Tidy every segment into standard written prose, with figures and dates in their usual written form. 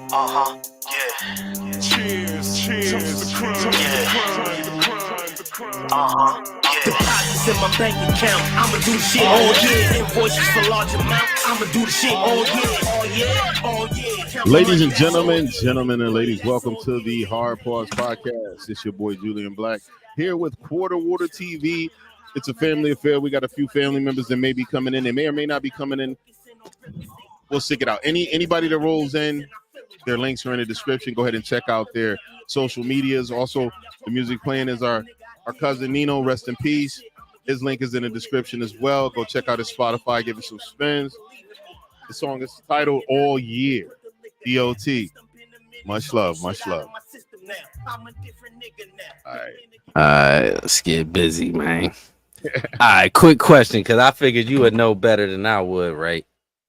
Yeah. Cheers, cheers, the crime, Yeah. the crime, the crime. Yeah. Deposits in my bank account, I'ma do the shit all year. Invoices for large amounts, I'ma do the shit all year. Ladies and gentlemen and ladies, welcome to the Hard Pause Podcast. It's your boy Julian Black here with Quarter Water TV. It's a family affair. We got a few family members that may be coming in. They may or may not be coming in. We'll stick it out. Anybody that rolls in, their links are in the description. Go ahead and check out their social medias. Also, the music playing is our cousin Nino. Rest in peace. His link is in the description as well. Go check out his Spotify. Give it some spins. The song is titled All Year. DOT. Much love, much love. All right, let's get busy, man. All right, quick question, because I figured you would know better than I would, right?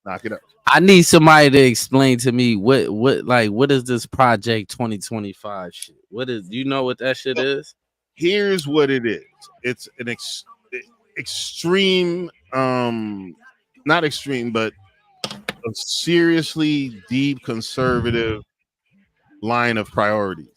Knock it up. I need somebody to explain to me what is this Project 2025 shit? What is, you know what that shit is? Here's what it is. It's an extreme, not extreme, but a seriously deep conservative line of priorities.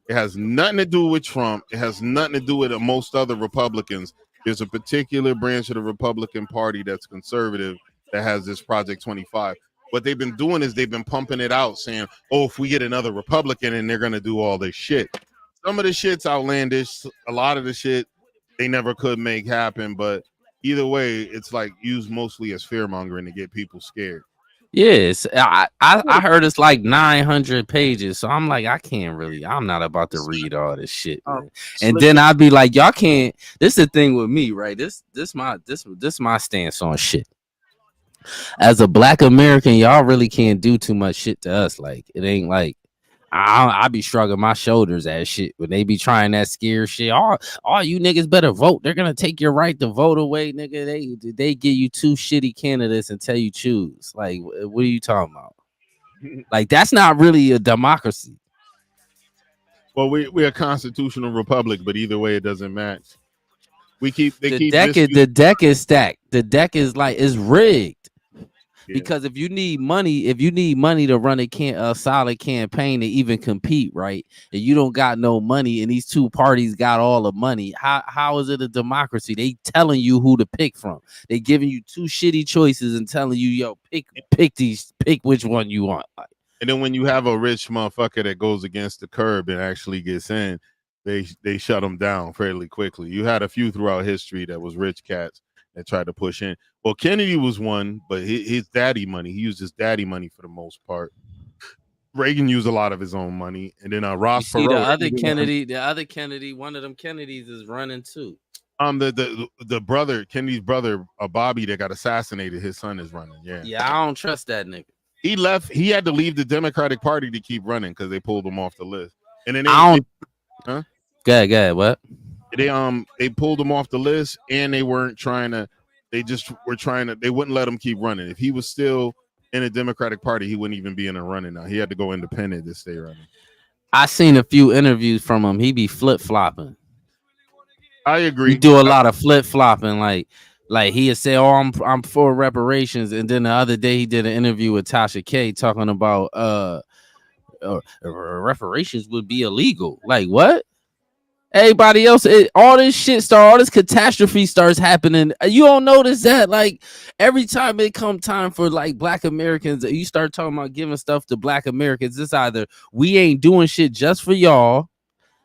It has nothing to do with Trump. It has nothing to do with most other Republicans. There's a particular branch of the Republican Party that's conservative that has this Project 25. What they've been doing is they've been pumping it out saying, oh, if we get another Republican and they're going to do all this shit. Some of the shit's outlandish. A lot of the shit they never could make happen. But either way, it's like used mostly as fear mongering to get people scared. Yes, I heard it's like 900 pages, so I'm like, I'm not about to read all this shit, man. And then I'd be like, y'all can't. This is the thing with me, right? This my stance on shit. As a Black American, y'all really can't do too much shit to us. Like, it ain't like I be shrugging my shoulders at shit when they be trying that scare shit. All you niggas better vote. They're gonna take your right to vote away, nigga. They give you two shitty candidates and tell you choose. Like, what are you talking about? Like, that's not really a democracy. Well, we're a constitutional republic, but either way, it doesn't match. The deck is stacked. The deck is like, it's rigged. Because if you need money to run a solid campaign to even compete, right? And you don't got no money, and these two parties got all the money. How is it a democracy? They telling you who to pick from. They giving you two shitty choices and telling you, yo, pick which one you want. And then when you have a rich motherfucker that goes against the curb and actually gets in, they shut them down fairly quickly. You had a few throughout history that was rich cats that tried to push in. Well, Kennedy was one, but his daddy money. He used his daddy money for the most part. Reagan used a lot of his own money, and then Ross Perot. The other Kennedy, one of them Kennedys is running too. The brother, Kennedy's brother, Bobby, that got assassinated. His son is running. Yeah, I don't trust that nigga. He left. He had to leave the Democratic Party to keep running because they pulled him off the list. And then Go ahead. What? They pulled him off the list, and they weren't trying to. They just were trying to. They wouldn't let him keep running. If he was still in the Democratic Party, he wouldn't even be in the running now. He had to go independent to stay running. I seen a few interviews from him. He be flip flopping. I agree. He do a lot of flip flopping. Like he'd say, "Oh, I'm for reparations," and then the other day he did an interview with Tasha K talking about reparations would be illegal. Like, what? Everybody else, all this catastrophe starts happening. You don't notice that, like, every time it come time for like Black Americans, you start talking about giving stuff to Black Americans. It's either we ain't doing shit just for y'all.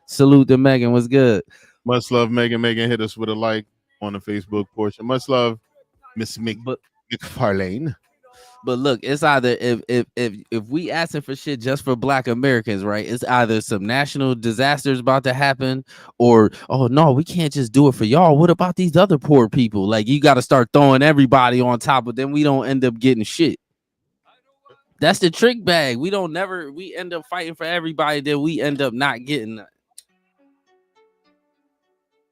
Salute to Megan. What's good? Much love, Megan. Megan hit us with a like on the Facebook portion. Much love, Miss McFarlane. But look, it's either if we asking for shit just for Black Americans, right? It's either some national disasters about to happen, or oh no, we can't just do it for y'all. What about these other poor people? Like, you got to start throwing everybody on top, but then we don't end up getting shit. That's the trick bag. We end up fighting for everybody, then we end up not getting that.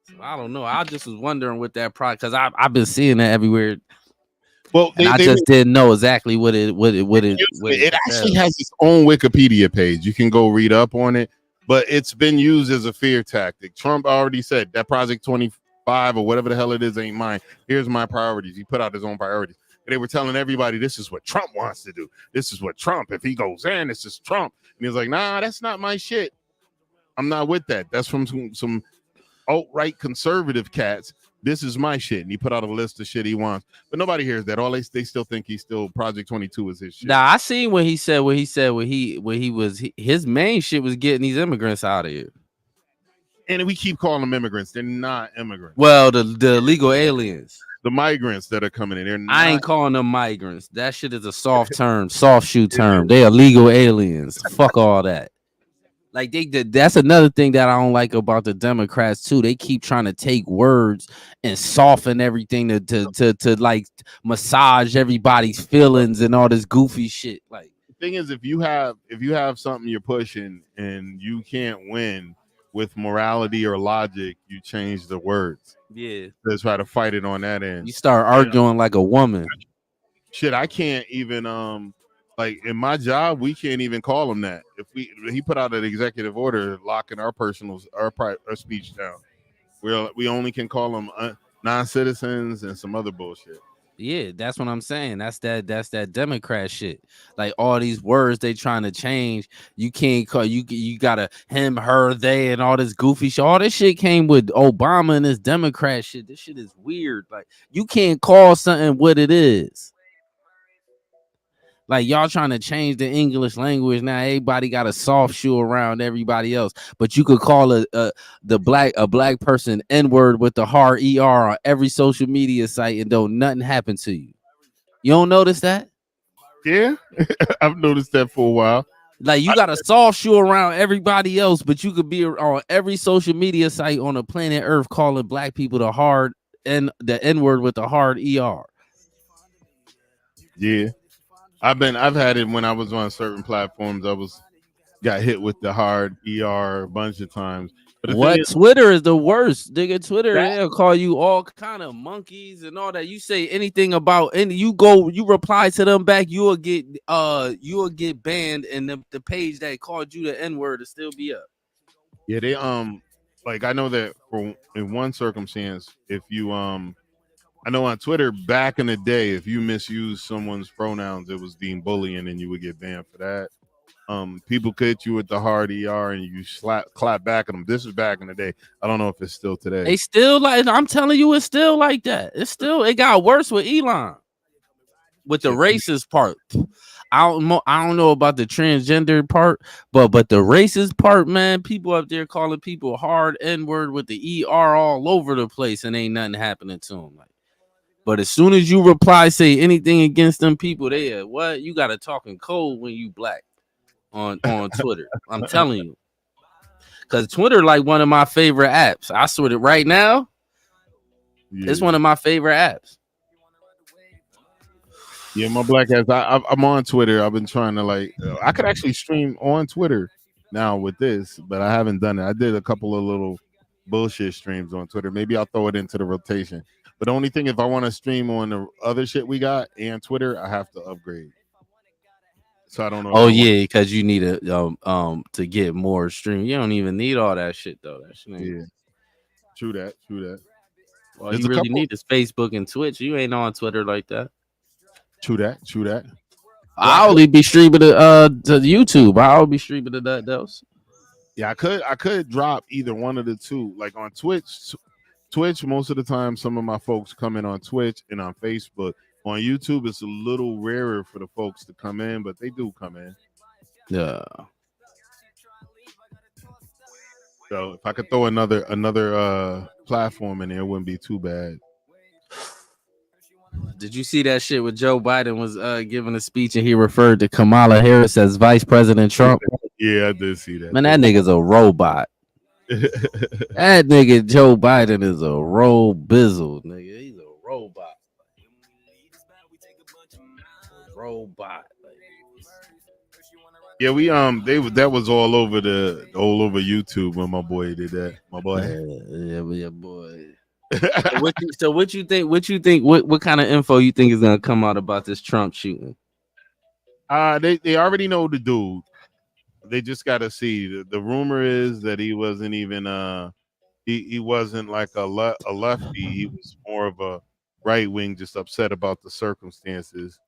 So I don't know. I just was wondering with that product, because I've been seeing that everywhere. Well, I just didn't know exactly what it actually has its own Wikipedia page. You can go read up on it, but it's been used as a fear tactic. Trump already said that Project 25 or whatever the hell it is ain't mine. Here's my priorities. He put out his own priorities. And they were telling everybody this is what Trump wants to do. This is what Trump, if he goes in, this is Trump. And he was like, nah, that's not my shit. I'm not with that. That's from some alt-right conservative cats. This is my shit. And he put out a list of shit he wants. But nobody hears that. All they still think he's still Project 22 is his shit. Nah, I seen what he said his main shit was getting these immigrants out of here. And we keep calling them immigrants. They're not immigrants. Well, the illegal aliens. The migrants that are coming in. They're not. I ain't calling them migrants. That shit is a soft term, soft shoe term. They illegal aliens. Fuck all that. Like they did. That's another thing that I don't like about the Democrats too. They keep trying to take words and soften everything to like massage everybody's feelings and all this goofy shit. Like the thing is, if you have something you're pushing and you can't win with morality or logic, you change the words. Yeah, to try to fight it on that end. You start arguing like a woman. Shit, I can't even like in my job, we can't even call him that. If he put out an executive order locking our speech down, we only can call them non-citizens and some other bullshit. Yeah, that's what I'm saying. That's that Democrat shit. Like all these words they trying to change. You can't call you gotta him, her, they, and all this goofy shit. All this shit came with Obama and this Democrat shit. This shit is weird. Like you can't call something what it is. Like y'all trying to change the English language now. Everybody got a soft shoe around everybody else, but you could call a black person N-word with the hard ER on every social media site and don't nothing happen to you. You don't notice that? Yeah, I've noticed that for a while. Like you got a soft shoe around everybody else, but you could be on every social media site on the planet Earth calling black people the N-word with the hard ER. Yeah. I've had it when I was on certain platforms. Got hit with the hard ER a bunch of times. But Twitter is the worst, nigga. Twitter, they'll call you all kind of monkeys and all that. You say anything about you reply to them back, you'll get banned, and the page that called you the N-word will still be up. Yeah, they like I know that in one circumstance, if you I know on Twitter back in the day, if you misuse someone's pronouns, it was deemed bullying and you would get banned for that. People could hit you with the hard ER and you clap back at them. This is back in the day. I don't know if it's still today. They still like, I'm telling you, it's still like that. It got worse with Elon. With the racist part. I don't know about the transgender part, but the racist part, man, people up there calling people hard N-word with the ER all over the place and ain't nothing happening to them. Like, but as soon as you reply, say anything against them people, what? You got to talk in code when you black on Twitter. I'm telling you. Because Twitter like one of my favorite apps. I swear that right now, it's one of my favorite apps. Yeah, my black ass. I'm on Twitter. I've been trying to I could actually stream on Twitter now with this, but I haven't done it. I did a couple of little bullshit streams on Twitter. Maybe I'll throw it into the rotation. But the only thing, if I want to stream on the other shit we got and Twitter, I have to upgrade. So I don't know. Oh yeah, because you need to get more stream. You don't even need all that shit though. That shit ain't... Yeah. True that. Well, you really need is Facebook and Twitch. You ain't on Twitter like that. True that. I only be streaming to YouTube. I'll be streaming to that else. Yeah, I could drop either one of the two. Like on Twitch, most of the time, some of my folks come in on Twitch and on Facebook. On YouTube, it's a little rarer for the folks to come in, but they do come in. Yeah. So if I could throw another platform in there, it wouldn't be too bad. Did you see that shit with Joe Biden was giving a speech and he referred to Kamala Harris as Vice President Trump? Yeah, I did see that. Man, that nigga's a robot. That nigga Joe Biden is a bizzle, nigga. He's a robot. Robot. Yeah, we that was all over YouTube when my boy did that. My boy. Yeah, boy. So what you think? What kind of info you think is gonna come out about this Trump shooting? They already know the dude. They just gotta see. The rumor is that he wasn't even he wasn't like a lefty. He was more of right wing just upset about the circumstances,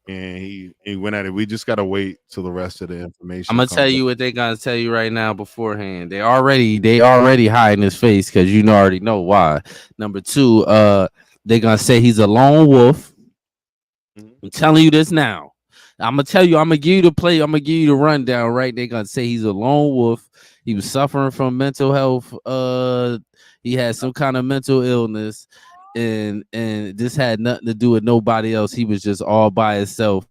and he went at it. We just gotta wait till the rest of the information I'm gonna tell comes up. you what they gonna tell you right now beforehand. They already hiding his face because you already know why. Number two, they gonna say he's a lone wolf. Mhm. I'm telling you this now. I'm gonna tell you. I'm gonna give you the play. I'm gonna give you the rundown. Right? They're gonna say he's a lone wolf. He was suffering from mental health. He had some kind of mental illness, and this had nothing to do with nobody else. He was just all by himself.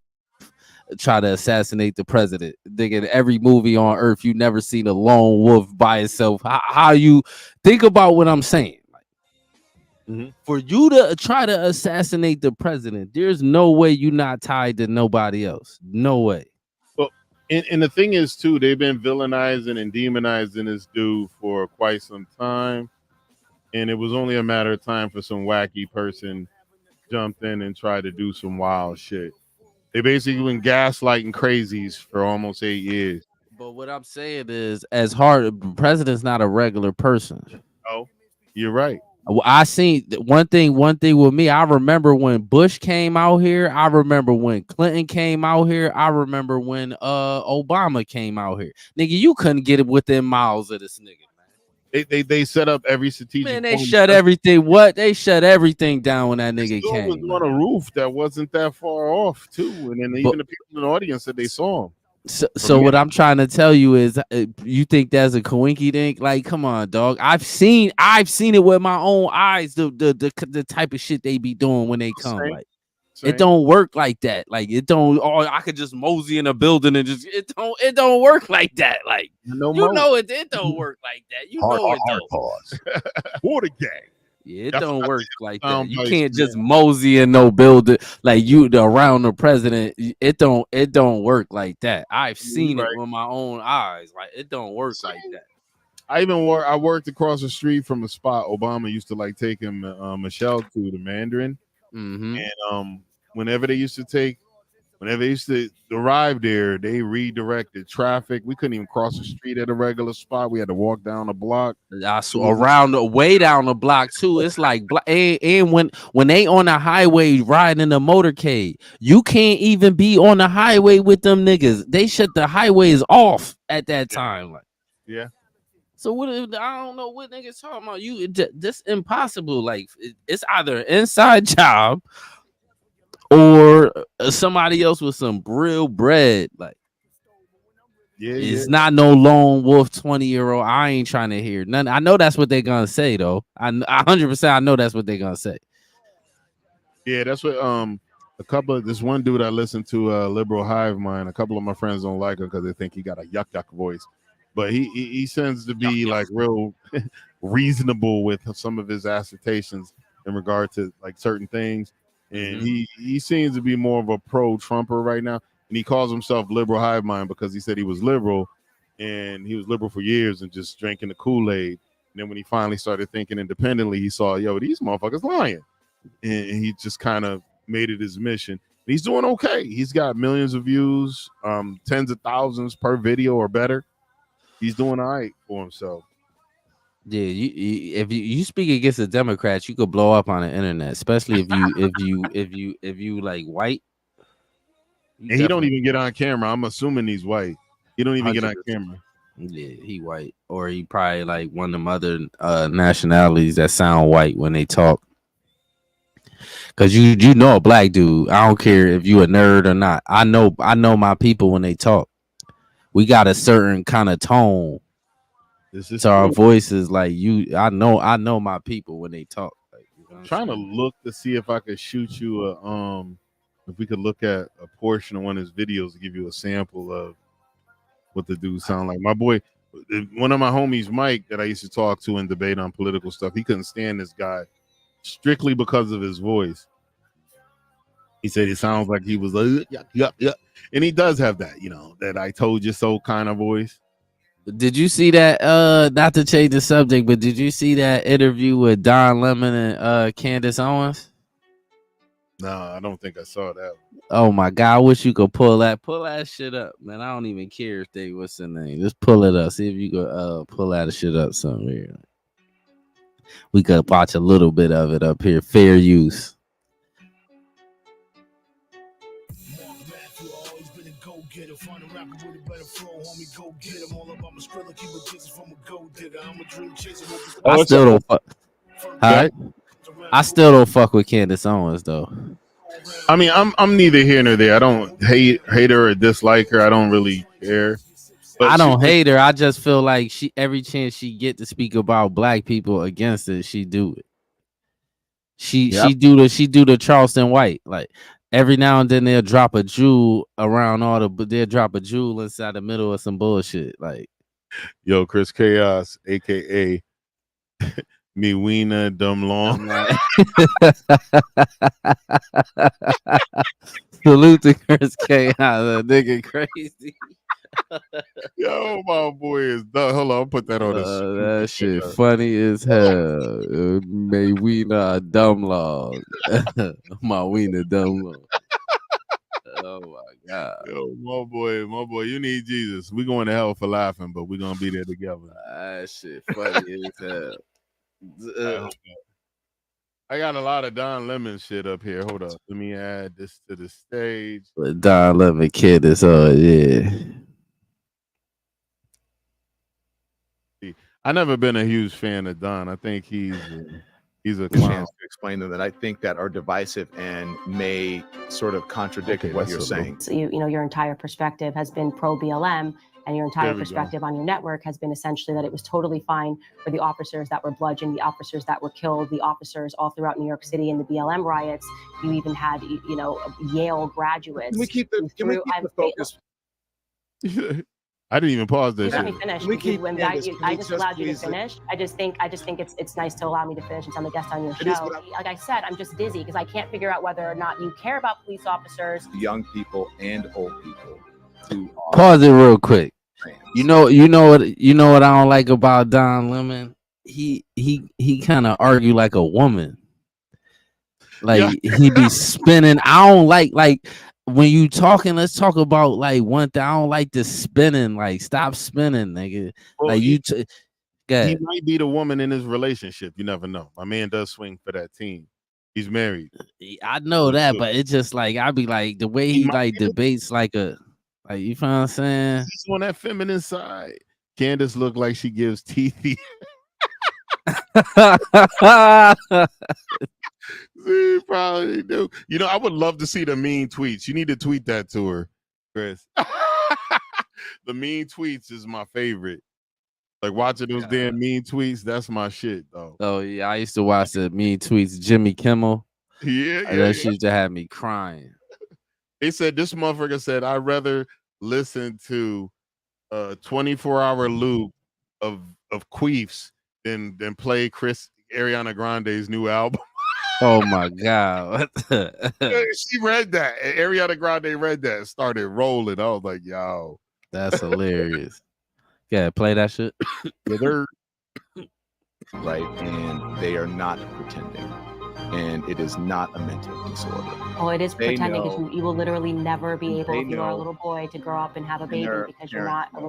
Try to assassinate the president. Thinking every movie on earth, you never seen a lone wolf by itself. How you think about what I'm saying? Mhm. For you to try to assassinate the president, there's no way you're not tied to nobody else. No way. Well, and the thing is too, they've been villainizing and demonizing this dude for quite some time, and it was only a matter of time for some wacky person jumped in and tried to do some wild shit. They basically been gaslighting crazies for almost 8 years. But what I'm saying is, as hard, the president's not a regular person. Oh, you're right. I seen one thing. One thing with me, I remember when Bush came out here. I remember when Clinton came out here. I remember when Obama came out here. Nigga, you couldn't get it within miles of this nigga. They set up every strategic. Man, they shut everything. What they shut everything down when that This nigga dude was came. on a roof that wasn't that far off too, and then But even the people in the audience said they saw him. so what I'm trying to tell you is, you think that's a coinky dink? Like, come on, dog. I've seen it with my own eyes. The type of shit they be doing when they come. Same, Like, same. it don't work like that. Like, it don't. Oh, I could just mosey in a building and just it don't work like that. Like, No you mo. know it don't work like that. You know it don't. Pause. Water gang. Yeah, it That's don't what I work think like sound that. You bites, can't just man. mosey in no building like around the president. It don't work like that. I've You seen it right. with my own eyes. Like, it don't work like Same. that. I worked across the street from a spot Obama used to like taking Michelle to, the Mandarin, Mm-hmm. and whenever they used to take whenever they used to arrive there, they redirected traffic. We couldn't even cross the street at a regular spot. We had to walk down a block. I swear, around the way down the block too. It's like and when they on the highway riding in the motorcade, you can't even be on the highway with them niggas. They shut the highways off at that time. Like, Yeah. so what? I don't know what niggas talking about. This impossible. Like, it's either an inside job or somebody else with some real bread. Like, Yeah, it's not no lone wolf 20-year-old. I ain't trying to hear none. I know that's what they're gonna say though. I 100%. I know that's what they're gonna say. yeah. That's what this one dude I listened to, Liberal Hive Mind. A couple of my friends don't like him because they think he got a yuck yuck voice, but he tends to be like real reasonable with some of his assertions in regard to like certain things, and he seems to be more of a pro Trumper right now, and he calls himself Liberal Hive Mind because he said he was liberal, and he was liberal for years and just drinking the Kool-Aid. And then when he finally started thinking independently, he saw, yo, these motherfuckers lying, and he just kind of made it his mission. He's doing okay. He's got millions of views, tens of thousands per video or better. He's doing all right for himself. Yeah, if you speak against the Democrats, you could blow up on the internet, especially if you like white. And he don't even get on camera. I'm assuming he's white. He don't even get on 100%. camera. Yeah, he white, or he probably like one of them other nationalities that sound white when they talk. Cause you know a black dude. I don't care if you a nerd or not. I know my people when they talk. We got a certain kind of tone This is to our true. voices. Like you, I know my people when they talk. Like, you know I'm trying to look to see if I could shoot you if we could look at a portion of one of his videos to give you a sample of what the dude sound like. My boy, one of my homies, Mike, that I used to talk to and debate on political stuff, he couldn't stand this guy strictly because of his voice. He said it sounds like he was like, yup. And he does have that, that I told you so kind of voice. Did you see that? Not to change the subject, but did you see that interview with Don Lemon and Candace Owens? No, I don't think I saw that. Oh my god, I wish you could pull that shit up, man. I don't even care if they what's the name. Just pull it up. See if you could pull that shit up somewhere. We could watch a little bit of it up here. Fair use. I still don't fuck. Huh? Right? I still don't fuck with Candace Owens though. I mean, I'm neither here nor there. I don't hate her or dislike her. I don't really care. But I don't hate her. I just feel like she every chance she get to speak about black people against it, she do it. She do the Charleston White. Like every now and then they'll drop a jewel around all the, but they'll drop a jewel inside the middle of some bullshit. Like Yo, Chris Chaos, aka Me Weena Dumb Long. Salute to Chris Chaos, that nigga crazy. Yo, my boy is done. Hold on, I'll put that on this. That shit funny as hell. May we not dumb log. My wiener dumb log. Oh my god. Yo, my boy, you need Jesus. We going to hell for laughing, but we're gonna be there together. That shit funny as hell. I got a lot of Don Lemon shit up here. Hold up. Let me add this to the stage. But Don Lemon kid is yeah. I never been a huge fan of Don. I think he's a Chance clown. to explain them that I think that are divisive and may sort of contradict what you're saying. So you know, your entire perspective has been pro BLM, and your entire There we perspective on your network has been essentially that it was totally fine for the officers that were bludgeoned, the officers that were killed, the officers all throughout New York City in the BLM riots. You even had, you know, Yale graduates. Can we keep the focus? I didn't even pause this. Let me finish. I just allowed you to please, finish. I just think it's nice to allow me to finish since I'm a guest on your show. Like I said, I'm just dizzy because I can't figure out whether or not you care about police officers. Young people and old people. Pause it real quick. You know what I don't like about Don Lemon? He kind of argue like a woman. Like he be spinning. I don't like when you talking, let's talk about like one thing. I don't like this spinning. Like, stop spinning, nigga. Well, like he might be the woman in his relationship. You never know. My man does swing for that team. He's married. I know that, but it's just like I be like the way he like debates like a you feel what I'm saying? He's on that feminine side. Candace looked like she gives teeth. See, probably do. You know, I would love to see the mean tweets. You need to tweet that to her, Chris. The mean tweets is my favorite. Like watching those damn mean tweets, that's my shit, though. Oh yeah, I used to watch the mean tweets. Jimmy Kimmel. That shit used to have me crying. They said this motherfucker said I'd rather listen to a 24-hour loop of queefs than play Ariana Grande's new album. Oh my god. She read that. Ariana Grande read that and started rolling. I was like, yo. That's hilarious. Yeah, play that shit. Right, and they are not pretending. And it is not a mental disorder. Oh, it is pretending because you will literally never be able, if you are a little boy, to grow up and have a baby because you're not a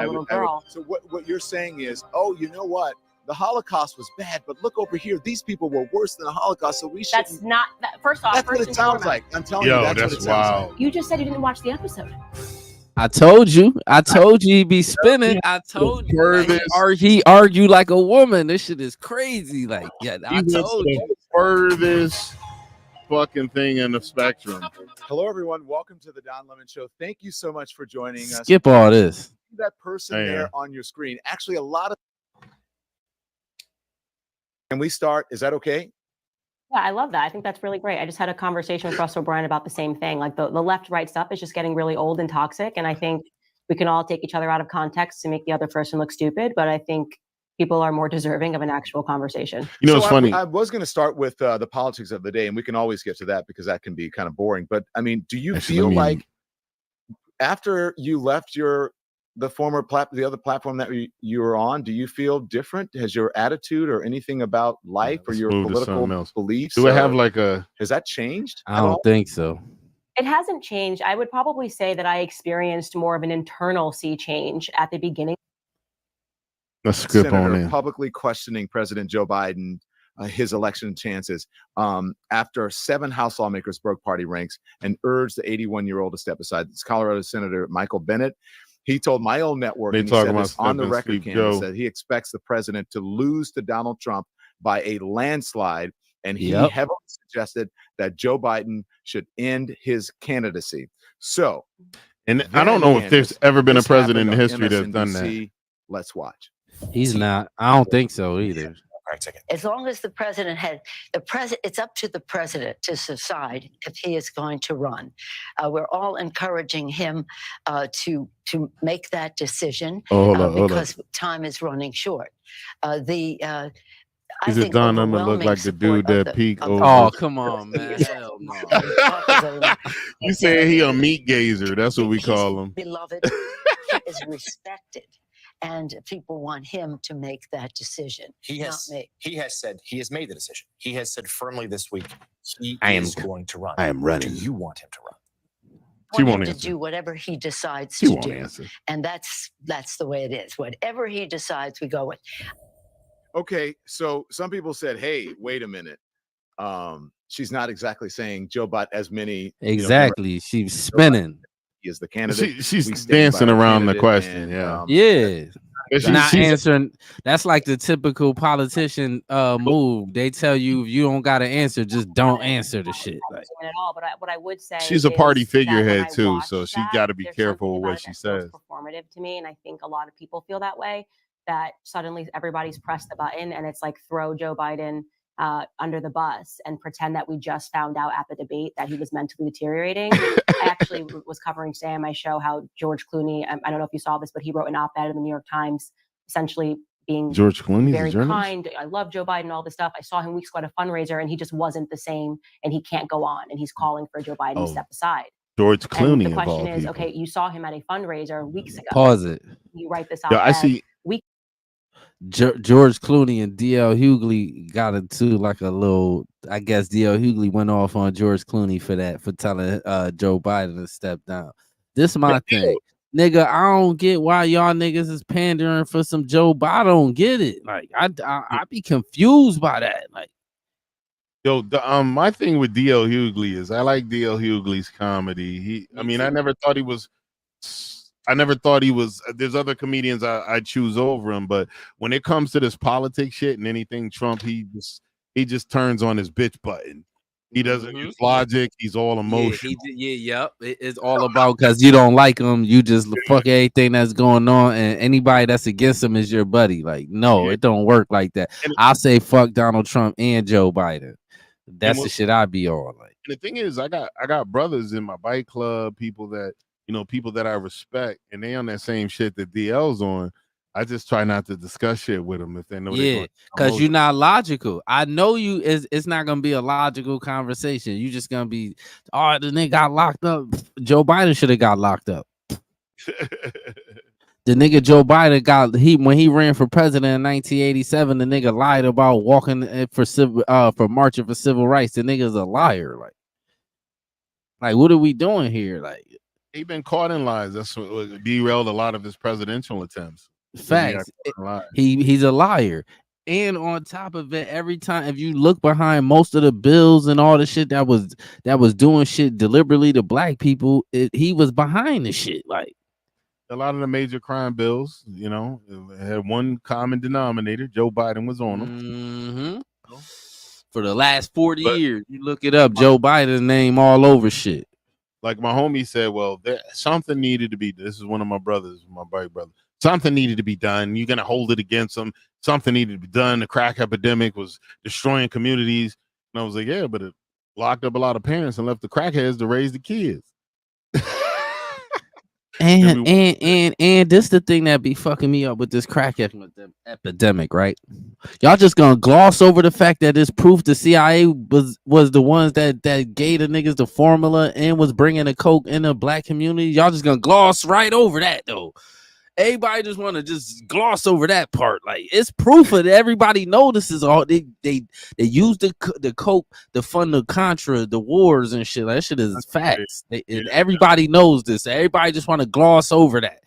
little girl. So what you're saying is, oh, you know what? The Holocaust was bad, but look over here. These people were worse than the Holocaust, so we should. That's not that. First off, that's what it sounds like. I'm telling you, that's what it sounds like. You just said you didn't watch the episode. I told you he'd be spinning. I told you he argued like a woman. This shit is crazy. Like, yeah, I told you. Furthest fucking thing in the spectrum. Hello, everyone. Welcome to the Don Lemon Show. Thank you so much for joining us. Skip all this. That person there on your screen. Actually, a lot of. Can we start? Is that okay? Yeah, I love that. I think that's really great. I just had a conversation with Russ O'Brien about the same thing. Like the left-right stuff is just getting really old and toxic. And I think we can all take each other out of context to make the other person look stupid. But I think people are more deserving of an actual conversation. You know, it's funny. I was going to start with the politics of the day, and we can always get to that because that can be kind of boring. But I mean, do you feel like after you left the other platform that you were on, do you feel different? Has your attitude or anything about life or your political beliefs? Do I have has that changed? I don't think so. It hasn't changed. I would probably say that I experienced more of an internal sea change at the beginning. Let's skip on in. Publicly questioning President Joe Biden his election chances after 7 House lawmakers broke party ranks and urged the 81-year-old to step aside. It's Colorado Senator Michael Bennett. He told my own network, They and he talking said about this on the stepping record, sleep, Candace, Joe. that he expects the president to lose to Donald Trump by a landslide. And he Yep. heavily suggested that Joe Biden should end his candidacy. So, And I don't know if there's ever been a this president in happened on history that's done that. MSNBC. Let's watch. He's not. I don't think so either. As long as the president it's up to the president to decide if he is going to run. We're all encouraging him to make that decision because time is running short. I Is it think done? I'm gonna look overwhelming like the dude support of that the- peaked of the- over. Oh, come on, man. Hell no. You saying he a meat gazer? That's what we He's call him. beloved. He is respected. And people want him to make that decision. He has said he has made the decision. He has said firmly this week he is going to run. I am running. Do you want him to run? She want won't him to answer. do whatever he decides She to won't do. answer. And that's the way it is. Whatever he decides, we go with. Okay, so some people said, "Hey, wait a minute. She's not exactly saying Joe Biden as many Exactly. She's spinning. He is the candidate. We She's stand dancing by our around the candidate, question. and, Yeah. Yeah. But Not she's- answering. That's like the typical politician move. They tell you if you don't got to answer, just don't answer the shit. Like, At all, but what I would say She's a party is that when figurehead I too, watch so she that, got to be there's careful something with about what it she that feels says. performative to me, and I think a lot of people feel that way. That suddenly everybody's pressed the button, and it's like throw Joe Biden under the bus and pretend that we just found out at the debate that he was mentally deteriorating. I actually was covering today on my show how George Clooney, I don't know if you saw this, but he wrote an op-ed in the New York Times essentially being George Clooney's very a journalist. kind. I love Joe Biden, all this stuff. I saw him weeks ago at a fundraiser and he just wasn't the same and he can't go on and he's calling for Joe Biden to step aside. George And Clooney. the of all question is, people. okay, you saw him at a fundraiser weeks ago. pause it. You write this Yeah, I op-ed. see. George Clooney and DL Hughley got into like a little. I guess DL Hughley went off on George Clooney for telling Joe Biden to step down. This is my thing, nigga. I don't get why y'all niggas is pandering for some Joe Biden. I don't get it. Like I be confused by that. Like, Yo, my thing with DL Hughley is I like DL Hughley's comedy. I never thought he was. There's other comedians I choose over him, but when it comes to this politics shit and anything Trump, he just turns on his bitch button. He doesn't use logic. He's all emotion. Yep. It's all about because you don't like him. You just fuck everything that's going on, and anybody that's against him is your buddy. Like, no, it don't work like that. I'll say fuck Donald Trump and Joe Biden. That's the shit I be on. Like, and the thing is, I got brothers in my bike club, people that I respect, and they on that same shit that DL's on. I just try not to discuss shit with them if they know. Yeah, because you're not logical. I know you. It's not gonna be a logical conversation. You just gonna be, oh, the nigga got locked up. Joe Biden should have got locked up. The nigga Joe Biden when he ran for president in 1987. The nigga lied about walking for marching for civil rights. The nigga's a liar. Like what are we doing here? Like, he been caught in lies. That's what derailed a lot of his presidential attempts. Facts. He's a liar. And on top of it, every time if you look behind most of the bills and all the shit that was doing shit deliberately to black people, he was behind the shit. Like a lot of the major crime bills, had one common denominator. Joe Biden was on them. For the last 40 years, you look it up, Joe Biden's name all over shit. Like my homie said, well, something needed to be. This is one of my brothers, my bike brother. Something needed to be done. You're gonna hold it against them. Something needed to be done. The crack epidemic was destroying communities, and I was like, yeah, but it locked up a lot of parents and left the crackheads to raise the kids. And this the thing that be fucking me up with this crack epidemic, right? Y'all just gonna gloss over the fact that it's proof the CIA was the ones that gave the niggas the formula and was bringing the coke in the black community. Y'all just gonna gloss right over that though. Everybody just want to just gloss over that part. Like it's proof of it. Everybody notices all they use the coke to fund the Contra, the wars and shit. That shit is facts. Everybody knows this. Everybody just want to gloss over that.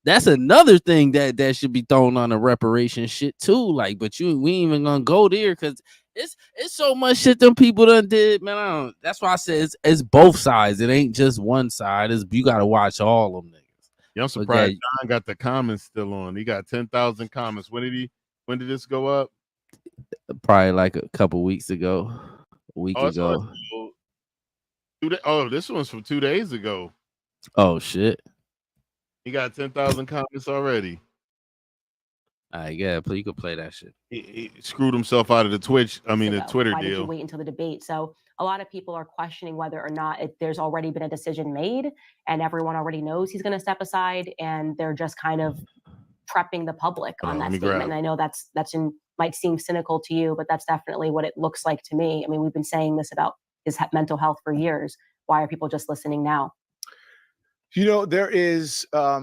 That's another thing that should be thrown on the reparation shit too. Like, but we ain't even gonna go there because it's so much shit them people done did, man. That's why I said it's both sides. It ain't just one side. You gotta watch all of them niggas. Yeah, I'm surprised John got the comments still on. He got 10,000 comments. When did this go up? Probably like a couple weeks ago. A week ago. This one's from 2 days ago. Oh shit. He got 10,000 comments already. Yeah, you could play that shit. He screwed himself out of the Twitch. I mean, the Twitter Why deal. did you wait until the debate? So a lot of people are questioning whether or not there's already been a decision made, and everyone already knows he's going to step aside, and they're just kind of prepping the public on that statement. And I know might seem cynical to you, but that's definitely what it looks like to me. I mean, we've been saying this about his mental health for years. Why are people just listening now? You know, there is a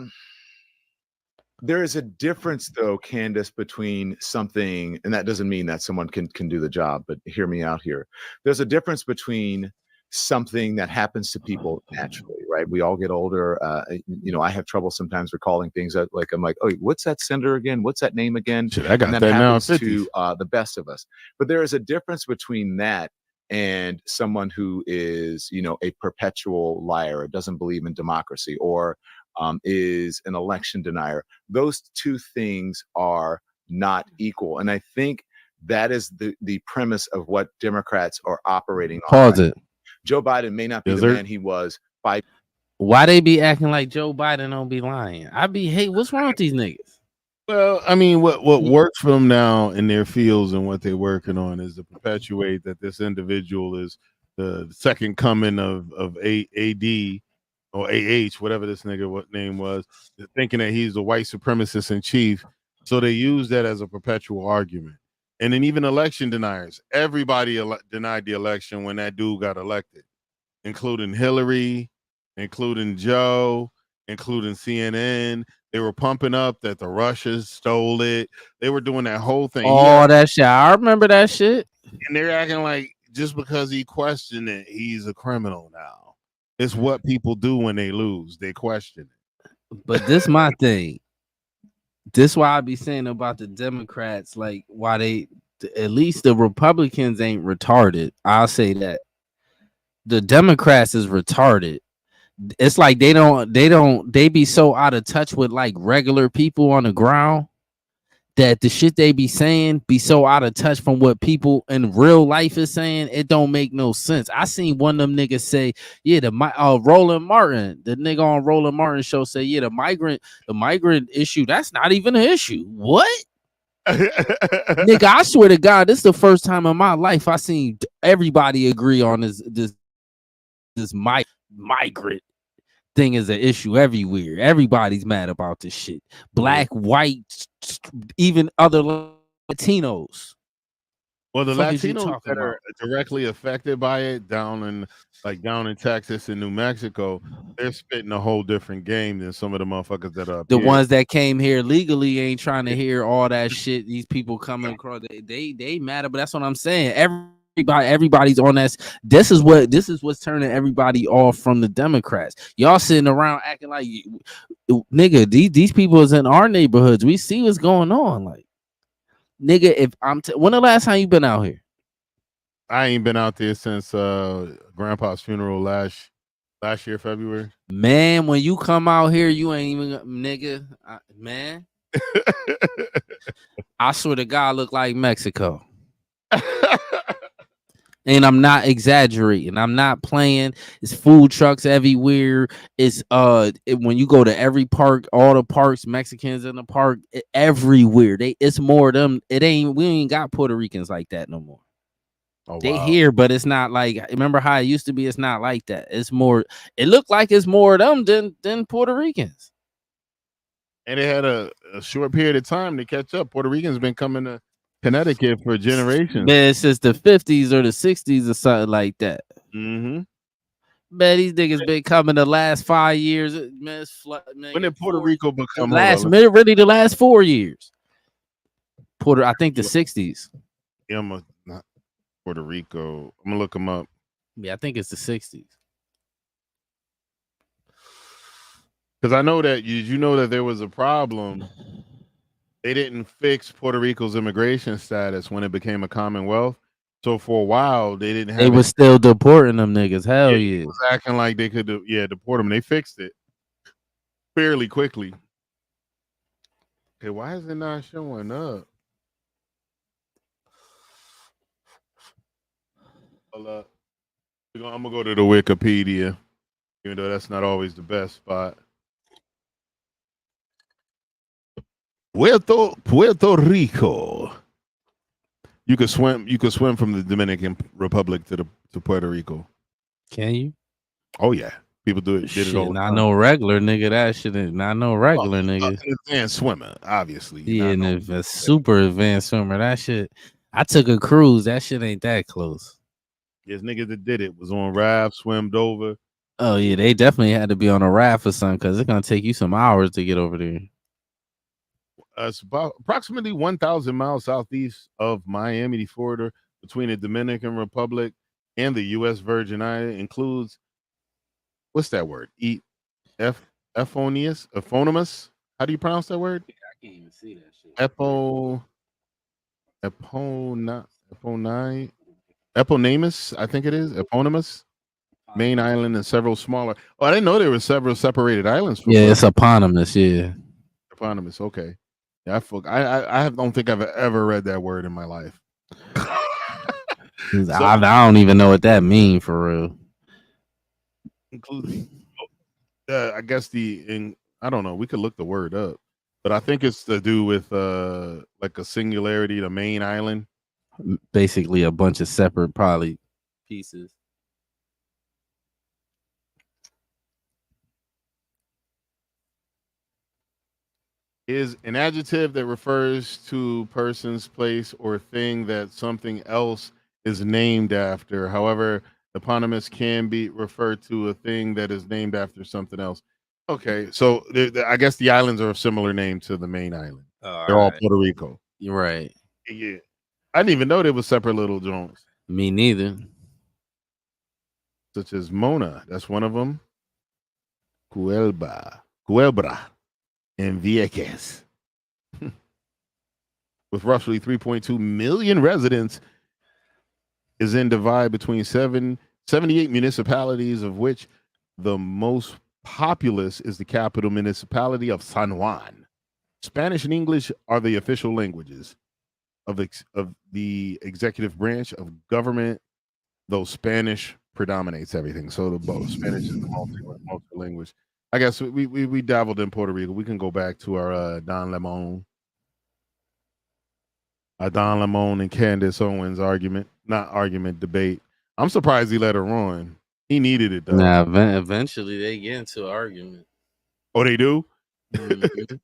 difference, though, Candace, between something, and that doesn't mean that someone can do the job, but hear me out here. There's a difference between something that happens to people naturally, right? We all get older. You know, I have trouble sometimes recalling things that, like, I'm like, oh, what's that sender again? What's that name again? Shit, I got and that happens now. To the best of us. But there is a difference between that and someone who is, you know, a perpetual liar, or doesn't believe in democracy, or is an election denier. Those two things are not equal. And I think that is the premise of what Democrats are operating on. Pause it. Joe Biden may not be the man he was 5. Why they be acting like Joe Biden don't be lying? What's wrong with these niggas? Well, I mean, what works for them now in their fields and what they're working on is to perpetuate that this individual is the second coming of AD or AH, whatever this nigga what name was, thinking that he's the white supremacist in chief. So they use that as a perpetual argument. And then even election deniers, everybody denied the election when that dude got elected, including Hillary, including Joe, including CNN. They were pumping up that the Russians stole it. They were doing that whole thing. That shit. I remember that shit. And they're acting like just because he questioned it, he's a criminal now. It's what people do when they lose. They question it. But this my thing. This why I be saying about the Democrats, like why they, at least the Republicans ain't retarded. I'll say that. The Democrats is retarded. It's like they be so out of touch with like regular people on the ground that the shit they be saying be so out of touch from what people in real life is saying. It don't make no sense. I seen one of them niggas say, yeah, Roland Martin, the nigga on Roland Martin show say, yeah, the migrant issue, that's not even an issue. What? Nigga, I swear to God, this is the first time in my life I seen everybody agree on this migrant thing is an issue everywhere. Everybody's mad about this shit. Black, white, even other Latinos. Well, the Latinos that are directly affected by it down in Texas and New Mexico, they're spitting a whole different game than some of the motherfuckers that are the ones that came here legally ain't trying to hear all that shit. These people coming across, they mad, but that's what I'm saying. Everybody's on that. This is what's turning everybody off from the Democrats. Y'all sitting around acting like, nigga, these people is in our neighborhoods. We see what's going on. Like, nigga, if when the last time you been out here? I ain't been out there since Grandpa's funeral last year, February. Man, when you come out here, you ain't even nigga, man. I swear to God, look like Mexico. And I'm not exaggerating. I'm not playing. It's food trucks everywhere. It's when you go to every park, all the parks, Mexicans in the park, everywhere. It's more of them. We ain't got Puerto Ricans like that no more. Oh, they wow. here, but it's not like, remember how it used to be? It's not like that. It's more, it looked like it's more of them than Puerto Ricans. And they had a short period of time to catch up. Puerto Ricans been coming to Connecticut for generations. Man, since the 50s or the 60s or something like that. Mm-hmm. Man, these niggas been coming the last 5 years. Man, when did Puerto Rico become really the last 4 years? I think the 60s. Yeah, not Puerto Rico. I'm gonna look them up. Yeah, I think it's the 60s. Because I know that you know that there was a problem. They didn't fix Puerto Rico's immigration status when it became a Commonwealth. So for a while, they didn't They have was it. still deporting them niggas. Hell It yeah. was acting like they could, deport them. They fixed it fairly quickly. Okay, why is it not showing up? Hold up. I'm gonna go to the Wikipedia, even though that's not always the best spot. Puerto Rico. You could swim. You could swim from the Dominican Republic to Puerto Rico. Can you? Oh yeah, people do it. Did it all Shit, the not time. no regular nigga. That shit is not no regular nigga. An advanced swimmer, obviously. Yeah, and a super advanced swimmer. That shit. I took a cruise. That shit ain't that close. Yes, niggas that did it was on raft, swimmed over. Oh yeah, they definitely had to be on a raft or something because it's gonna take you some hours to get over there. It's about approximately 1,000 miles southeast of Miami, Florida, between the Dominican Republic and the U.S. Virgin Islands. Includes what's that word? Eponymous. How do you pronounce that word? I can't even see that shit. Eponymus, I think it is. Eponymous. Main island and several smaller. Oh, I didn't know there were several separated islands. Yeah, it's eponymous. Yeah. Eponymous. Okay. Yeah, I don't think I've ever read that word in my life. I don't even know what that means for real. Including, I guess I don't know. We could look the word up, but I think it's to do with like a singularity, the main island. Basically, a bunch of separate probably pieces. Is an adjective that refers to person's place or thing that something else is named after. However, eponymous can be referred to a thing that is named after something else. Okay, so I guess the islands are a similar name to the main island. They're all Puerto Rico. You're right. Yeah, I didn't even know they were separate little joints. Me neither. Such as Mona, that's one of them. Cuelbra, and Vieques. With roughly 3.2 million residents, is in divide between 78 municipalities, of which the most populous is the capital municipality of San Juan. Spanish and English are the official languages of the executive branch of government, though Spanish predominates everything. So both Spanish is the multi-language. I guess we dabbled in Puerto Rico. We can go back to our Don Lemon and Candace Owens debate. I'm surprised he let her on. He needed it though. Nah, eventually they get into an argument. Oh, they do? Mm-hmm.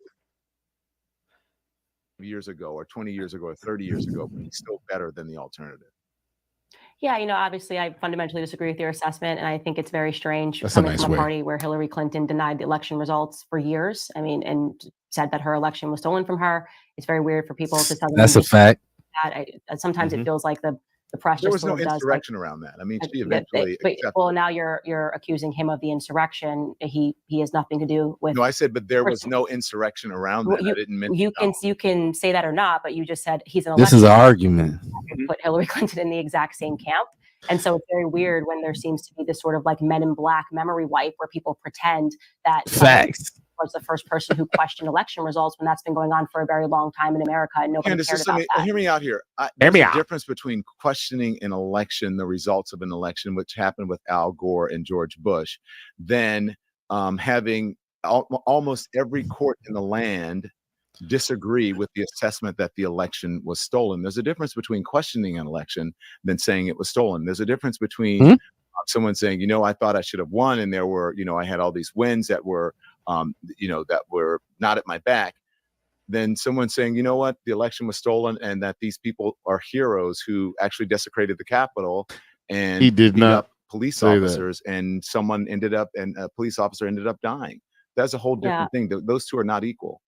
Years ago or 20 years ago or 30 years ago, but he's still better than the alternative. Yeah, obviously I fundamentally disagree with your assessment, and I think it's very strange That's coming a nice from a way. party where Hillary Clinton denied the election results for years. I mean, and said that her election was stolen from her. It's very weird for people to suddenly. That's a fact. That. Sometimes it feels like the press There just was no sort of does insurrection around that. I mean, she like, eventually. well, now you're accusing him of the insurrection. He has nothing to do with. No, I said, but there was no insurrection around that. I didn't mention. You can say that or not, but you just said he's an. This is an argument. Put Hillary Clinton in the exact same camp. And so it's very weird when there seems to be this sort of like Men in Black memory wipe where people pretend that facts was the first person who questioned election results when that's been going on for a very long time in America and nobody Candace, cared about that. Hear me out here. There's a difference between questioning an election, the results of an election, which happened with Al Gore and George Bush, than having almost every court in the land disagree with the assessment that the election was stolen. There's a difference between questioning an election than saying it was stolen. There's a difference between someone saying, I thought I should have won, and there were, I had all these wins that were, that were not at my back. Then someone saying, you know what, the election was stolen, and that these people are heroes who actually desecrated the Capitol and he did not police officers, and a police officer ended up dying. That's a whole different thing. Those two are not equal.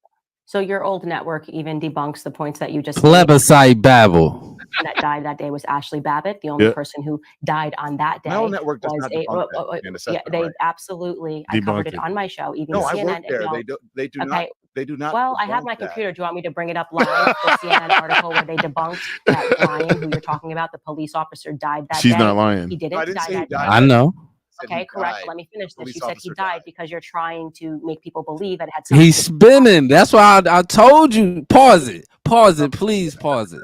So your old network even debunks the points that you just plebiscite babble. That died that day was Ashley Babbitt. The only person who died on that day My own network does was not debunk that, Candace, that's yeah, not they right. absolutely. I covered it Debunked it. on my show. Even No, CNN. I work there. They do not. They do not. Well, I have debunk my that. computer. Do you want me to bring it up live? The CNN article where they debunked that Brian, who you're talking about, the police officer, died that day. She's not lying. He didn't No, I didn't die say he that day. died. I know. Okay, correct. But let me finish this. You said he died because you're trying to make people believe that it had something. He's spinning. That's why I told you. Pause it. Pause it. Please pause it.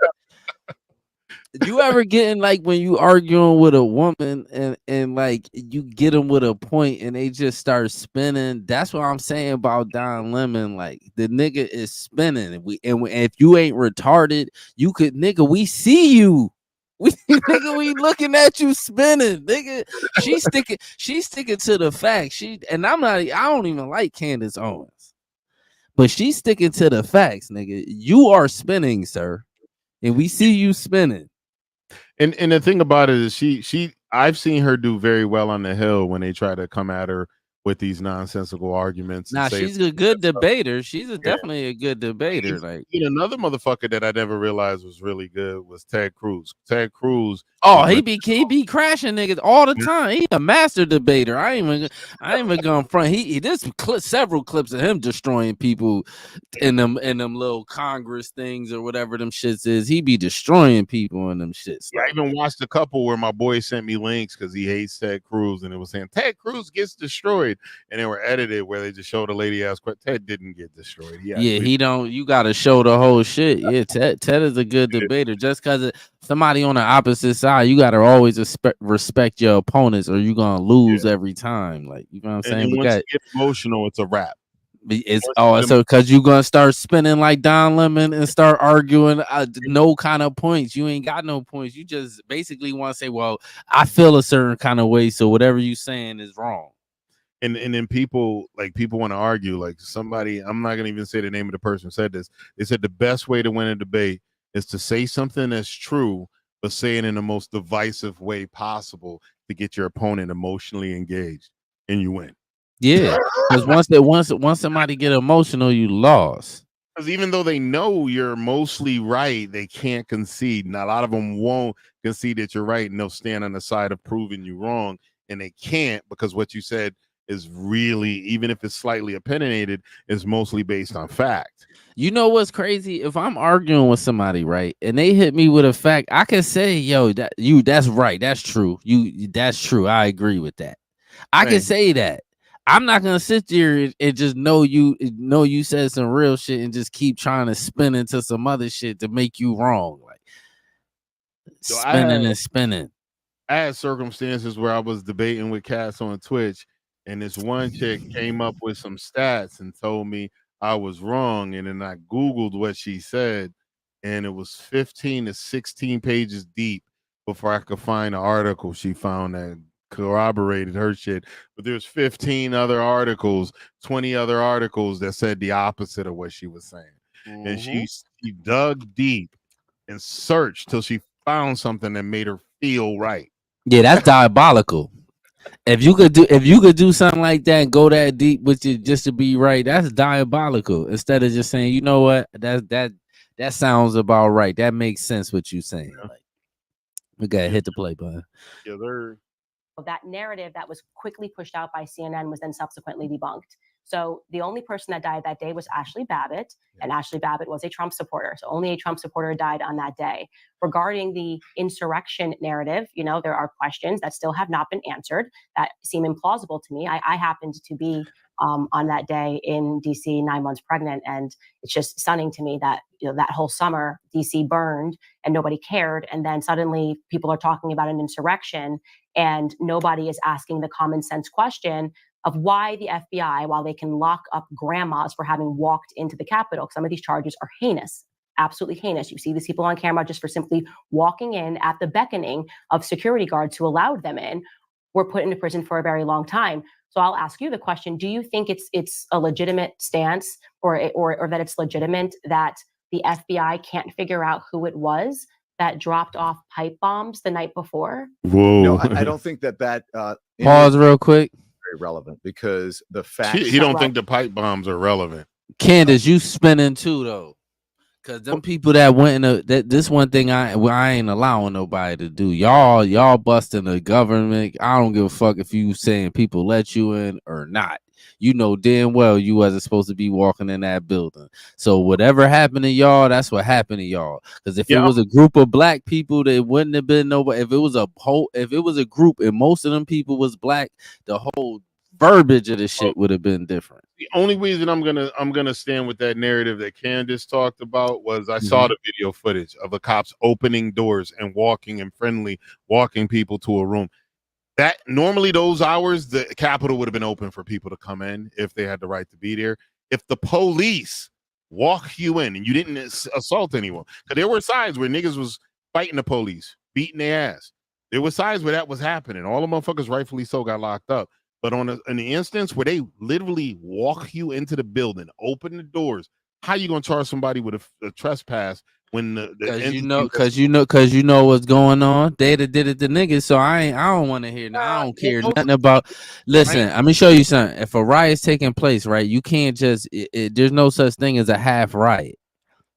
You ever getting like when you arguing with a woman and like you get them with a point and they just start spinning? That's what I'm saying about Don Lemon. Like the nigga is spinning. And if you ain't retarded, you could nigga. We see you. We nigga, we looking at you spinning, nigga. She's sticking to the facts. I don't even like Candace Owens, but she's sticking to the facts, nigga. You are spinning, sir, and we see you spinning. And the thing about it is I've seen her do very well on the Hill when they try to come at her with these nonsensical arguments. Now she's a good debater. She's definitely a good debater. Like another motherfucker that I never realized was really good was Ted Cruz. Ted Cruz. Oh, he be crashing niggas all the time. He a master debater. I ain't even gonna front. There's several clips of him destroying people in them little Congress things or whatever them shits is. He be destroying people in them shits. Yeah, I even watched a couple where my boy sent me links because he hates Ted Cruz, and it was saying Ted Cruz gets destroyed, and they were edited where they just showed a lady ask, Ted didn't get destroyed. He don't. You got to show the whole shit. Yeah, Ted is a good debater. Just because somebody on the opposite side, you got to always respect your opponents, or you're gonna lose every time. Like you know what I'm saying. And once you get emotional, it's a wrap. So because you're gonna start spinning like Don Lemon and start arguing no kind of points. You ain't got no points. You just basically want to say, well, I feel a certain kind of way, so whatever you saying is wrong. And then people want to argue. Like somebody, I'm not gonna even say the name of the person who said this. They said the best way to win a debate is to say something that's true, but say it in the most divisive way possible to get your opponent emotionally engaged, and you win. Yeah, because once somebody get emotional, you lost. Because even though they know you're mostly right, they can't concede. Now, a lot of them won't concede that you're right, and they'll stand on the side of proving you wrong, and they can't because what you said is really, even if it's slightly opinionated, is mostly based on fact. You know what's crazy? If I'm arguing with somebody, right, and they hit me with a fact, I can say, "Yo, that's right, that's true. That's true. I agree with that. I can say that. I'm not gonna sit there and just know you said some real shit and just keep trying to spin into some other shit to make you wrong, like spinning. I had circumstances where I was debating with cats on Twitch, and this one chick came up with some stats and told me I was wrong, and then I Googled what she said, and it was 15 to 16 pages deep before I could find an article she found that corroborated her shit. But there's 15 other articles, 20 other articles that said the opposite of what she was saying. And she dug deep and searched till she found something that made her feel right. Yeah, that's diabolical. If you could do something like that and go that deep with you just to be right, that's diabolical. Instead of just saying, you know what, that sounds about right. That makes sense what you saying. Like, we gotta hit the play button. Yeah, they're that narrative that was quickly pushed out by CNN was then subsequently debunked. So the only person that died that day was Ashley Babbitt, and Ashley Babbitt was a Trump supporter. So only a Trump supporter died on that day. Regarding the insurrection narrative, there are questions that still have not been answered that seem implausible to me. I happened to be on that day in DC, 9 months pregnant, and it's just stunning to me that that whole summer DC burned and nobody cared, and then suddenly people are talking about an insurrection and nobody is asking the common sense question of why the FBI, while they can lock up grandmas for having walked into the Capitol, some of these charges are heinous, absolutely heinous. You see these people on camera just for simply walking in at the beckoning of security guards who allowed them in, were put into prison for a very long time. So I'll ask you the question: do you think it's a legitimate stance, or that it's legitimate that the FBI can't figure out who it was that dropped off pipe bombs the night before? Whoa! No, I don't think that. Pause real quick. Very relevant because the fact he don't think the pipe bombs are relevant. Candace, you spinning too though. Cause them people that went in this one thing I ain't allowing nobody to do. Y'all busting the government. I don't give a fuck if you saying people let you in or not. You know damn well you wasn't supposed to be walking in that building. So whatever happened to y'all, that's what happened to y'all. Because if it was a group of black people, there wouldn't have been nobody. If it was a group and most of them people was black, the whole verbiage of the shit would have been different. The only reason I'm gonna stand with that narrative that Candace talked about was I saw the video footage of the cops opening doors and walking people to a room. That normally those hours the Capitol would have been open for people to come in if they had the right to be there. If the police walk you in and you didn't assault anyone, because there were sides where niggas was fighting the police, beating their ass. There were sides where that was happening. All the motherfuckers, rightfully so, got locked up. But in the instance where they literally walk you into the building, open the doors, how you gonna charge somebody with a trespass when because you know what's going on? They did it to niggas, so I don't want to hear. I don't care nothing about. Listen, let me show you something. If a riot's taking place, right, you can't just. There's no such thing as a half riot.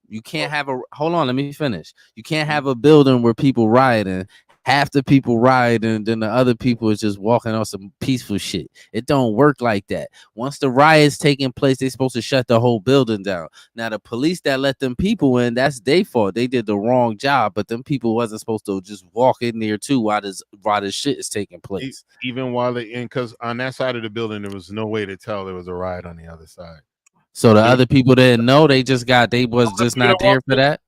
You can't have a. Hold on, let me finish. You can't have a building where people rioting. Half the people riot and then the other people is just walking on some peaceful shit. It don't work like that. Once the riot's taking place, they're supposed to shut the whole building down. Now the police that let them people in, that's their fault. They did the wrong job, but them people wasn't supposed to just walk in there too while this shit is taking place. Even while they in, because on that side of the building there was no way to tell there was a riot on the other side. So the other people didn't know. They was just not there for that.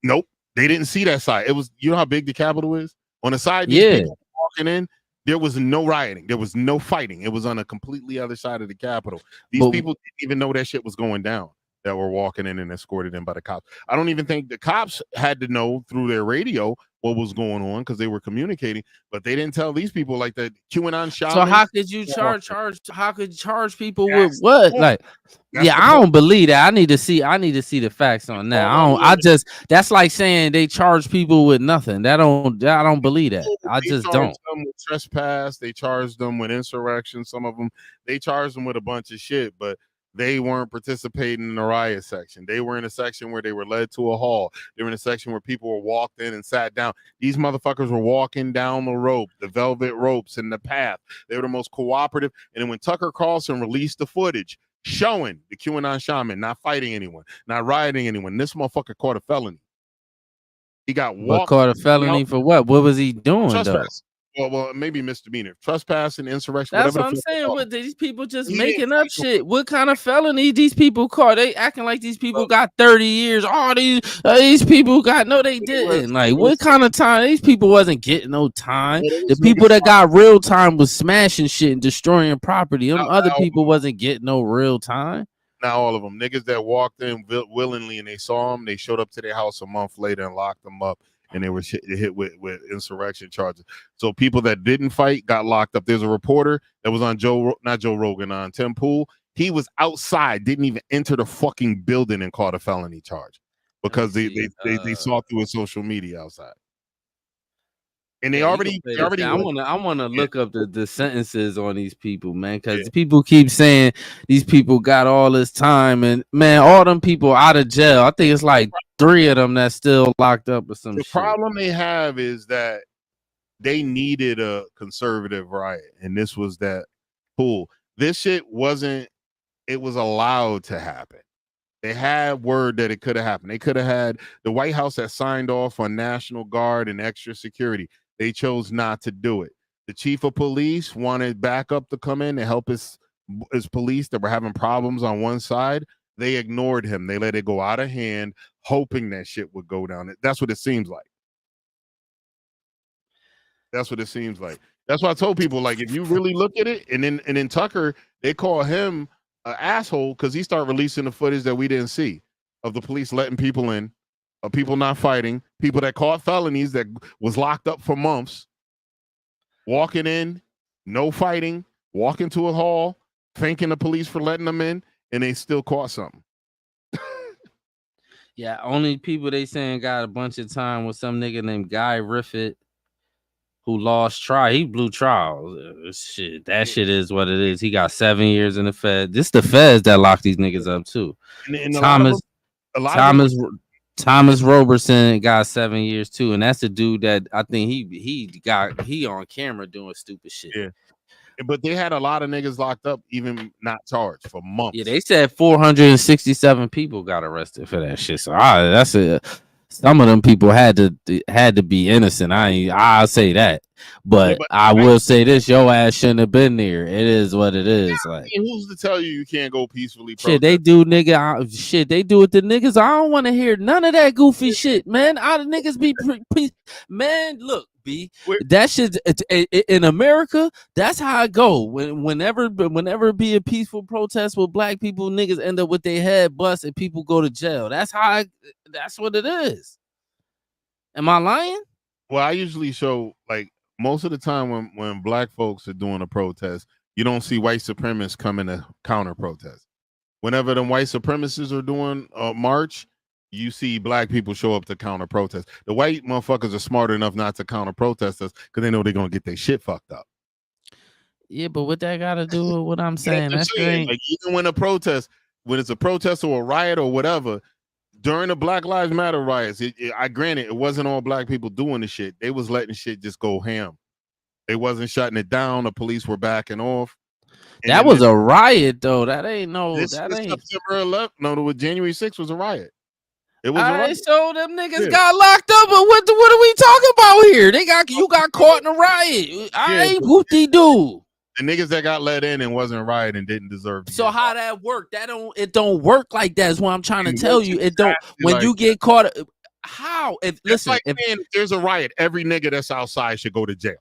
Nope, they didn't see that side. It was, you know how big the Capitol is. On the side, these people walking in, there was no rioting. There was no fighting. It was on a completely other side of the Capitol. These people didn't even know that shit was going down that were walking in and escorted in by the cops. I don't even think the cops had to know through their radio what was going on because they were communicating, but they didn't tell these people like that. QAnon shaman. So how could you charge? How could you charge people with what? Like, I don't believe that. I need to see the facts on that. That's like saying they charge people with nothing. I don't believe that. I just don't. Them with trespass. They charged them with insurrection. Some of them they charged them with a bunch of shit, but they weren't participating in the riot section. They were in a section where they were led to a hall. They were in a section where people were walked in and sat down. These motherfuckers were walking down the rope, the velvet ropes in the path. They were the most cooperative. And then when Tucker Carlson released the footage showing the QAnon shaman not fighting anyone, not rioting anyone, this motherfucker caught a felony. He got walked. Caught a felony for what? What was he doing though? Well, maybe misdemeanor, trespassing, insurrection. That's what I'm saying. What these people just making up shit? What kind of felony these people caught? They acting like these people got 30 years. Oh, these people got they didn't. Like, what kind of time? These people wasn't getting no time. The people that got real time was smashing shit and destroying property. Them other people wasn't getting no real time. Not all of them. Niggas that walked in willingly and they saw them, they showed up to their house a month later and locked them up. And they were hit with insurrection charges. So people that didn't fight got locked up. There's a reporter that was on not Joe Rogan, on Tim Pool. He was outside, didn't even enter the fucking building and caught a felony charge because they saw through his social media outside. And they already. I want to look up the sentences on these people, man, because people keep saying these people got all this time, and man, all them people out of jail. I think it's like 3 of them that's still locked up or some shit. The problem they have is that they needed a conservative riot, and this was that pool. This shit wasn't. It was allowed to happen. They had word that it could have happened. They could have had the White House that signed off on National Guard and extra security. They chose not to do it. The chief of police wanted backup to come in to help his police that were having problems on one side. They ignored him. They let it go out of hand, hoping that shit would go down. That's what it seems like. That's what it seems like. That's why I told people, like, if you really look at it, and then Tucker, they call him an asshole because he started releasing the footage that we didn't see of the police letting people in. Of people not fighting, people that caught felonies that was locked up for months, walking in, no fighting, walking to a hall, thanking the police for letting them in, and they still caught something. Yeah, only people they saying got a bunch of time was some nigga named Guy Riffett, who lost trial. He blew trial. Shit, that shit is what it is. He got 7 years in the Fed. This the Feds that locked these niggas up too. And Thomas a lot of them, Thomas Robertson got 7 years too, and that's the dude that I think he on camera doing stupid shit. Yeah, but they had a lot of niggas locked up, even not charged for months. Yeah, they said 467 people got arrested for that shit. So that's a some of them people had to be innocent. I'll say that, but I will say this: your ass shouldn't have been there. It is what it is. Yeah, like, who's to tell you can't go peacefully? Shit, they do, nigga. Shit, they do it to niggas. I don't want to hear none of that goofy shit, man. All the niggas be man. Look, B, that shit in America. That's how I go. Whenever be a peaceful protest with black people, niggas end up with their head bust and people go to jail. That's what it is. Am I lying? Well, I usually show, like, most of the time when black folks are doing a protest, you don't see white supremacists coming to counter protest. Whenever them white supremacists are doing a march, you see black people show up to counter protest. The white motherfuckers are smart enough not to counter protest us because they know they're gonna get their shit fucked up. Yeah, but what that got to do with what I'm saying? That's like, even when it's a protest or a riot or whatever, during the Black Lives Matter riots, I granted it wasn't all black people doing the shit. They was letting shit just go ham. They wasn't shutting it down. The police were backing off. That was a riot, though. That ain't no. That ain't September 11th. No, January 6th was a riot. It was a riot. So them niggas got locked up, but what are we talking about here? You got caught in a riot. Whoop-de-doo. The niggas that got let in and wasn't rioting didn't deserve to. So how that work? It don't work like that. Is what I'm trying to tell you. It don't. When you get caught, how? If there's a riot, every nigga that's outside should go to jail.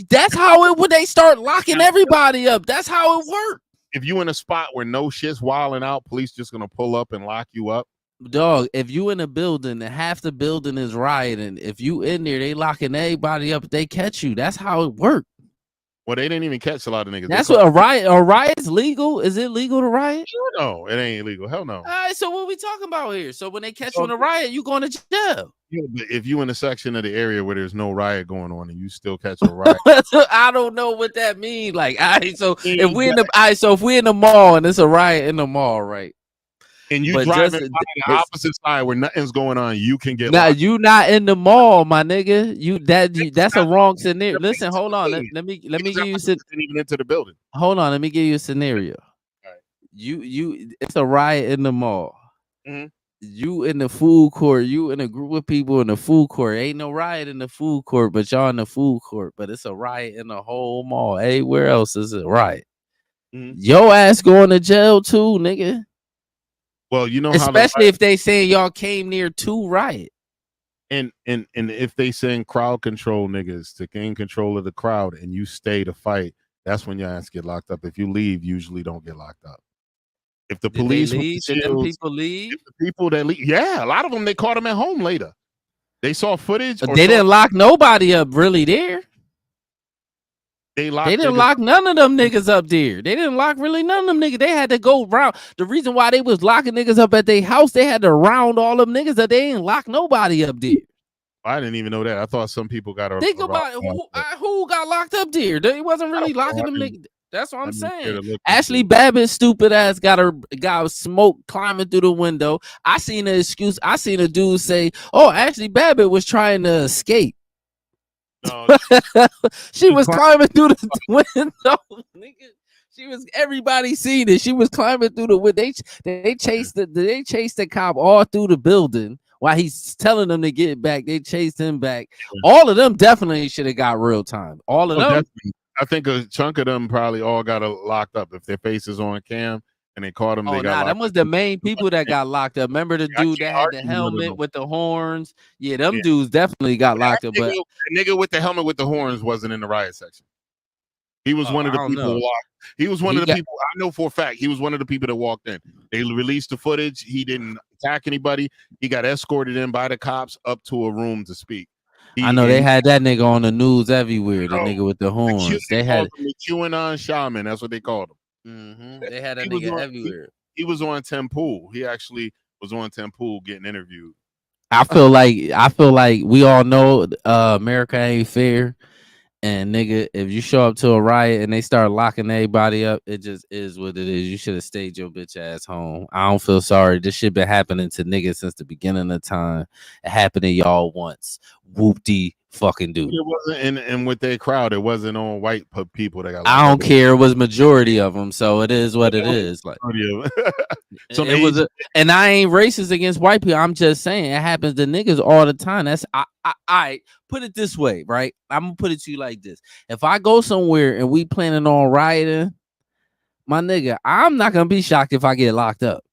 That's how it would. They start locking everybody up. That's how it works. If you in a spot where no shit's wilding out, police just gonna pull up and lock you up. Dog, if you in a building and half the building is rioting, if you in there, they locking everybody up. They catch you. That's how it works. Well, they didn't even catch a lot of niggas. That's what a riot's legal. Is it legal to riot? No, it ain't illegal. Hell no. All right, so what we talking about here? So when they catch you in a riot, you going to jail. Yeah, but if you in a section of the area where there's no riot going on and you still catch a riot, I don't know what that means. Like, if we in the mall and it's a riot in the mall, right? And you driving by the opposite side where nothing's going on, you can get. Now you not in the mall, my nigga. That's a wrong scenario. Listen, hold on. Let me give you even into the building. Hold on, let me give you a scenario. All right. It's a riot in the mall. Mm-hmm. You in the food court. You in a group of people in the food court. Ain't no riot in the food court, but y'all in the food court. But it's a riot in the whole mall. Hey, where else is it riot? Mm-hmm. Yo ass going to jail too, nigga. Well, you know, especially if they saying y'all came near to riot, and if they send crowd control niggas to gain control of the crowd, and you stay to fight, that's when your ass get locked up. If you leave, usually don't get locked up. If the police leave, did them people leave? If the people that leave, yeah, a lot of them they caught them at home later. They saw footage. They didn't lock nobody up really there. They didn't lock none of them niggas up there. They didn't lock really none of them niggas. They had to go round. The reason why they was locking niggas up at their house, they had to round all them niggas that they didn't lock nobody up there. I didn't even know that. I thought some people got. Think about it. Who got locked up there? They wasn't really locking them niggas. That's what I'm saying. Ashley Babbitt's stupid ass got smoke climbing through the window. I seen an excuse. I seen a dude say, "Oh, Ashley Babbitt was trying to escape." No, she was climbing through the window, nigga. She was. Everybody seen it. She was climbing through the window. They chased the cop all through the building while he's telling them to get back. They chased him back. All of them definitely should have got real time. All of them. Definitely. I think a chunk of them probably all got locked up if their faces on cam and they caught them. Them was the main people that got locked up. Remember the dude that had the helmet with the horns? Yeah, them dudes definitely got locked up. But the nigga with the helmet with the horns wasn't in the riot section. He was one of the people. He was one of the people. I know for a fact he was one of the people that walked in. They released the footage. He didn't attack anybody. He got escorted in by the cops up to a room to speak. I know they had that nigga on the news everywhere. The nigga with the horns. They had the QAnon shaman. That's what they called him. Mm-hmm. They had that nigga everywhere. He was on Tim Pool. He actually was on Tim Pool getting interviewed. I feel like we all know America ain't fair, And nigga, if you show up to a riot and they start locking everybody up, it just is what it is. You should have stayed your bitch ass home. I don't feel sorry. This shit been happening to niggas since the beginning of time. It happened to y'all once. Whoop-de fucking do. It wasn't and with their crowd, it wasn't on white people that got locked I don't up. care. It was majority of them, so it is what it is. Like Some it was, and I ain't racist against white people. I'm just saying it happens to niggas all the time. That's I put it this way, right? I'm gonna put it to you like this: if I go somewhere and we planning on rioting, my nigga, I'm not gonna be shocked if I get locked up.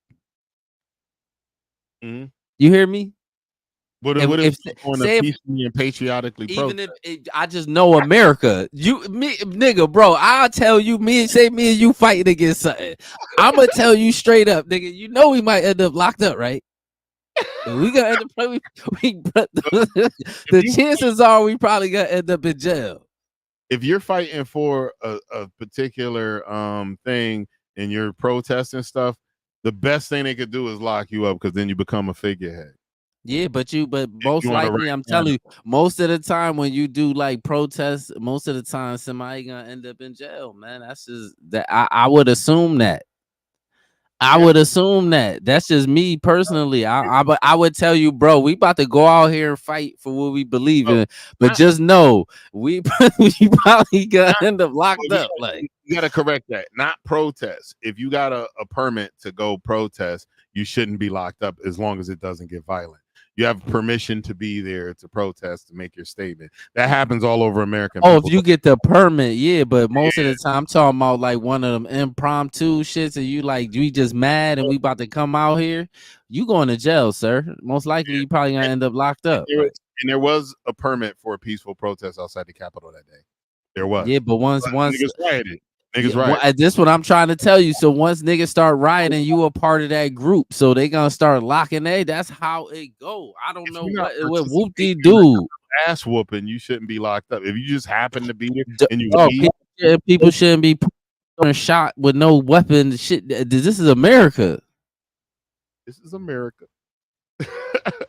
Mm-hmm. You hear me? What if on a peacefully and patriotically even protest? If I just know America, me nigga, bro, I'll tell you, me and you fighting against something. I'm gonna tell you straight up, nigga. You know we might end up locked up, right? We gonna end up the chances are we probably gonna end up in jail. If you're fighting for a particular thing and you're protesting stuff, the best thing they could do is lock you up because then you become a figurehead. Yeah, but most likely, I'm telling you, most of the time when you do like protests, most of the time somebody gonna end up in jail, man. That's just that I would assume that. I would assume that. That's just me personally. I would tell you, bro, we about to go out here and fight for what we believe in. But just know we probably gonna end up locked up. Like you gotta correct that. Not protest. If you got a permit to go protest, you shouldn't be locked up as long as it doesn't get violent. You have permission to be there to protest, to make your statement. That happens all over America. Oh, if you get the permit, yeah, but most of the time I'm talking about like one of them impromptu shits and you like we just mad and we about to come out here, you going to jail, sir. Most likely you probably gonna end up locked up. And there was a permit for a peaceful protest outside the Capitol that day. There was. Yeah, but once niggas rioted. Niggas right. Well, this what I'm trying to tell you. So once niggas start rioting, you a part of that group. So they gonna start locking. That's how it go. I don't know what whoop-de do. Ass whooping, you shouldn't be locked up. If you just happen to be there and you people shouldn't be shot with no weapon. Shit, this is America. This is America.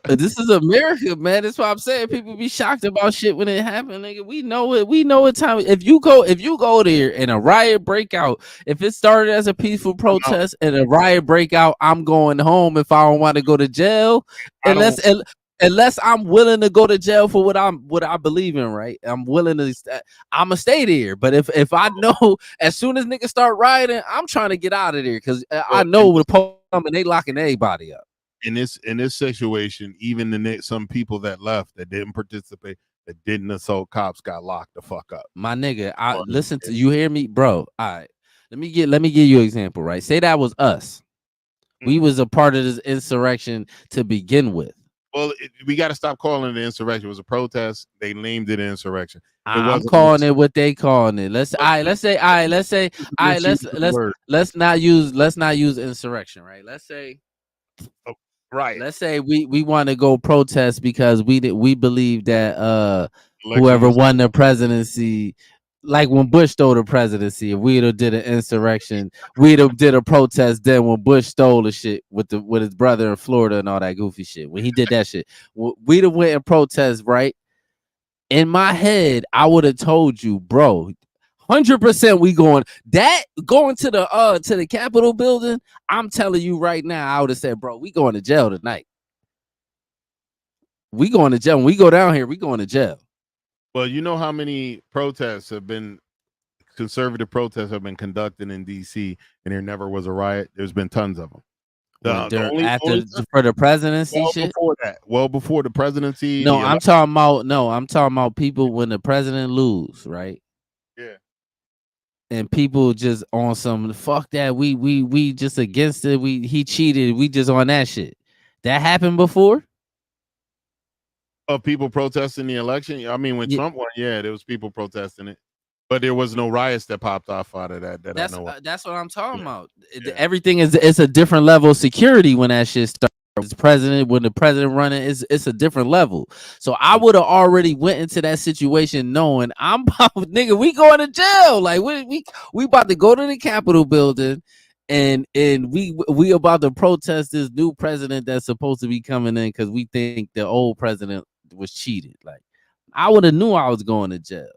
This is America, man. That's why I'm saying people be shocked about shit when it happens, nigga. We know it. We know what time. If you go there and a riot break out, if it started as a peaceful protest and a riot break out, I'm going home if I don't want to go to jail. Unless I'm willing to go to jail for what I believe in, right? I'm willing to. I'ma stay there. But if I know as soon as niggas start rioting, I'm trying to get out of there because I know the police coming, they locking everybody up. In this situation, even some people that left that didn't participate, that didn't assault cops, got locked the fuck up. My nigga, listen to you. Hear me, bro? All right, let me give you an example. Right, say that was us. We was a part of this insurrection to begin with. Well, we got to stop calling it an insurrection. It was a protest. They named it an insurrection. I'm calling it what they calling it. Let's not use insurrection, right? Let's say. Right. Let's say we want to go protest because we believe that whoever won the presidency, like when Bush stole the presidency, if we'd have did an insurrection, we'd have did a protest then when Bush stole the shit with his brother in Florida and all that goofy shit. When he did that shit, we'd have went and protest, right? In my head, I would have told you, bro, 100% we going to the Capitol building. I'm telling you right now, I would have said, bro, we going to jail tonight. We going to jail. When we go down here, we going to jail. Well, you know how many conservative protests have been conducted in DC and there never was a riot? There's been tons of them. For the presidency shit? Before the presidency. I'm talking about people when the president lose, right? Yeah. And people just on some fuck that we just against it. He cheated. We just on that shit. That happened before. Of people protesting the election. I mean, when Trump won, there was people protesting it, but there was no riots that popped off out of that. That's I know. That's what I'm talking about. Everything it's a different level of security when that shit starts. When the president running, it's a different level. So I would have already went into that situation knowing I'm nigga, we going to jail. Like we about to go to the Capitol building and we about to protest this new president that's supposed to be coming in because we think the old president was cheated. Like I would have knew I was going to jail.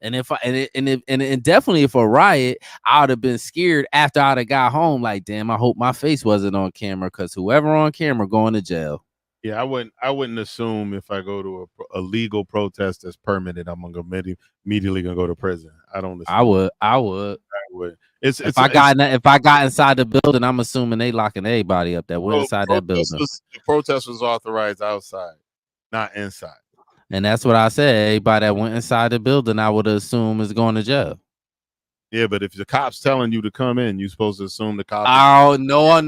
And if I and definitely if a riot, I would have been scared after I'd have got home. Like, damn, I hope my face wasn't on camera, because whoever on camera going to jail. Yeah, I wouldn't assume if I go to a legal protest that's permitted, I'm gonna immediately gonna go to prison. I don't. I would. I would. If I got inside the building, I'm assuming they locking everybody up that went inside that building. The protest was authorized outside, not inside. And that's what I said. Everybody that went inside the building, I would assume is going to jail. Yeah, but if the cops telling you to come in, you're supposed to assume the cops. Oh no.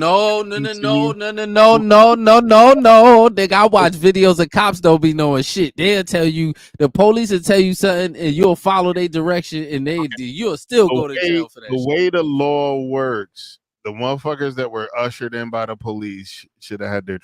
Nigga, I watch videos of cops don't be knowing shit. They'll tell you, the police will tell you something, and you'll follow their direction, and you'll still go to jail for that. The way the law works, the motherfuckers that were ushered in by the police should have had their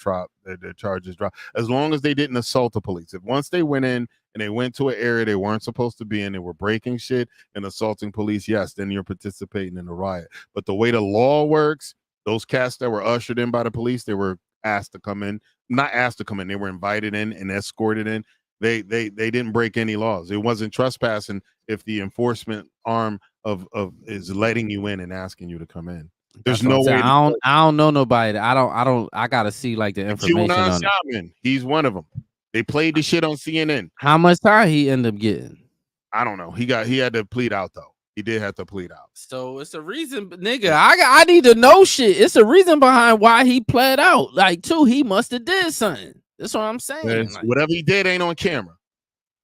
charges dropped, as long as they didn't assault the police. If once they went in and they went to an area they weren't supposed to be in, they were breaking shit and assaulting police, yes, then you're participating in the riot. But the way the law works, those cats that were ushered in by the police, they were asked to come in, not asked to come in, they were invited in and escorted in. They didn't break any laws. It wasn't trespassing if the enforcement arm of is letting you in and asking you to come in. There's no way. I don't know nobody. I gotta see like the information on it. He's one of them. They played the shit on CNN. How much time he ended up getting? I don't know. He had to plead out though. He did have to plead out. So it's a reason, nigga. I need to know shit. It's a reason behind why he pled out. Like, too, he must have did something. That's what I'm saying. Like, whatever he did ain't on camera.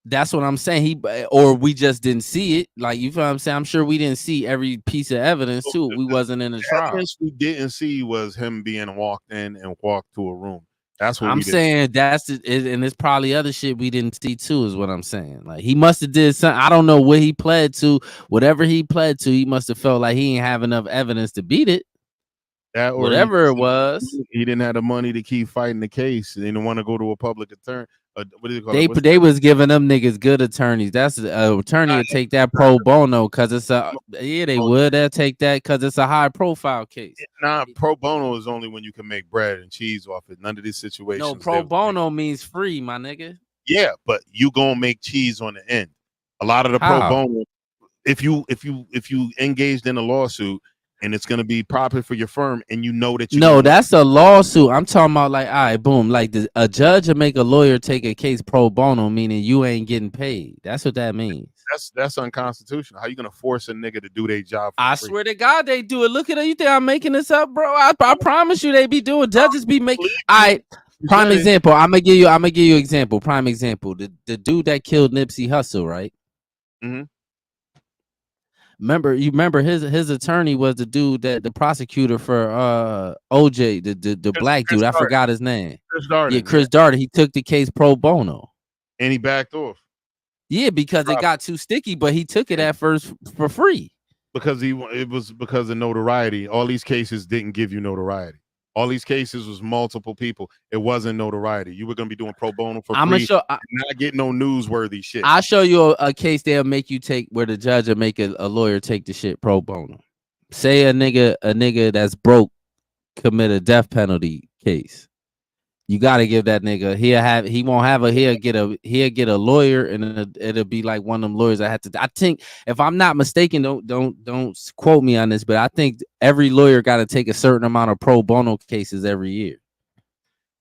That's what I'm saying. Or we just didn't see it. Like, you feel what I'm saying? I'm sure we didn't see every piece of evidence too. We wasn't in the trial. Evidence we didn't see was him being walked in and walked to a room. That's what I'm saying. That's it, and it's probably other shit we didn't see too. Is what I'm saying. Like, he must have did something. I don't know what he pled to. Whatever he pled to, he must have felt like he ain't have enough evidence to beat it. That or whatever it was, he didn't have the money to keep fighting the case. They didn't want to go to a public attorney. What do you call it? They was giving them niggas good attorneys. That's an attorney to take that pro bono because it's they would. They'll take that because it's a high profile case. Nah, pro bono is only when you can make bread and cheese off it. None of these situations. No, pro bono means free, my nigga. Yeah, but you gonna make cheese on the end. A lot of the pro bono, if you engaged in a lawsuit and it's gonna be proper for your firm, and you know that you that's a lawsuit. I'm talking about like, all right, boom, like a judge will make a lawyer take a case pro bono, meaning you ain't getting paid. That's what that means. That's unconstitutional. How you gonna force a nigga to do their job? I swear to God, they do it. Look at it. You think I'm making this up, bro? I promise you, they be doing. Judges be making. All right. Prime example. I'm gonna give you example. Prime example. The dude that killed Nipsey Hussle, right? Mm-hmm. Remember his attorney was the dude that the prosecutor for OJ, the black dude. I forgot his name. Chris Darden. Yeah, Chris Darden. He took the case pro bono. And he backed off. Yeah, because it got too sticky, but he took it at first for free. Because it was because of notoriety. All these cases didn't give you notoriety. All these cases was multiple people. It wasn't notoriety. You were gonna be doing pro bono for free. Not getting no newsworthy shit. I'll show you a case they'll make you take where the judge will make a lawyer take the shit pro bono. Say a nigga that's broke commit a death penalty case. You gotta give that nigga. He'll get a lawyer, and it'll be like one of them lawyers. I think, if I'm not mistaken, don't quote me on this, but I think every lawyer got to take a certain amount of pro bono cases every year.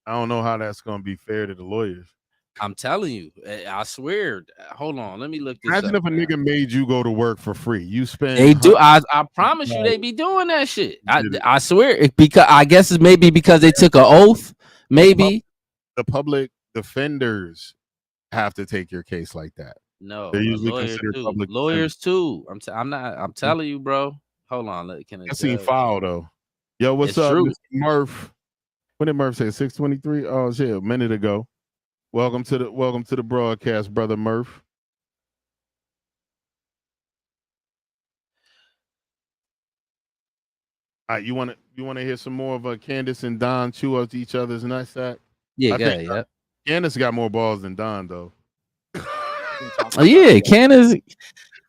I don't know how that's gonna be fair to the lawyers. I'm telling you, I swear. Hold on, let me look this Imagine up. If a nigga made you go to work for free. You spend. They do. I promise you, they be doing that shit. I swear. Because I guess it's maybe because they took an oath. Maybe the public defenders have to take your case like that. No, they're usually considered public lawyers too. I'm telling you, bro. Hold on. I seen foul though. Yo, what's up, Mr. Murph? When did Murph say 6:23? Oh shit, a minute ago. Welcome to the broadcast, brother Murph. All right, you want to hear some more of Candace and Don chew up each other's nutsack? Yeah, Candace got more balls than Don though. Oh yeah, Candace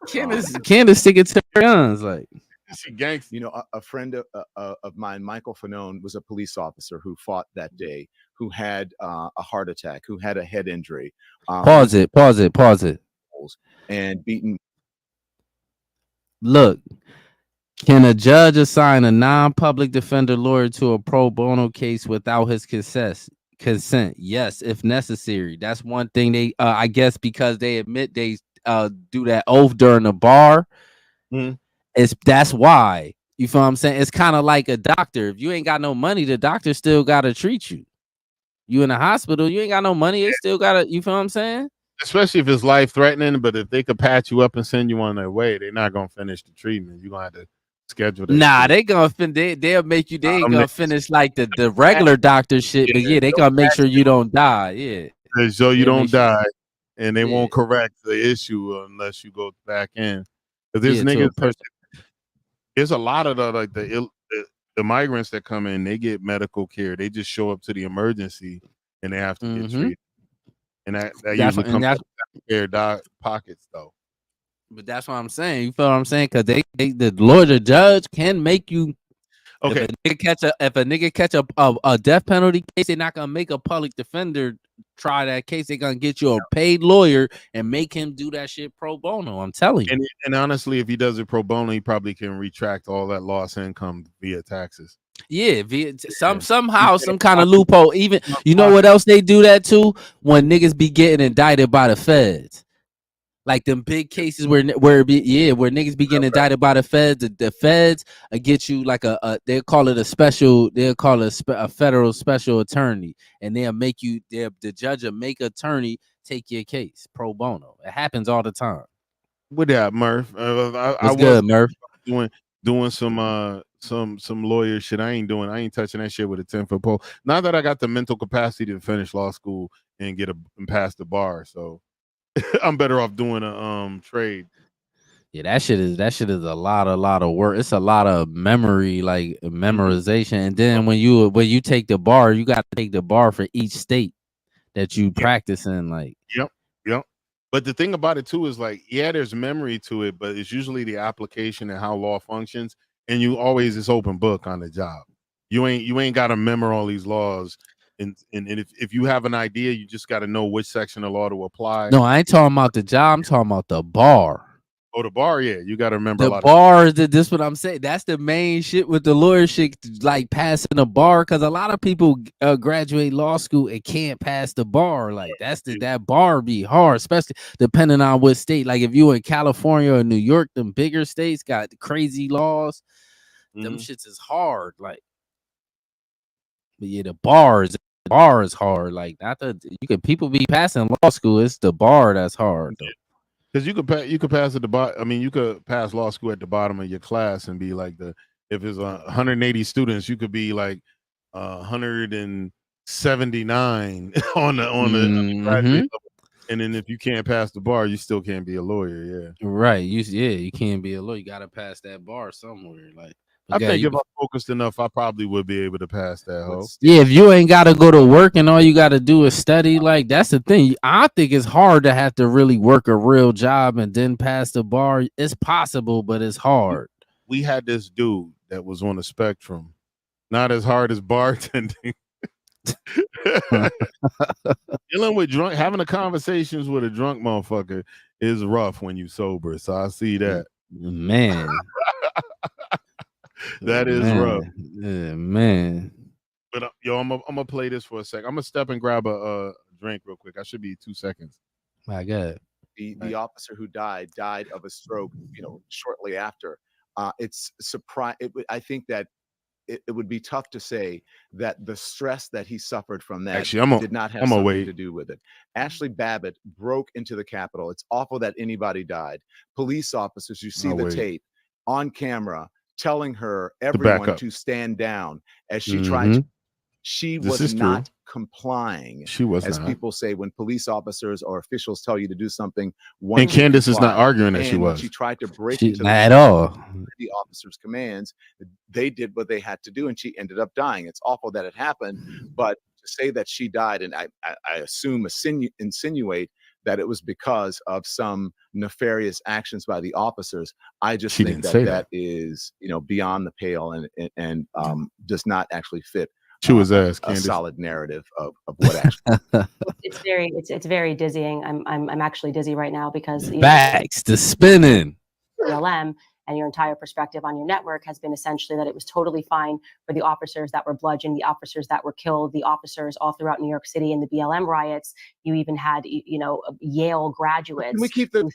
sticking to her guns like. She gangster. You know, a friend of mine, Michael Fanone, was a police officer who fought that day, who had a heart attack, who had a head injury. Pause it. And beaten Look, can a judge assign a non-public defender lawyer to a pro bono case without his consent? Yes, if necessary. That's one thing they I guess because they admit they do that oath during the bar. Mhm. That's why. You feel what I'm saying? It's kind of like a doctor. If you ain't got no money, the doctor still gotta treat you. You in the hospital, you ain't got no money, they still gotta, you feel what I'm saying? Especially if it's life threatening, but if they could patch you up and send you on their way, they're not gonna finish the treatment. You're gonna have to schedule that Nah, shit. they gonna they'll make you, they ain't Them gonna niggas- finish like the regular doctor shit, but yeah, they they'll gonna make patch sure you don't die. Yeah. so you They'll don't make sure, die, and they yeah, won't correct the issue unless you go back in. Because there's yeah, to a niggas, person. there's a lot of the migrants that come in, they get medical care. They just show up to the emergency and they have to get treated, and that That's usually what, and comes that's, out of their pockets though. but that's what I'm saying. You feel what I'm saying? Because they the lawyer, the judge can make you. Okay, If a nigga catch a death penalty case, they're not gonna make a public defender try that case. They're gonna get you a paid lawyer and make him do that shit pro bono. I'm telling you. and honestly, if he does it pro bono, he probably can retract all that lost income via taxes. Yeah, somehow some kind of loophole. Even you know what else they do that too? When niggas be getting indicted by the feds. Like them big cases where niggas be getting indicted by the feds. The feds get you like they'll call it a federal special attorney, and they'll make you the judge will make attorney take your case pro bono. It happens all the time. With that, Murph, I was good, Murph? doing some lawyer shit. I ain't touching that shit with a 10-foot pole. Now that I got the mental capacity to finish law school and and pass the bar, so I'm better off doing a trade. Yeah, that shit is a lot of work. It's a lot of memory, like memorization. And then when you take the bar, you got to take the bar for each state that you practice in. Like, yep. But the thing about it too is like, yeah, there's memory to it, but it's usually the application and how law functions. And you always it's open book on the job. You ain't got to memorize all these laws. And if you have an idea, you just got to know which section of law to apply. no, I ain't talking about the job. I'm talking about the bar. Oh, the bar, yeah, you got to remember The a lot bar is this what I'm saying. That's the main shit with the lawyer shit, like passing the bar, because a lot of people graduate law school and can't pass the bar. Like that bar be hard, especially depending on what state. Like if you in California or New York, them bigger states got crazy laws. Them shits is hard. Like, but yeah, the bar is hard. Like people be passing law school. It's the bar that's hard though. Because you could pass at the bottom. I mean, you could pass law school at the bottom of your class and be like if it's 180 students, you could be like 179 on the graduate level. And then if you can't pass the bar, you still can't be a lawyer. Yeah, right. You can't be a lawyer. You got to pass that bar somewhere. Like, I think if I'm focused enough, I probably would be able to pass that. Hoe. Yeah, if you ain't got to go to work and all you got to do is study, like that's the thing. I think it's hard to have to really work a real job and then pass the bar. It's possible, but it's hard. We had this dude that was on the spectrum, not as hard as bartending. Dealing with having a conversations with a drunk motherfucker is rough when you sober. So I see that, man. That is rough. Yeah, man. But yo, I'm gonna play this for a sec. I'm gonna step and grab a drink real quick. I should be 2 seconds. My God. The officer who died of a stroke, shortly after. It's surprise. I think that it would be tough to say that the stress that he suffered from that did not have something to do with it. Ashley Babbitt broke into the Capitol. It's awful that anybody died. Police officers, you see the tape on camera, telling her everyone to stand down as she tried to. She was not complying. She was as not. People say, when police officers or officials tell you to do something, and Candace is not arguing that she was. She tried to break into at all the officers' commands. They did what they had to do, and she ended up dying. It's awful that it happened, but to say that she died, and I assume insinuate that it was because of some nefarious actions by the officers. I just think that is beyond the pale and does not actually fit. She was a solid narrative of what actually. It's very dizzying. I'm actually dizzy right now because backs the spinning. BLM, and your entire perspective on your network has been essentially that it was totally fine for the officers that were bludgeoned, the officers that were killed, the officers all throughout New York City in the BLM riots. You even had, Yale graduates. Can we keep the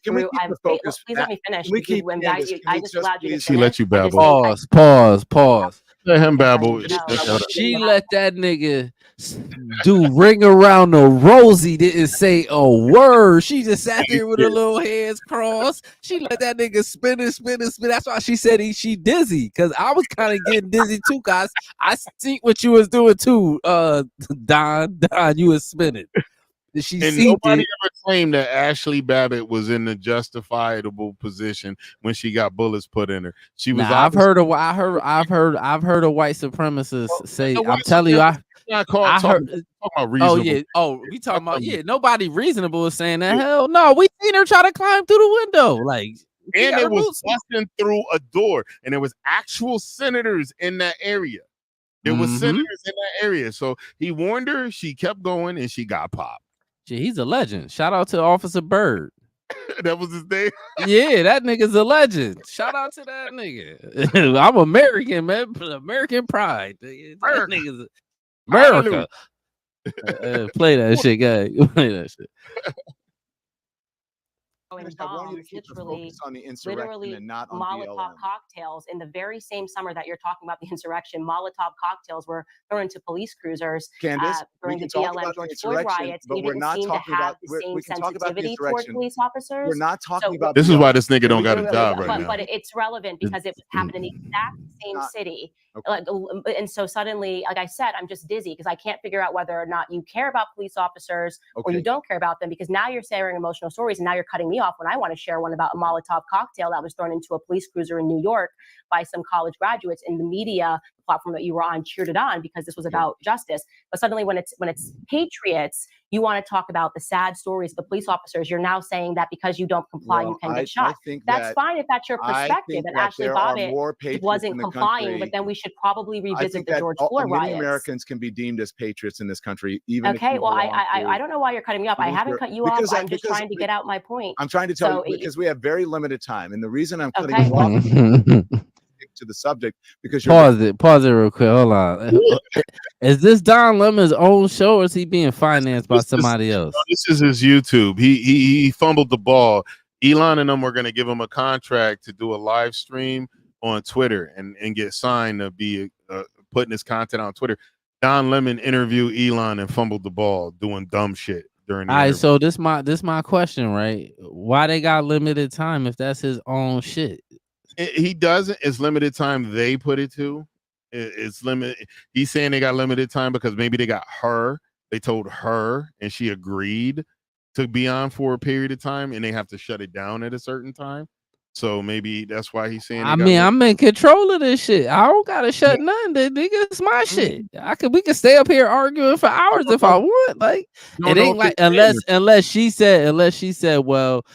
focus? Please let me finish. Can we keep Candace, I just allowed you to She let you babble. Pause. Let him babble. She let that nigga do ring around the rosy, didn't say a word. She just sat there with her little hands crossed. She let that nigga spin. That's why she said she dizzy, because I was kind of getting dizzy too, guys. I see what you was doing too, Don, you was spinning. And nobody ever claimed that Ashley Babbitt was in the justifiable position when she got bullets put in her. She was. I've heard a white supremacists say. I'm telling you, I heard. Talking about reasonable. We talking about nobody reasonable is saying that. Hell no, we seen her try to climb through the window, like. And it was busting through a door, and there was actual senators in that area. There was senators in that area, so he warned her. She kept going, and she got popped. He's a legend. Shout out to Officer Bird. That was his name. Yeah, that nigga's a legend. Shout out to that nigga. I'm American, man. American pride. That nigga's America. Play that shit, guy. Play that shit. Bombs, literally and not on Molotov BLM. cocktails in the very same summer that you're talking about the insurrection. Molotov cocktails were thrown into police cruisers Candace, during the BLM George Floyd riots. But we're not talking about the same sensitivity toward police officers. We're not talking about. This is why this nigga don't got a job right now. But it's relevant because it happened in the exact same city. Okay. And so suddenly, like I said, I'm just dizzy because I can't figure out whether or not you care about police officers or you don't care about them, because now you're sharing emotional stories and now you're cutting me off when I want to share one about a Molotov cocktail that was thrown into a police cruiser in New York by some college graduates, and the media platform that you were on cheered it on because this was about justice. But suddenly when it's patriots, you want to talk about the sad stories of the police officers. You're now saying that because you don't comply, you can get shot. That's fine if that's your perspective. And Ashley Babbitt wasn't complying, but then we should probably revisit the George Floyd riots. Many Americans can be deemed as patriots in this country, even. Okay, well, I don't know why you're cutting me off. I haven't cut you off. I'm just trying to get out my point. I'm trying to tell you because we have very limited time, and the reason I'm cutting you off to the subject because you're pause it real quick. Hold on. Is this Don Lemon's own show, or is he being financed by somebody else? This is his YouTube. He fumbled the ball. Elon and them were going to give him a contract to do a live stream on Twitter and get signed to be putting his content on Twitter. Don Lemon interviewed Elon and fumbled the ball doing dumb shit during the interview. So this my question, right? Why they got limited time if that's his own shit? He doesn't. It's limited time. They put it to. It's limited. He's saying they got limited time because maybe they got her. They told her and she agreed to be on for a period of time, and they have to shut it down at a certain time. So maybe that's why he's saying. I'm in control of this shit. I don't gotta shut none. Nigga, it's my shit. We can stay up here arguing for hours if I want. Like it ain't like unless she said, well,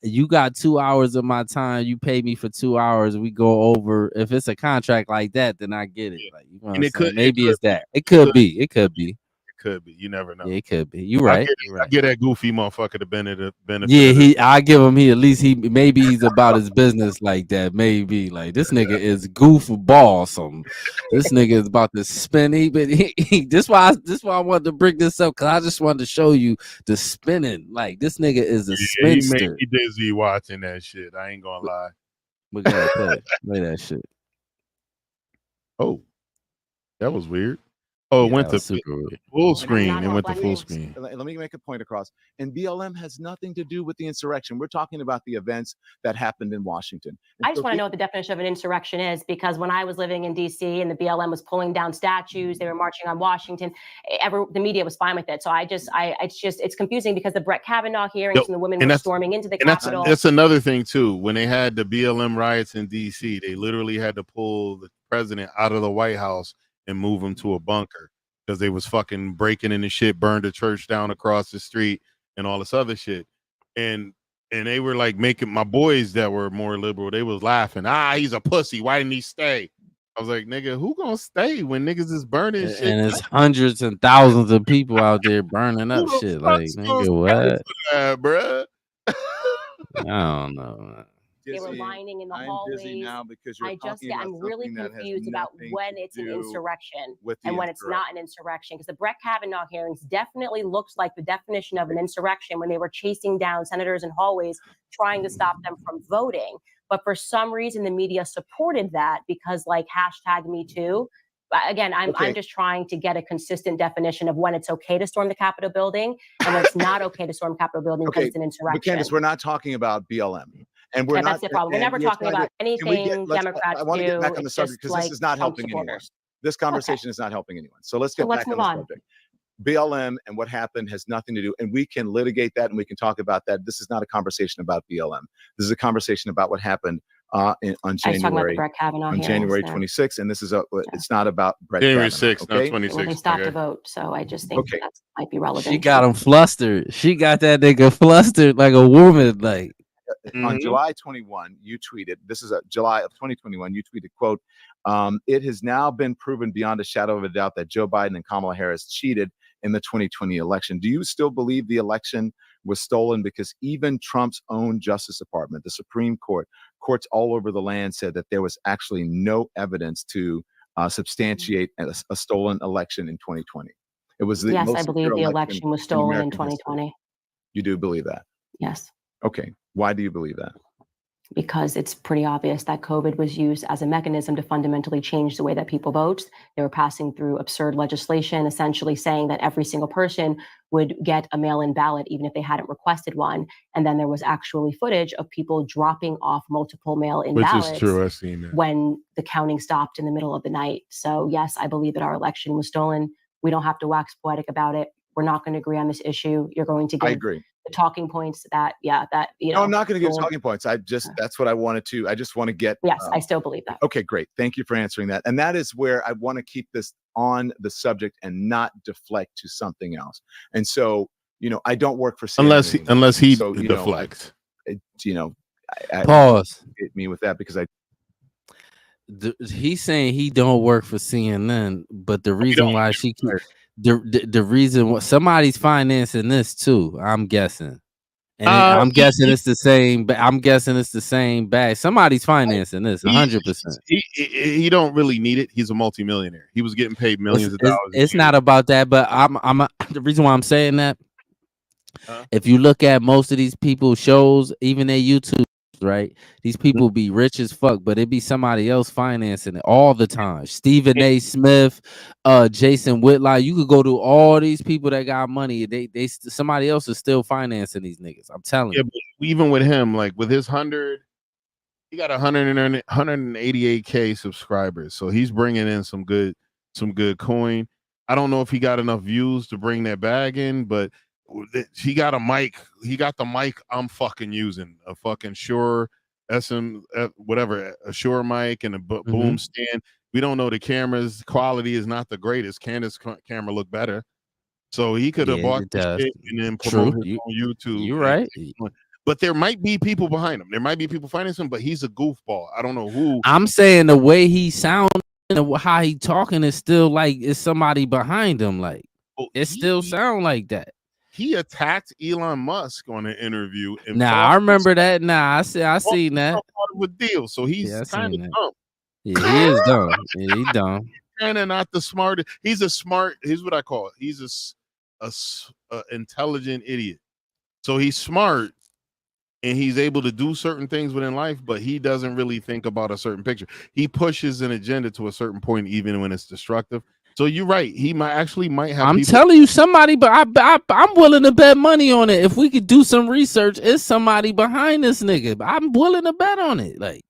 you got 2 hours of my time. You pay me for 2 hours. We go over. If it's a contract like that, then I get it. Like, you know and it's that. It could be. It could be. Could be. You never know. Yeah, it could be. You're right. I get that goofy motherfucker the benefit. Yeah, I give him. Maybe he's about his business like that. Maybe like this nigga is goofball. Something. This nigga is about to spin. This why I wanted to bring this up because I just wanted to show you the spinning. Like this nigga is a spinster. He made me dizzy watching that shit. I ain't gonna lie. We gotta play that shit. Oh, that was weird. Oh, it went to full screen. It went to full screen. Let me make a point across. And BLM has nothing to do with the insurrection. We're talking about the events that happened in Washington. I just want to know what the definition of an insurrection is, because when I was living in D.C. and the BLM was pulling down statues, they were marching on Washington. The media was fine with it. So it's confusing because the Brett Kavanaugh hearings and the women were storming into the Capitol. That's another thing too. When they had the BLM riots in D.C., they literally had to pull the president out of the White House and move him to a bunker because they was fucking breaking in the shit, burned a church down across the street and all this other shit. And they were like making my boys that were more liberal, they was laughing. He's a pussy. Why didn't he stay? I was like, nigga, who gonna stay when niggas is burning shit? And it's hundreds and thousands of people out there burning up shit. Like, nigga, what? Bruh. I don't know, man. They were dizzy. lining in the I'm hallways. dizzy now because you're talking about I'm really something that has confused about nothing when to it's an do insurrection with the and when it's not an insurrection. Because the Brett Kavanaugh hearings definitely looks like the definition of an insurrection when they were chasing down senators in hallways, trying to stop them from voting. But for some reason, the media supported that because, like, #MeToo. Again, I'm just trying to get a consistent definition of when it's okay to storm the Capitol building and when it's not okay to storm Capitol building because it's an insurrection. But Candace, we're not talking about BLM, and we're not. That's the problem. We're never talking about anything Democrats I want to get do. back on the It's subject just because like this is not Trump helping anyone. supporters. This conversation is not helping anyone. So let's get let's back on move the on. subject. BLM and what happened has nothing to do, and we can litigate that and we can talk about that. This is not a conversation about BLM. This is a conversation about what happened on January 26th, and this is it's not about Brett January Kavanaugh, 6th, not 26th. Well, they stopped to vote, so I just think that might be relevant. She got him flustered. She got that nigga flustered like a woman. Like on July 21, you tweeted. This is July of 2021. You tweeted, "Quote: It has now been proven beyond a shadow of a doubt that Joe Biden and Kamala Harris cheated in the 2020 election. Do you still believe the election was stolen? Because even Trump's own Justice Department, the Supreme Court, courts all over the land said that there was actually no evidence to substantiate a stolen election in 2020. It was the yes, most I believe the election was stolen in 2020. History. You do believe that? Yes. Okay. Why do you believe that? Because it's pretty obvious that COVID was used as a mechanism to fundamentally change the way that people vote. They were passing through absurd legislation, essentially saying that every single person would get a mail-in ballot, even if they hadn't requested one. And then there was actually footage of people dropping off multiple mail-in ballots. Which is true, I've seen that. When the counting stopped in the middle of the night. So yes, I believe that our election was stolen. We don't have to wax poetic about it. We're not going to agree on this issue. You're going to give the talking points that, no, I'm not going to give talking points. That's what I wanted to. I just want to get. Yes, I still believe that. Okay, great. Thank you for answering that. And that is where I want to keep this on the subject and not deflect to something else. And so, I don't work for CNN unless he deflects. Pause. Hit me with that because he's saying he don't work for CNN, but the reason why she the reason somebody's financing this too, I'm guessing. And I'm guessing it's the same. I'm guessing it's the same bag. Somebody's financing this 100%. He don't really need it. He's a multimillionaire. He was getting paid millions of dollars. It's not about that, but the reason why I'm saying that. If you look at most of these people's shows, even their YouTube, right? These people be rich as fuck, but it be somebody else financing it all the time. Stephen A. Smith, Jason Whitlock. You could go to all these people that got money. They somebody else is still financing these niggas. I'm telling you. But even with him, like with his 100, he got 188K subscribers, so he's bringing in some good coin. I don't know if he got enough views to bring that bag in, but he got a mic. He got the mic I'm fucking using, a fucking Shure whatever, a Shure mic and a boom stand. We don't know the camera's quality is not the greatest. Candace's camera look better, so he could have bought the shit and then promote it on YouTube. You're right. But there might be people behind him. There might be people financing him, but he's a goofball. I don't know who. I'm saying the way he sounds and how he talking is still like it's somebody behind him. Like it still sound like that. He attacked Elon Musk on an interview. I remember that. I seen that. Part of a deal, so he's kind of dumb. Yeah, he is dumb. Yeah, he's dumb. Kind of not the smartest. He's a smart. Here's what I call it. He's a intelligent idiot. So he's smart and he's able to do certain things within life, but he doesn't really think about a certain picture. He pushes an agenda to a certain point, even when it's destructive. So you're right. He might have. I'm telling you, somebody, but I'm willing to bet money on it. If we could do some research, it's somebody behind this nigga. I'm willing to bet on it. Like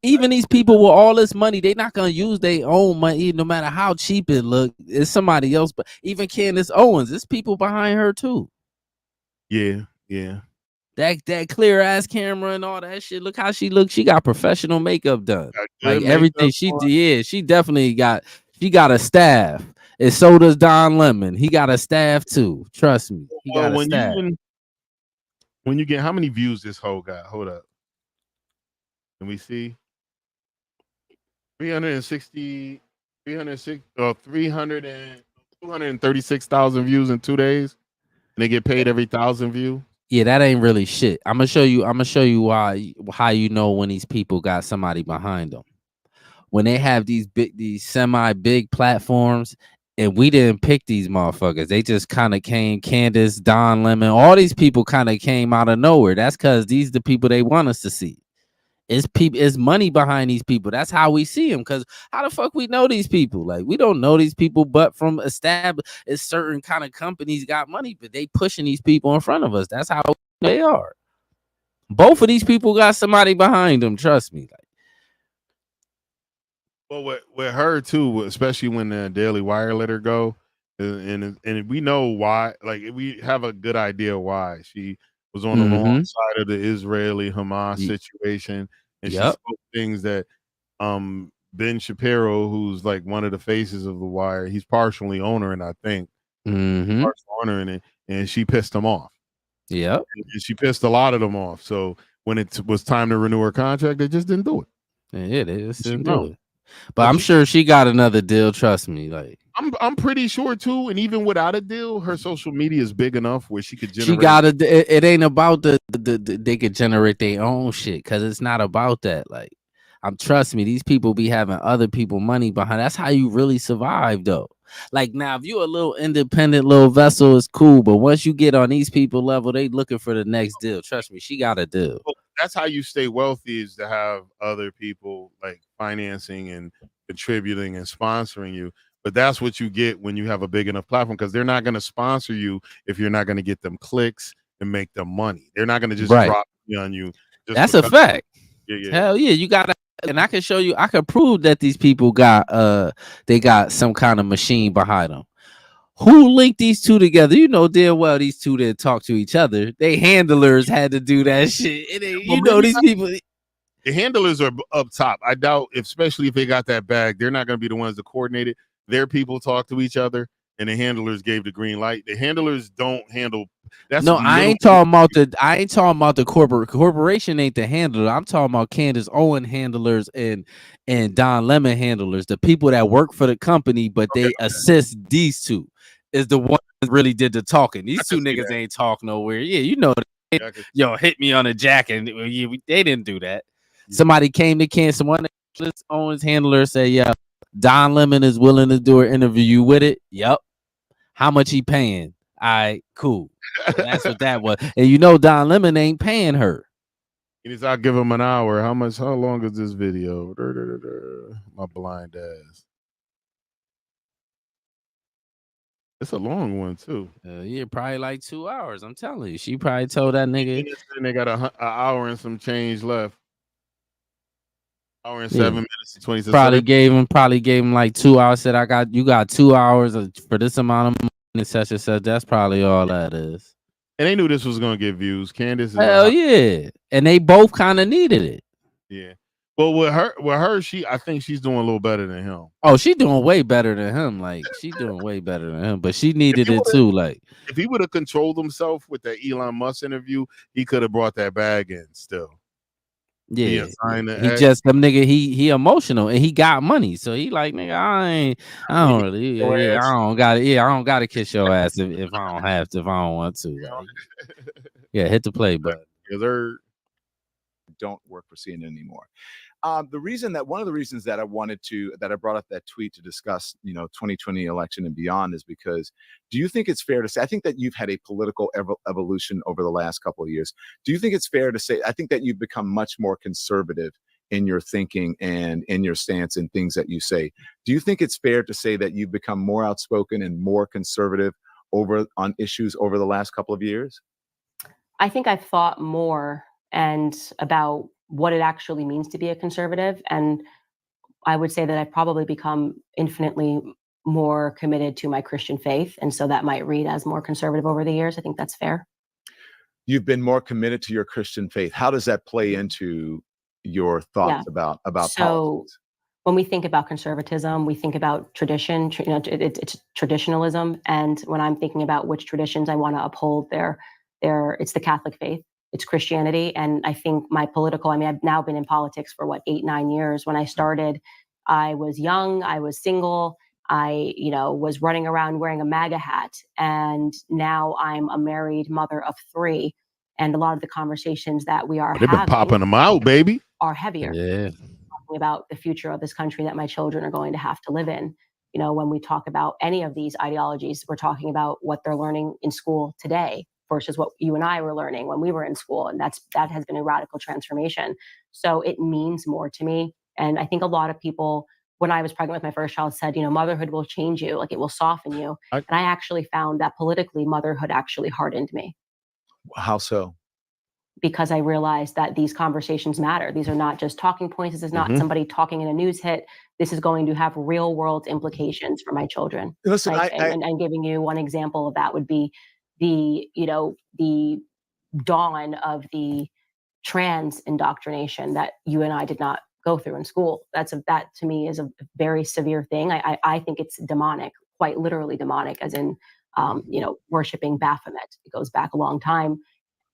even these people with all this money, they're not gonna use their own money, no matter how cheap it look. It's somebody else. But even Candace Owens, it's people behind her too. Yeah. That clear ass camera and all that shit. Look how she looks. She got professional makeup done. Like everything she did. She definitely got. She got a staff. And so does Don Lemon. He got a staff too. Trust me. He got a staff. When you get how many views this hoe got? Hold up. Can we see? 236,000 views in 2 days. And they get paid every 1,000 views. Yeah, that ain't really shit. I'm gonna show you why how you know when these people got somebody behind them. When they have these semi big platforms, and we didn't pick these motherfuckers. They just kind of came. Candace, Don Lemon, all these people kind of came out of nowhere. That's because these the people they want us to see. It's people, it's money behind these people. That's how we see them. Because how the fuck we know these people? Like, we don't know these people, but from established, it's certain kind of companies got money, but they pushing these people in front of us. That's how they are. Both of these people got somebody behind them. Trust me. Like, Well, with her too, especially when the Daily Wire let her go, and we know why. Like, we have a good idea why she was on the wrong side of the Israeli Hamas situation, and she Yep. spoke things that Ben Shapiro, who's like one of the faces of the Wire, he's partially owner, I think, partial owner in it, and she pissed him off. Yep. And she pissed a lot of them off. So when it was time to renew her contract, they just didn't do it. Yeah, they just She didn't do wrong. it. But I'm sure she got another deal. Trust me. Like, I'm pretty sure too. And even without a deal, her social media is big enough where she could generate. she got it ain't about the they could generate their own shit, because it's not about that. Like, trust me, these people be having other people money behind. That's how you really survive, though. Like, now, if you a little independent little vessel, it's cool. But once you get on these people level, they looking for the next deal. Trust me, she got a deal. Well, that's how you stay wealthy, is to have other people like financing and contributing and sponsoring you. But that's what you get when you have a big enough platform, because they're not going to sponsor you if you're not going to get them clicks and make them money. They're not going to just drop money on you. That's a fact. Yeah. Hell yeah, you got to. And I can show you, I can prove that these people got they got some kind of machine behind them. Who linked these two together? You know damn well these two didn't talk to each other. They handlers had to do that shit. You know these people. The handlers are up top. I doubt, especially if they got that bag, they're not going to be the ones to coordinate it. Their people talk to each other, and the handlers gave the green light. The handlers don't handle. I ain't talking about the corporation ain't the handler. I'm talking about Candace Owen handlers and Don Lemon handlers, the people that work for the company, but they assist these two. Is the one that really did the talking. These two niggas ain't talk nowhere. Yeah, you know, yo, hit me on a jack, and they didn't do that. Somebody came to Candace. One Owens handler say, "Yeah, Don Lemon is willing to do an interview with it." Yep. How much he paying? All right, cool. So that's what that was. And you know, Don Lemon ain't paying her. I'll give him an hour. How long is this video? My blind ass. It's a long one too. Yeah, probably like 2 hours. I'm telling you, she probably told that nigga. And they got an hour and some change left. Hour and 7 minutes and 20 seconds. Probably gave him like 2 hours. Said, you got 2 hours for this amount of money. Such and such. That's probably all that is. And they knew this was gonna get views. Candace is hell yeah, and they both kind of needed it. Yeah. Well, with her, I think she's doing a little better than him. Oh, she doing way better than him. Like, she doing way better than him, but she needed it too. Like, if he would have controlled himself with that Elon Musk interview, he could have brought that bag in still. Yeah, he just them nigga. He emotional and he got money, so he like, nigga, I don't really, I don't gotta kiss your ass if I don't have to, if I don't want to. Like, yeah, hit the play button. Don't work for CNN anymore. One of the reasons that I brought up that tweet to discuss, 2020 election and beyond is because, do you think it's fair to say, I think that you've had a political evolution over the last couple of years. Do you think it's fair to say, I think that you've become much more conservative in your thinking and in your stance and things that you say. Do you think it's fair to say that you've become more outspoken and more conservative on issues over the last couple of years? I think I've thought more and about what it actually means to be a conservative. And I would say that I've probably become infinitely more committed to my Christian faith. And so that might read as more conservative over the years. I think that's fair. You've been more committed to your Christian faith. How does that play into your thoughts about politics? When we think about conservatism, we think about tradition, it's traditionalism. And when I'm thinking about which traditions I want to uphold, it's the Catholic faith. It's Christianity. And I think I've now been in politics for 8-9 years. When I started, I was young, I was single, I, was running around wearing a MAGA hat. And now I'm a married mother of 3. And a lot of the conversations that we are They've been popping them out, baby. Are heavier. Yeah. Talking about the future of this country that my children are going to have to live in. You know, when we talk about any of these ideologies, we're talking about what they're learning in school today versus what you and I were learning when we were in school. And that has been a radical transformation. So it means more to me. And I think a lot of people, when I was pregnant with my first child, said, you know, motherhood will change you, like it will soften you. And I actually found that politically, motherhood actually hardened me. How so? Because I realized that these conversations matter. These are not just talking points. This is not somebody talking in a news hit. This is going to have real world implications for my children. Listen, and giving you one example of that would be the dawn of the trans indoctrination that you and I did not go through in school. That to me is a very severe thing. I think it's demonic, quite literally demonic, as in worshiping Baphomet. It goes back a long time.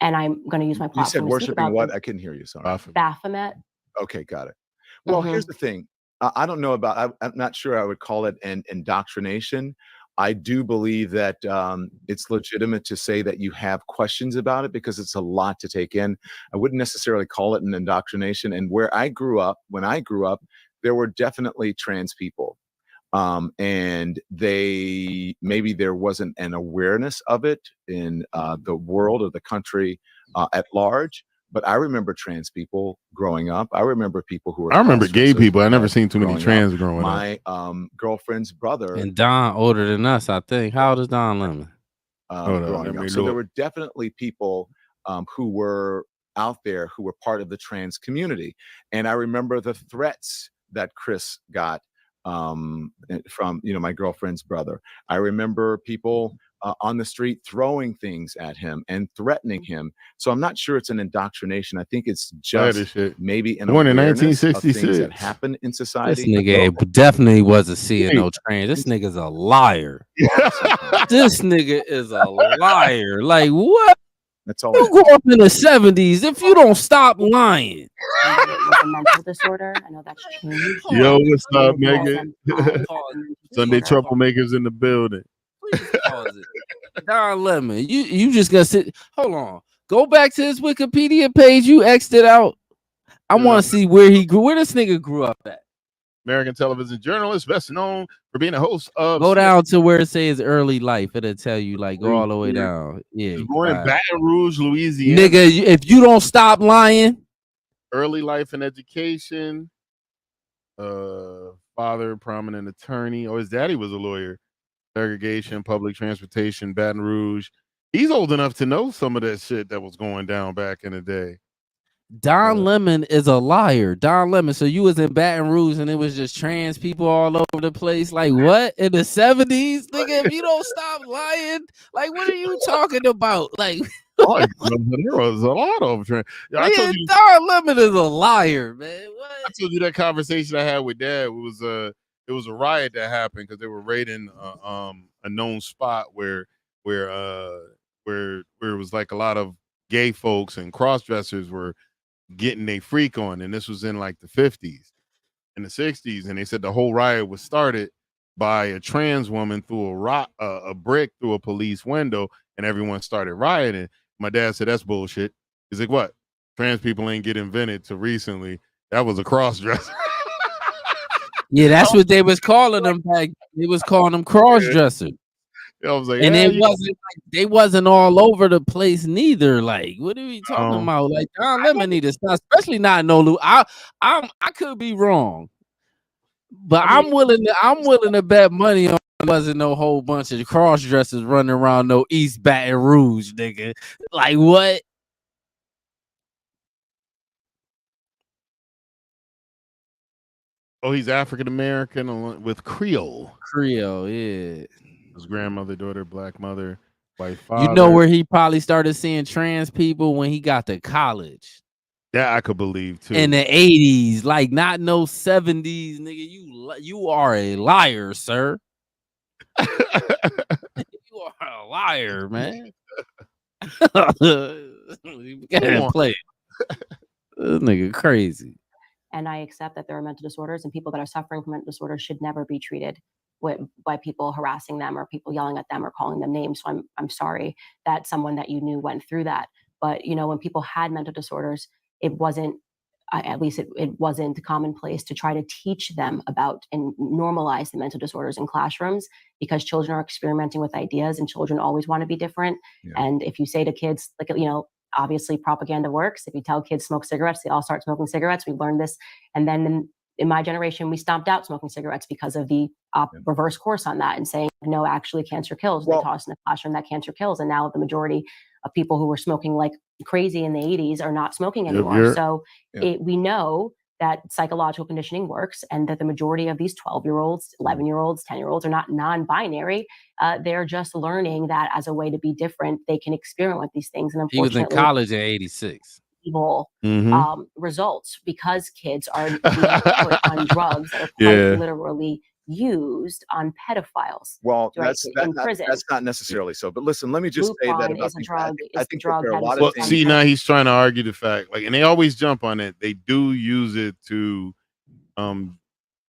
And I'm going to use my platform. You said worshiping what? I couldn't hear you. Sorry. Baphomet. Okay, got it. Well, here's the thing. I don't know about. I'm not sure I would call it an indoctrination. I do believe that it's legitimate to say that you have questions about it because it's a lot to take in. I wouldn't necessarily call it an indoctrination. And when I grew up, there were definitely trans people. And maybe there wasn't an awareness of it in the world or the country at large. But I remember trans people growing up. I remember people who were. I remember gay people. I never seen too many trans growing up. My girlfriend's brother. And Don older than us, I think. How old is Don Lemon? Growing up. So there were definitely people who were out there who were part of the trans community. And I remember the threats that Chris got from my girlfriend's brother. I remember people on the street throwing things at him and threatening him. So I'm not sure it's an indoctrination. I think it's just maybe an born in awareness 1966 of things that happen in society. This nigga definitely wasn't seeing no trans. This nigga's a liar. This nigga is a liar. Like what? That's all. You grew up in the 70s. If you don't stop lying. A mental disorder. I know that's changed. Yo, what's up, Megan? Sunday troublemakers in the building. Please pause it. Don Lemon, you just gonna sit. Hold on. Go back to his Wikipedia page. You X'd it out. I want to see where this nigga grew up at. American television journalist, best known for being a host of. Go down to where it says early life. It'll tell you, like, go all the way down. Yeah. He was born in Baton Rouge, Louisiana. Nigga, if you don't stop lying. Early life and education. Father, prominent attorney. Oh, his daddy was a lawyer. Segregation, public transportation, Baton Rouge. He's old enough to know some of that shit that was going down back in the day. Don Lemon is a liar. Don Lemon. So you was in Baton Rouge and it was just trans people all over the place. Like what? In the 70s? Nigga, if you don't stop lying, like what are you talking about? Like there was a lot of trans. I told you Don Lemon is a liar, man. What? I told you that conversation I had with Dad. It was a riot that happened because they were raiding a known spot where it was like a lot of gay folks and cross-dressers were getting a freak on, and this was in like the 50s and the 60s, and they said the whole riot was started by a trans woman threw a brick through a police window, and everyone started rioting. My dad said that's bullshit. He's like, what? Trans people ain't get invented till recently. That was a cross-dresser. Yeah, that's what they was calling them back. They was calling them cross-dressers. I was like, and they wasn't all over the place neither. Like, what are we talking about? Like, Don Lemon need to stop, especially not no. I could be wrong, but I'm willing to bet money on there wasn't no whole bunch of cross dressers running around no East Baton Rouge, nigga. Like what? Oh, he's African American with Creole. Creole, yeah. His grandmother, daughter, black mother, white father. You know where he probably started seeing trans people when he got to college. Yeah, I could believe too. In the 80s, like not no 70s, nigga. You are a liar, sir. You are a liar, man. You gotta play. This nigga crazy. And I accept that there are mental disorders, and people that are suffering from mental disorders should never be treated by people harassing them or people yelling at them or calling them names. So I'm sorry that someone that you knew went through that. But, you know, when people had mental disorders, it wasn't, at least it wasn't commonplace to try to teach them about and normalize the mental disorders in classrooms, because children are experimenting with ideas and children always want to be different. Yeah. And if you say to kids, like, you know, obviously propaganda works. If you tell kids smoke cigarettes, they all start smoking cigarettes. We learned this. And then in my generation, we stomped out smoking cigarettes because of the reverse course on that and saying, no, actually cancer kills. Well, they taught us in the classroom that cancer kills. And now the majority of people who were smoking like crazy in the 80s are not smoking anymore. So we know that psychological conditioning works, and that the majority of these 12-year-olds, 11-year-olds, 10-year-olds are not non-binary. They're just learning that as a way to be different, they can experiment with these things. And unfortunately, he was in college in '86. Evil results, because kids are being put on drugs that are quite literally used on pedophiles. Well, in prison. That's not necessarily so. But listen, let me just say that about the drug. I think drug there are a lot well, of things. see, now he's trying to argue the fact, like, and they always jump on it. They do use it to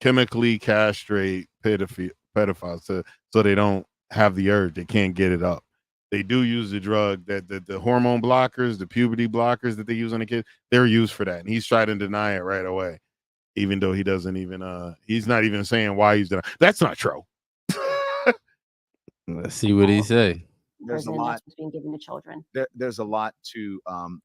chemically castrate pedophiles so they don't have the urge. They can't get it up. They do use the drug that the hormone blockers, the puberty blockers that they use on the kids. They're used for that, and he's trying to deny it right away, even though he doesn't even he's not even saying why he's denying. That's not true. Let's see what he say. There's a lot being given to children. There's a lot to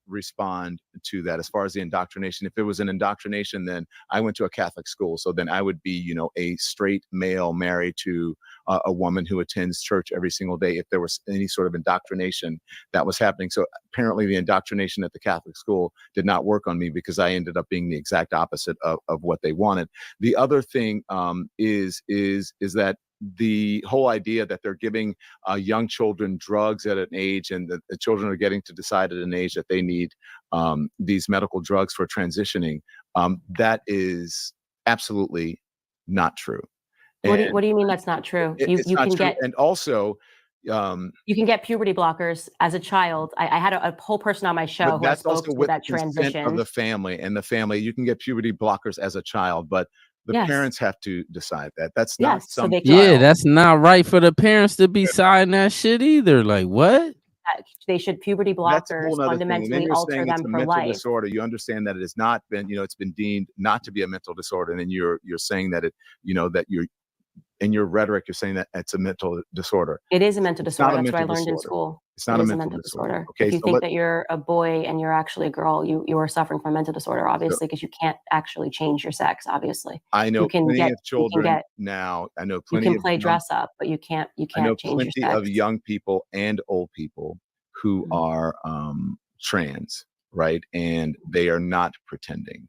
respond to that as far as the indoctrination. If it was an indoctrination, then I went to a Catholic school, so then I would be, you know, a straight male married to a woman who attends church every single day. If there was any sort of indoctrination that was happening, so apparently the indoctrination at the Catholic school did not work on me, because I ended up being the exact opposite of what they wanted. The other thing is that the whole idea that they're giving young children drugs at an age, and the children are getting to decide at an age that they need these medical drugs for transitioning, that is absolutely not true. What do you mean that's not true? You can get, and also you can get puberty blockers as a child. I had a whole person on my show who that's spoke also to with that the consent transition of the family, and the family. You can get puberty blockers as a child, but the parents have to decide that. That's not something. That's not right for the parents to be signing that shit either. Like, what? They should puberty blockers fundamentally alter them for life. Disorder. You understand that it has not been, you know, it's been deemed not to be a mental disorder, and then you're saying that it, you know, that you're in your rhetoric, you're saying that it's a mental disorder. It is a mental disorder. That's what I learned in school. It's not a mental disorder. Okay, if you think that you're a boy and you're actually a girl, you are suffering from a mental disorder, obviously, because you can't actually change your sex. Obviously, I know plenty of children now. I know plenty. You can play dress up, but you can't. I know change your sex. plenty of young people and old people who are trans, right? And they are not pretending.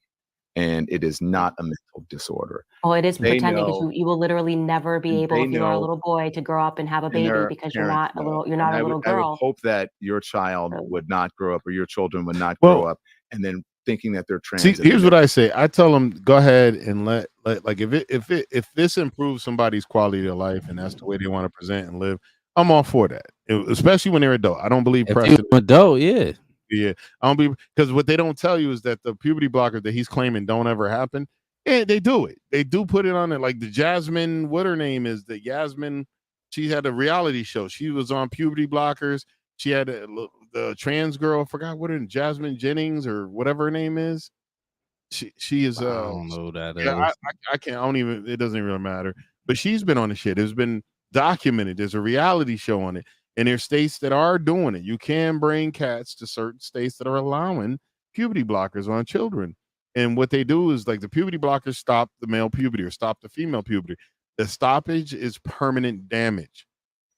And it is not a mental disorder. Oh, it is pretending, because you will literally never be able, if you are a little boy, to grow up and have a baby, because you're not a little girl. I would hope that your child would not grow up, or your children would not grow up, and then thinking that they're trans. See, here's what I say. I tell them, go ahead and let like if this improves somebody's quality of life and that's the way they want to present and live, I'm all for that. Especially when they're adult. I don't believe precedent. Adult, yeah. Yeah, I don't be, because what they don't tell you is that the puberty blockers that he's claiming don't ever happen. Yeah, they do it. They do put it on it. Like the Jasmine, what her name is, the Yasmin. She had a reality show. She was on puberty blockers. She had the trans girl. I forgot what her Jasmine Jennings or whatever her name is. She is. I don't know who that is. I can't. I don't even. It doesn't really matter. But she's been on the shit. It's been documented. There's a reality show on it. And there's states that are doing it. You can bring cats to certain states that are allowing puberty blockers on children. And what they do is, like, the puberty blockers stop the male puberty or stop the female puberty. The stoppage is permanent damage.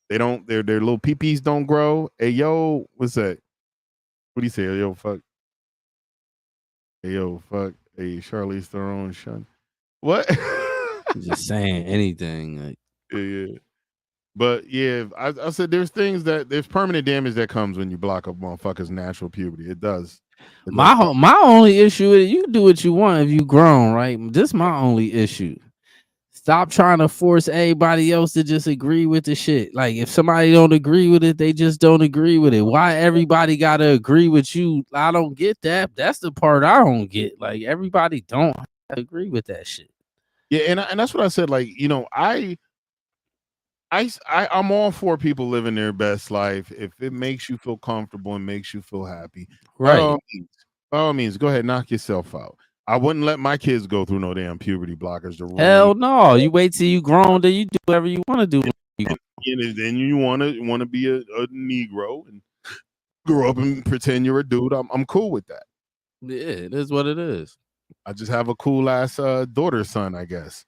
They don't, their little peepees don't grow. Hey, yo, what's that? What do you say? Hey, yo, fuck. Hey, yo, fuck. Hey, Charlize Theron, son. What? Just saying anything. Like, yeah. But yeah, I said there's permanent damage that comes when you block a motherfucker's natural puberty. It does. My only issue is, you can do what you want if you grown, right? This is my only issue. Stop trying to force everybody else to just agree with the shit. Like, if somebody don't agree with it, they just don't agree with it. Why everybody gotta agree with you? I don't get that. That's the part I don't get. Like, everybody don't agree with that shit. Yeah, and that's what I said. Like, you know, I'm all for people living their best life if it makes you feel comfortable and makes you feel happy. Right. By all means, go ahead, knock yourself out. I wouldn't let my kids go through no damn puberty blockers to ruin Hell no. You wait till you grown, then you do whatever you want to do. and then you want to be a Negro and grow up and pretend you're a dude. I'm cool with that. Yeah, it is what it is. I just have a cool ass daughter son, I guess.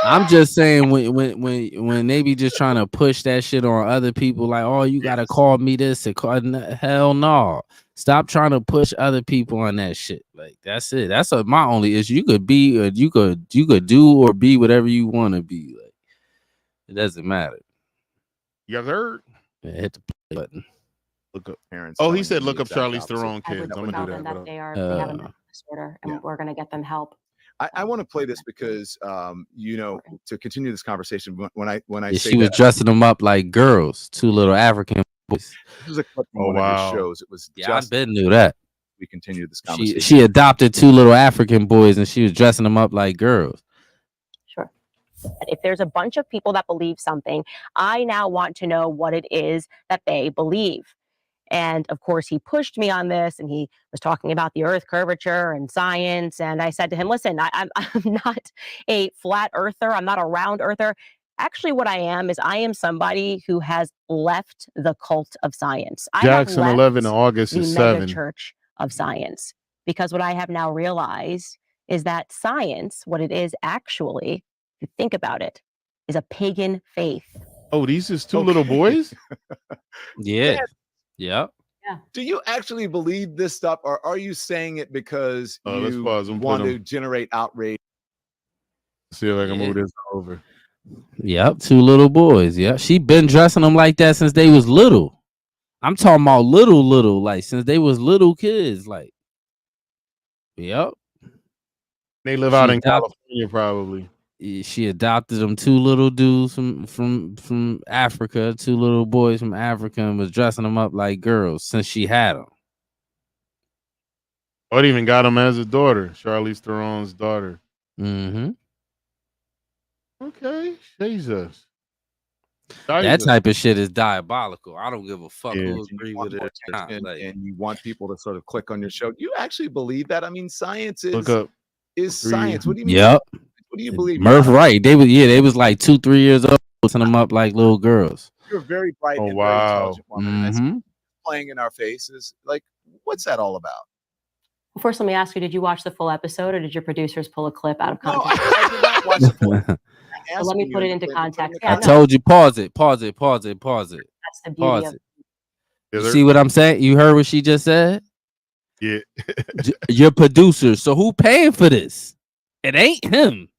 I'm just saying when they be just trying to push that shit on other people, like, oh, you gotta call me this and hell no. Stop trying to push other people on that shit. Like that's it. That's my only issue. You could be or you could do or be whatever you want to be. Like it doesn't matter. You guys heard? Yeah, hit the play button. Look up parents. Oh, he said look up Charlize Theron kids. I'm gonna do that. They have a mental disorder, and we're gonna get them help. I want to play this because to continue this conversation when I say she was dressing them up like girls, two little African boys. This is a clip from one of your shows. It was I been knew that. We continued this conversation. She adopted two little African boys and she was dressing them up like girls. Sure. If there's a bunch of people that believe something, I now want to know what it is that they believe. And of course, he pushed me on this, and he was talking about the Earth curvature and science. And I said to him, listen, I'm not a flat earther. I'm not a round earther. Actually, what I am is I am somebody who has left the cult of science. Jackson 11 in August the is mega 7. church of science. Because what I have now realized is that science, what it is actually, if you think about it, is a pagan faith. Oh, these is two little boys? Yeah. Yeah. Do you actually believe this stuff, or are you saying it because you want to generate outrage? See if I can move this over. Yep, two little boys. Yep, she been dressing them like that since they was little. I'm talking about little, like since they was little kids. Like, yep. They live out in California, probably. She adopted them two little dudes from Africa, two little boys from Africa, and was dressing them up like girls since she had them. Oh, it even got him as a daughter, Charlize Theron's daughter. Mm-hmm. Okay, Jesus. That type of shit is diabolical. I don't give a fuck who agree with it. And you want people to sort of click on your show. You actually believe that? I mean, science is science. What do you mean? Yep. What do you believe? Murph, right? They was like 2-3 years old, putting them up like little girls. You're very bright and very intelligent woman. Playing in our faces. Like, what's that all about? Well, first, let me ask you: did you watch the full episode, or did your producers pull a clip out of context? No, I did not watch the full. So let me put it into context. I told you, pause it. That's the beauty of it. You see what I'm saying? You heard what she just said? Yeah. Your producers. So who paying for this? It ain't him.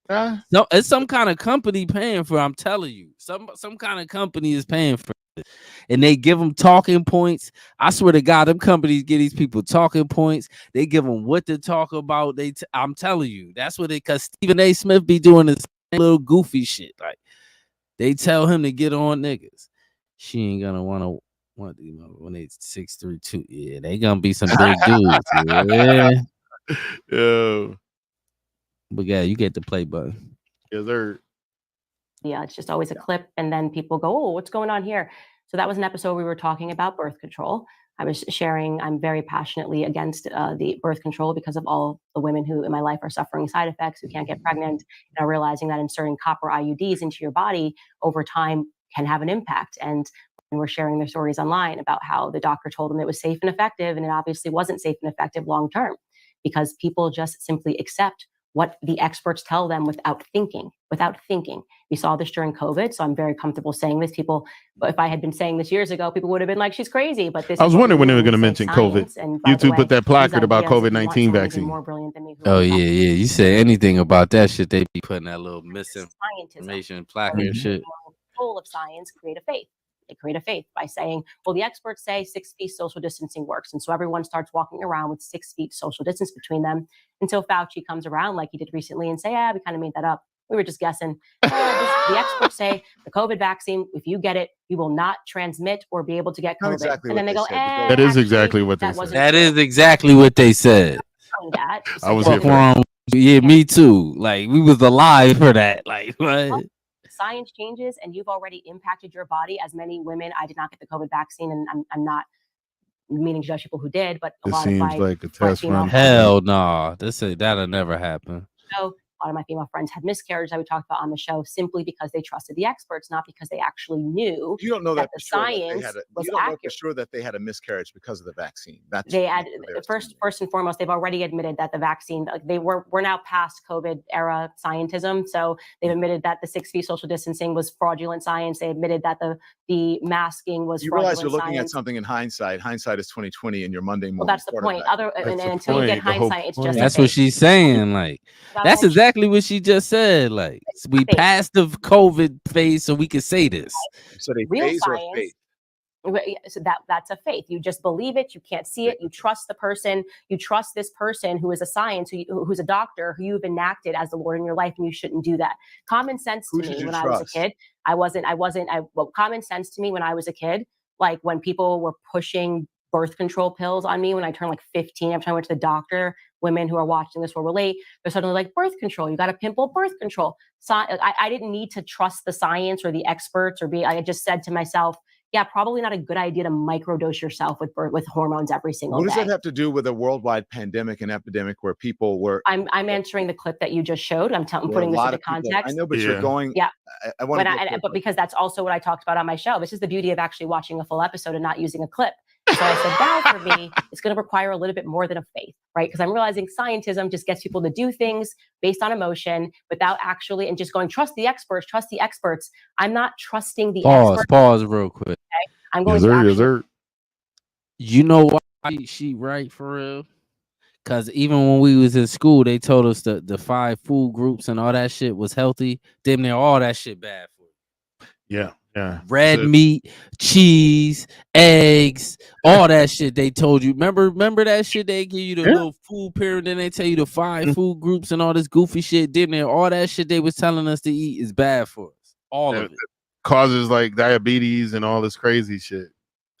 No, it's some kind of company paying for it. I'm telling you. Some kind of company is paying for it. And they give them talking points. I swear to God, them companies give these people talking points. They give them what to talk about. I'm telling you. That's what because Stephen A. Smith be doing this little goofy shit. Like they tell him to get on niggas. She ain't gonna want when they 6'3", yeah, they gonna be some big dudes. Yeah. Yeah. But yeah, you get the play button. Yes, sir. Yeah, it's just always a clip, and then people go, "Oh, what's going on here?" So that was an episode we were talking about birth control. I was sharing I'm very passionately against the birth control because of all the women who in my life are suffering side effects, who can't get pregnant, and are realizing that inserting copper IUDs into your body over time can have an impact. And we're sharing their stories online about how the doctor told them it was safe and effective, and it obviously wasn't safe and effective long term because people just simply accept what the experts tell them without thinking. We saw this during COVID, so I'm very comfortable saying this. People, but if I had been saying this years ago, people would have been like, she's crazy. But this I was wondering when they were going to mention COVID. YouTube put that placard about COVID-19 vaccine. Oh, yeah. You say anything about that shit, they be putting that little misinformation placard shit. Full of science, create a faith. They create a faith by saying, well, the experts say 6 feet social distancing works. And so everyone starts walking around with 6 feet social distance between them until Fauci comes around like he did recently and say, we kind of made that up. We were just guessing. The experts say the COVID vaccine, if you get it, you will not transmit or be able to get COVID. Exactly and then they go, that is exactly what they said. That is exactly what they said. I was here for that. Yeah, me too. Like, we was alive for that. Like, what? science changes and you've already impacted your body, as many women, I did not get the COVID vaccine, and I'm not meaning to judge people who did, but a It lot seems of my like a test female run. Hell no. That'll never happen. show, a lot of my female friends had miscarriages that we talked about on the show simply because they trusted the experts, not because they actually knew You don't know that that the for sure science was you don't know for accurate. sure that they had a miscarriage because of the vaccine. That's They had they're first assuming. and foremost, they've already admitted that the vaccine, like we're now past COVID era scientism. So they've admitted that the 6 feet social distancing was fraudulent science. They admitted that the masking was You fraudulent realize you're looking at science. something in hindsight. Hindsight is 2020 in your Monday morning. Well, that's the point. And until you get hindsight, it's just That's a what fake. she's saying. Like, that's exactly what she just said. Like, we passed the COVID phase, so we can say this. So they Real phase or science. faith? So that's a faith. You just believe it. You can't see it. You trust the person. You trust this person who is a science, who's a doctor, who you've enacted as the Lord in your life, and you shouldn't do that. Common sense to me when I was a kid. Common sense to me when I was a kid, like when people were pushing birth control pills on me when I turned like 15, every time I went to the doctor, women who are watching this will relate. They're suddenly like, birth control, you got a pimple, birth control. So I didn't need to trust the science or the experts I just said to myself, yeah, probably not a good idea to microdose yourself with hormones every single day. What does that have to do with a worldwide pandemic and epidemic where people were? I'm answering the clip that you just showed. I'm putting this into context. I know, but you're going. Yeah. I want but because that's also what I talked about on my show. This is the beauty of actually watching a full episode and not using a clip. So I said, now for me, it's going to require a little bit more than a faith, right? Because I'm realizing scientism just gets people to do things based on emotion without actually, and just going, trust the experts. I'm not trusting the experts. Pause real quick. Okay? I'm going to actually. You know why she right for real? Because even when we was in school, they told us the 5 food groups and all that shit was healthy. Damn near all that shit bad for you. Yeah. Yeah. Red meat, cheese, eggs, all that shit they told you. Remember that shit? They give you the little food pyramid, then they tell you the 5 food groups and all this goofy shit. Damn near all that shit they was telling us to eat is bad for us. All of it. Causes like diabetes and all this crazy shit.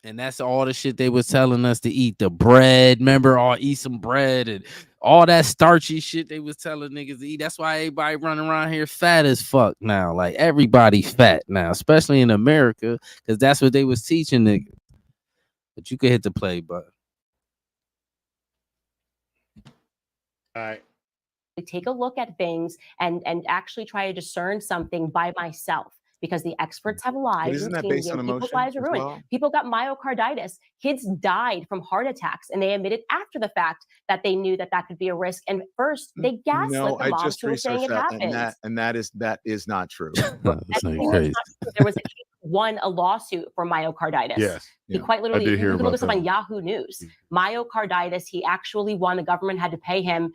And that's all the shit they was telling us to eat. The bread, remember, or eat some bread and all that starchy shit they was telling niggas to eat. That's why everybody running around here fat as fuck now. Like everybody fat now, especially in America, because that's what they was teaching niggas. But you could hit the play button. All right. Take a look at things and actually try to discern something by myself. Because the experts have lives. But isn't that based on emotion? People's lives are ruined. Well? People got myocarditis. Kids died from heart attacks, and they admitted after the fact that they knew that could be a risk. And first, they gaslit the moms who were saying it happens. And that is not true. That's not crazy. There was a kid who won a lawsuit for myocarditis. Yes. He quite literally, you can look this up on Yahoo News. Myocarditis, he actually won. The government had to pay him.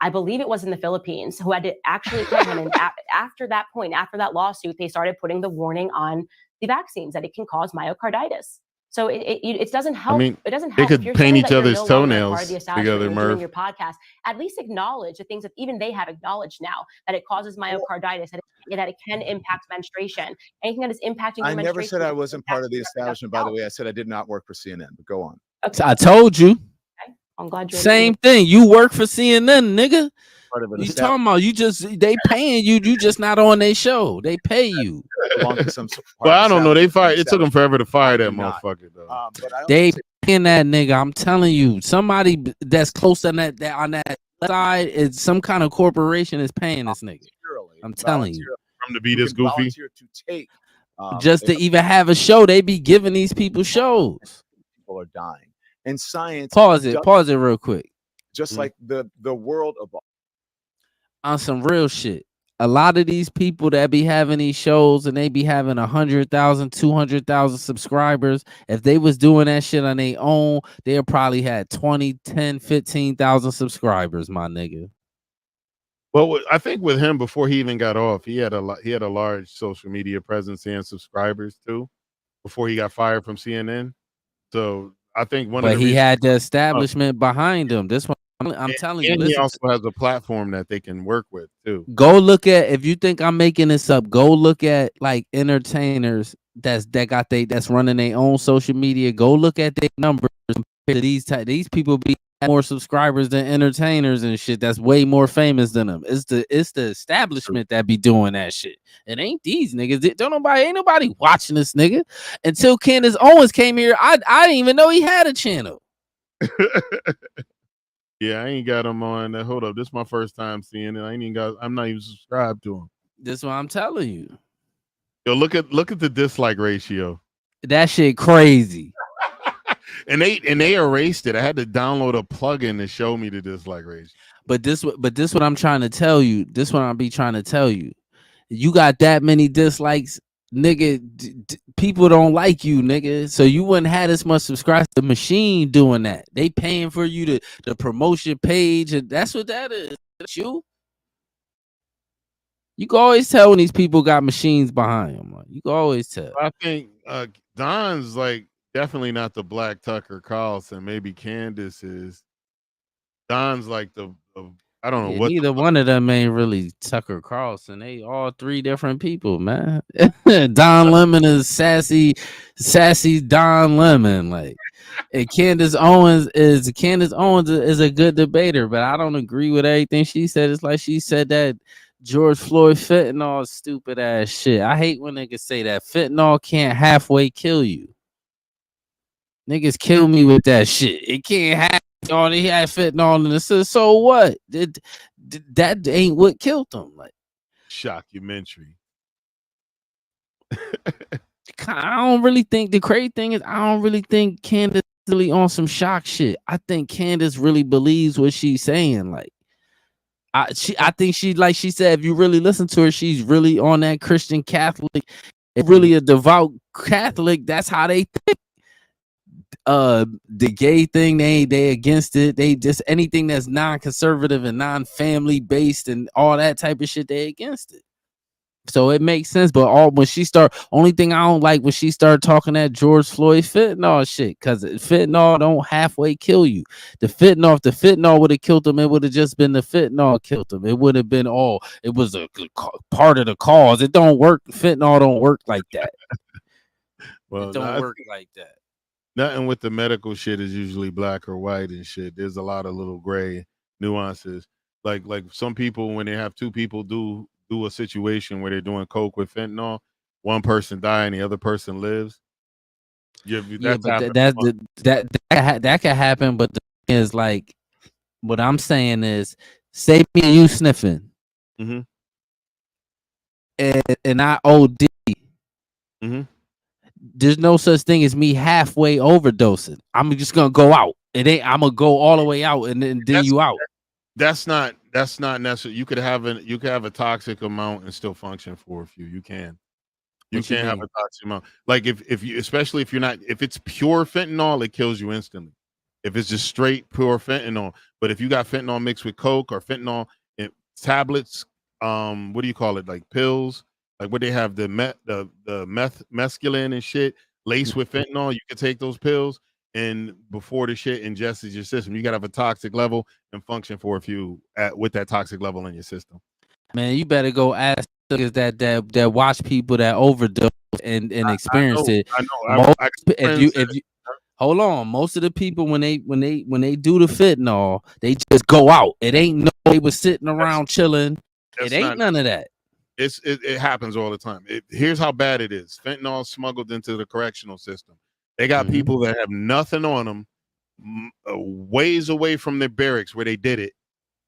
I believe it was in the Philippines, who had to actually pay him. And after that point, after that lawsuit, they started putting the warning on the vaccines that it can cause myocarditis. So it doesn't help. I mean, it doesn't help. They could paint each other's toenails together, Murph. Your podcast, at least acknowledge the things that even they have acknowledged now, that it causes myocarditis, that it can impact menstruation. Anything that is impacting your menstruation. I never said I wasn't part of the establishment, by the way. I said I did not work for CNN, but go on. Okay. I told you. Okay. I'm glad you're same thing. You work for CNN, nigga. You talking about they paying you just not on their show. They pay you. Well, I don't know. They fired. It took them forever to fire that motherfucker though. They paying that nigga. I'm telling you, somebody that's close on that side is some kind of corporation is paying this nigga. I'm telling you. From to be this goofy. Just to even have a show, they be giving these people shows. People are dying. And science. Pause it real quick. Just like the world of on some real shit. A lot of these people that be having these shows and they be having 100,000, 200,000 subscribers. If they was doing that shit on their own, they'll probably had 20, 10, 15,000 subscribers, my nigga. Well, I think with him before he even got off, he had a large social media presence and subscribers too before he got fired from CNN. So I think he had the establishment behind him. This one. I'm telling you, he also has a platform that they can work with too. Go look at, if you think I'm making this up, go look at like entertainers that's running their own social media. Go look at their numbers. These people be more subscribers than entertainers and shit that's way more famous than them. It's the establishment that be doing that shit. It ain't these niggas. Ain't nobody watching this nigga. Until Candace Owens came here, I didn't even know he had a channel. Yeah, I ain't got him on. Hold up, this is my first time seeing it. I'm not even subscribed to him. This is what I'm telling you. Yo, look at the dislike ratio. That shit crazy. and they erased it. I had to download a plugin to show me the dislike ratio. But this what I'm trying to tell you. This what I'll be trying to tell you. You got that many dislikes, nigga. People don't like you, nigga. So you wouldn't have this much subscribers. The machine doing that. They paying for you to promotion page, and that's what that is. That's you. You can always tell when these people got machines behind them. Like, you can always tell. I think Don's like definitely not the Black Tucker Carlson. Maybe Candace is. Don's like the I don't know what. Neither one of them ain't really Tucker Carlson. They all three different people, man. Don Lemon is sassy Don Lemon. Like, and Candace Owens is a good debater, but I don't agree with everything she said. It's like she said that George Floyd fentanyl stupid ass shit. I hate when niggas say that fentanyl can't halfway kill you. Niggas kill me with that shit. It can't happen. Oh, they had fentanyl in the so what? That ain't what killed them. Like, shockumentary. I don't really think the crazy thing is I don't really think Candace really on some shock shit. I think Candace really believes what she's saying. Like, I think she, like she said, if you really listen to her, she's really on that Christian Catholic, really a devout Catholic. That's how they think. The gay thing, they against it. They just anything that's non-conservative and non-family based and all that type of shit, they against it. So it makes sense. But only thing I don't like when she started talking that George Floyd fentanyl shit, because fentanyl don't halfway kill you. If the fentanyl would have killed them, it would have just been the fentanyl killed them. It would have been it was a part of the cause. It don't work. Fentanyl don't work like that. Well, it don't work like that. Nothing with the medical shit is usually black or white and shit. There's a lot of little gray nuances. Like some people, when they have two people do a situation where they're doing coke with fentanyl, one person die and the other person lives. That can happen. But the thing is, like, what I'm saying is, say me and you sniffing, and I OD. There's no such thing as me halfway overdosing. I'm just gonna go out. I'm gonna go all the way out, and then you out. That's not necessary. You could have a toxic amount and still function for a few. You can have a toxic amount. Like if you, especially if it's pure fentanyl, it kills you instantly. If it's just straight pure fentanyl, but if you got fentanyl mixed with coke or fentanyl in tablets, what do you call it? Like pills. Like what they have the mescaline and shit laced with fentanyl. You can take those pills, and before the shit ingests your system, you gotta have a toxic level and function for a few with that toxic level in your system. Man, you better go ask niggas that watch people that overdose and experience it. I know. If you hold on, most of the people when they do the fentanyl, they just go out. It ain't no they was sitting around chilling. It ain't none of that. It happens all the time. Here's how bad it is. Fentanyl smuggled into the correctional system. They got people that have nothing on them, ways away from their barracks where they did it,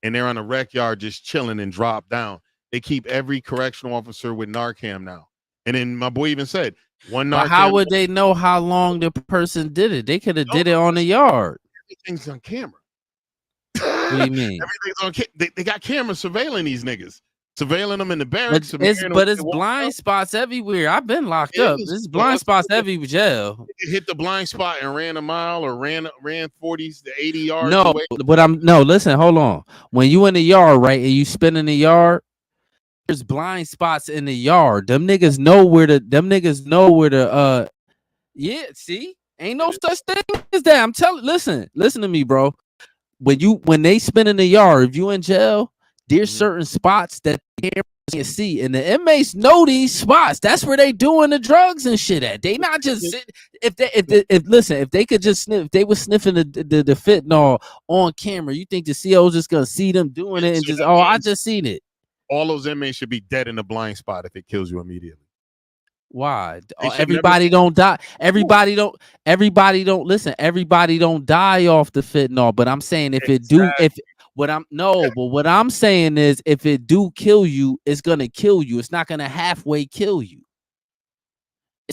and they're on a rec yard just chilling and drop down. They keep every correctional officer with Narcan now. And then my boy even said, one Narcan. But how would they know how long the person did it? They could have did it on the yard. Everything's on camera. What do you mean? Everything's on they got cameras surveilling these niggas. Surveilling them in the barracks. But it's blind spots everywhere. I've been locked up. There's blind spots every jail. It hit the blind spot and ran a mile or ran 40 to 80 yards no, away. But listen, hold on. When you in the yard, right, and you spin in the yard, there's blind spots in the yard. Them niggas know where to yeah, see? Ain't no such thing as that. I'm telling listen to me, bro. When they spin in the yard, if you in jail, there's certain spots that the camera can't see, and the inmates know these spots. That's where they doing the drugs and shit at. They not just sit. If they could just sniff, if they was sniffing the fentanyl on camera, you think the CO just gonna see them doing it and just I just seen it. All those inmates should be dead in the blind spot if it kills you immediately. Why? Everybody don't die. Everybody don't listen. Everybody don't die off the fentanyl. But I'm saying what I'm saying is if it do kill you, it's gonna kill you. It's not gonna halfway kill you.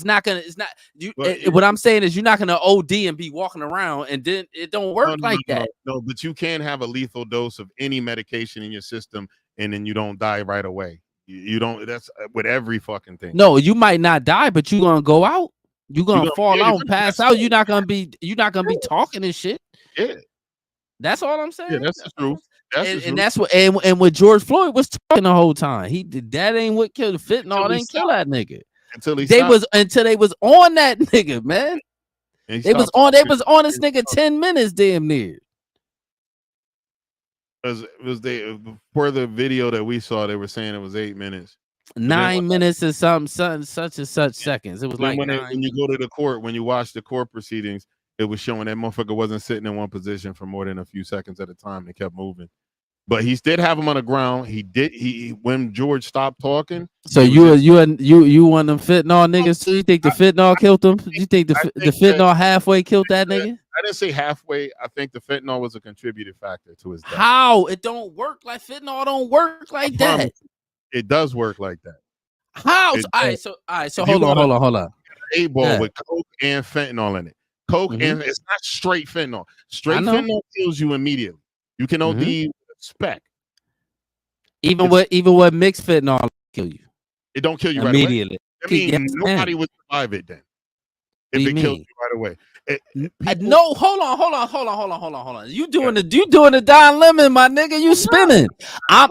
What I'm saying is you're not gonna OD and be walking around and then it don't work that. No, but you can have a lethal dose of any medication in your system and then you don't die right away. You don't. That's with every fucking thing. No, you might not die, but you're gonna go out. You're gonna fall out and pass out. You're not gonna be talking and shit. Yeah, that's all I'm saying. Yeah, that's the truth. That's what and what George Floyd was talking the whole time. That ain't what killed the fentanyl. Didn't kill that nigga until they was on that nigga, man. They was on this nigga 10 minutes damn near. For the video that we saw, they were saying it was 8 minutes. 9 minutes or something, such and such seconds. It was like when you go to the court, when you watch the court proceedings, it was showing that motherfucker wasn't sitting in one position for more than a few seconds at a time. They kept moving. But he did have him on the ground. He when George stopped talking. So you one of them fentanyl niggas too? You think the fentanyl killed him? You think the fentanyl halfway killed that nigga? I didn't say halfway. I think the fentanyl was a contributing factor to his death. How? It don't work like fentanyl don't work like that. It does work like that. How? All right, so hold on. A ball with coke and fentanyl in it. Coke and it's not straight fentanyl. Straight fentanyl kills you immediately. You can OD with spec. Even what mixed fentanyl kill you. It don't kill you immediately. Right away. I mean, nobody would survive it then. If it kills you right away. No, hold on. You doing the Don Lemon, my nigga. You spinning.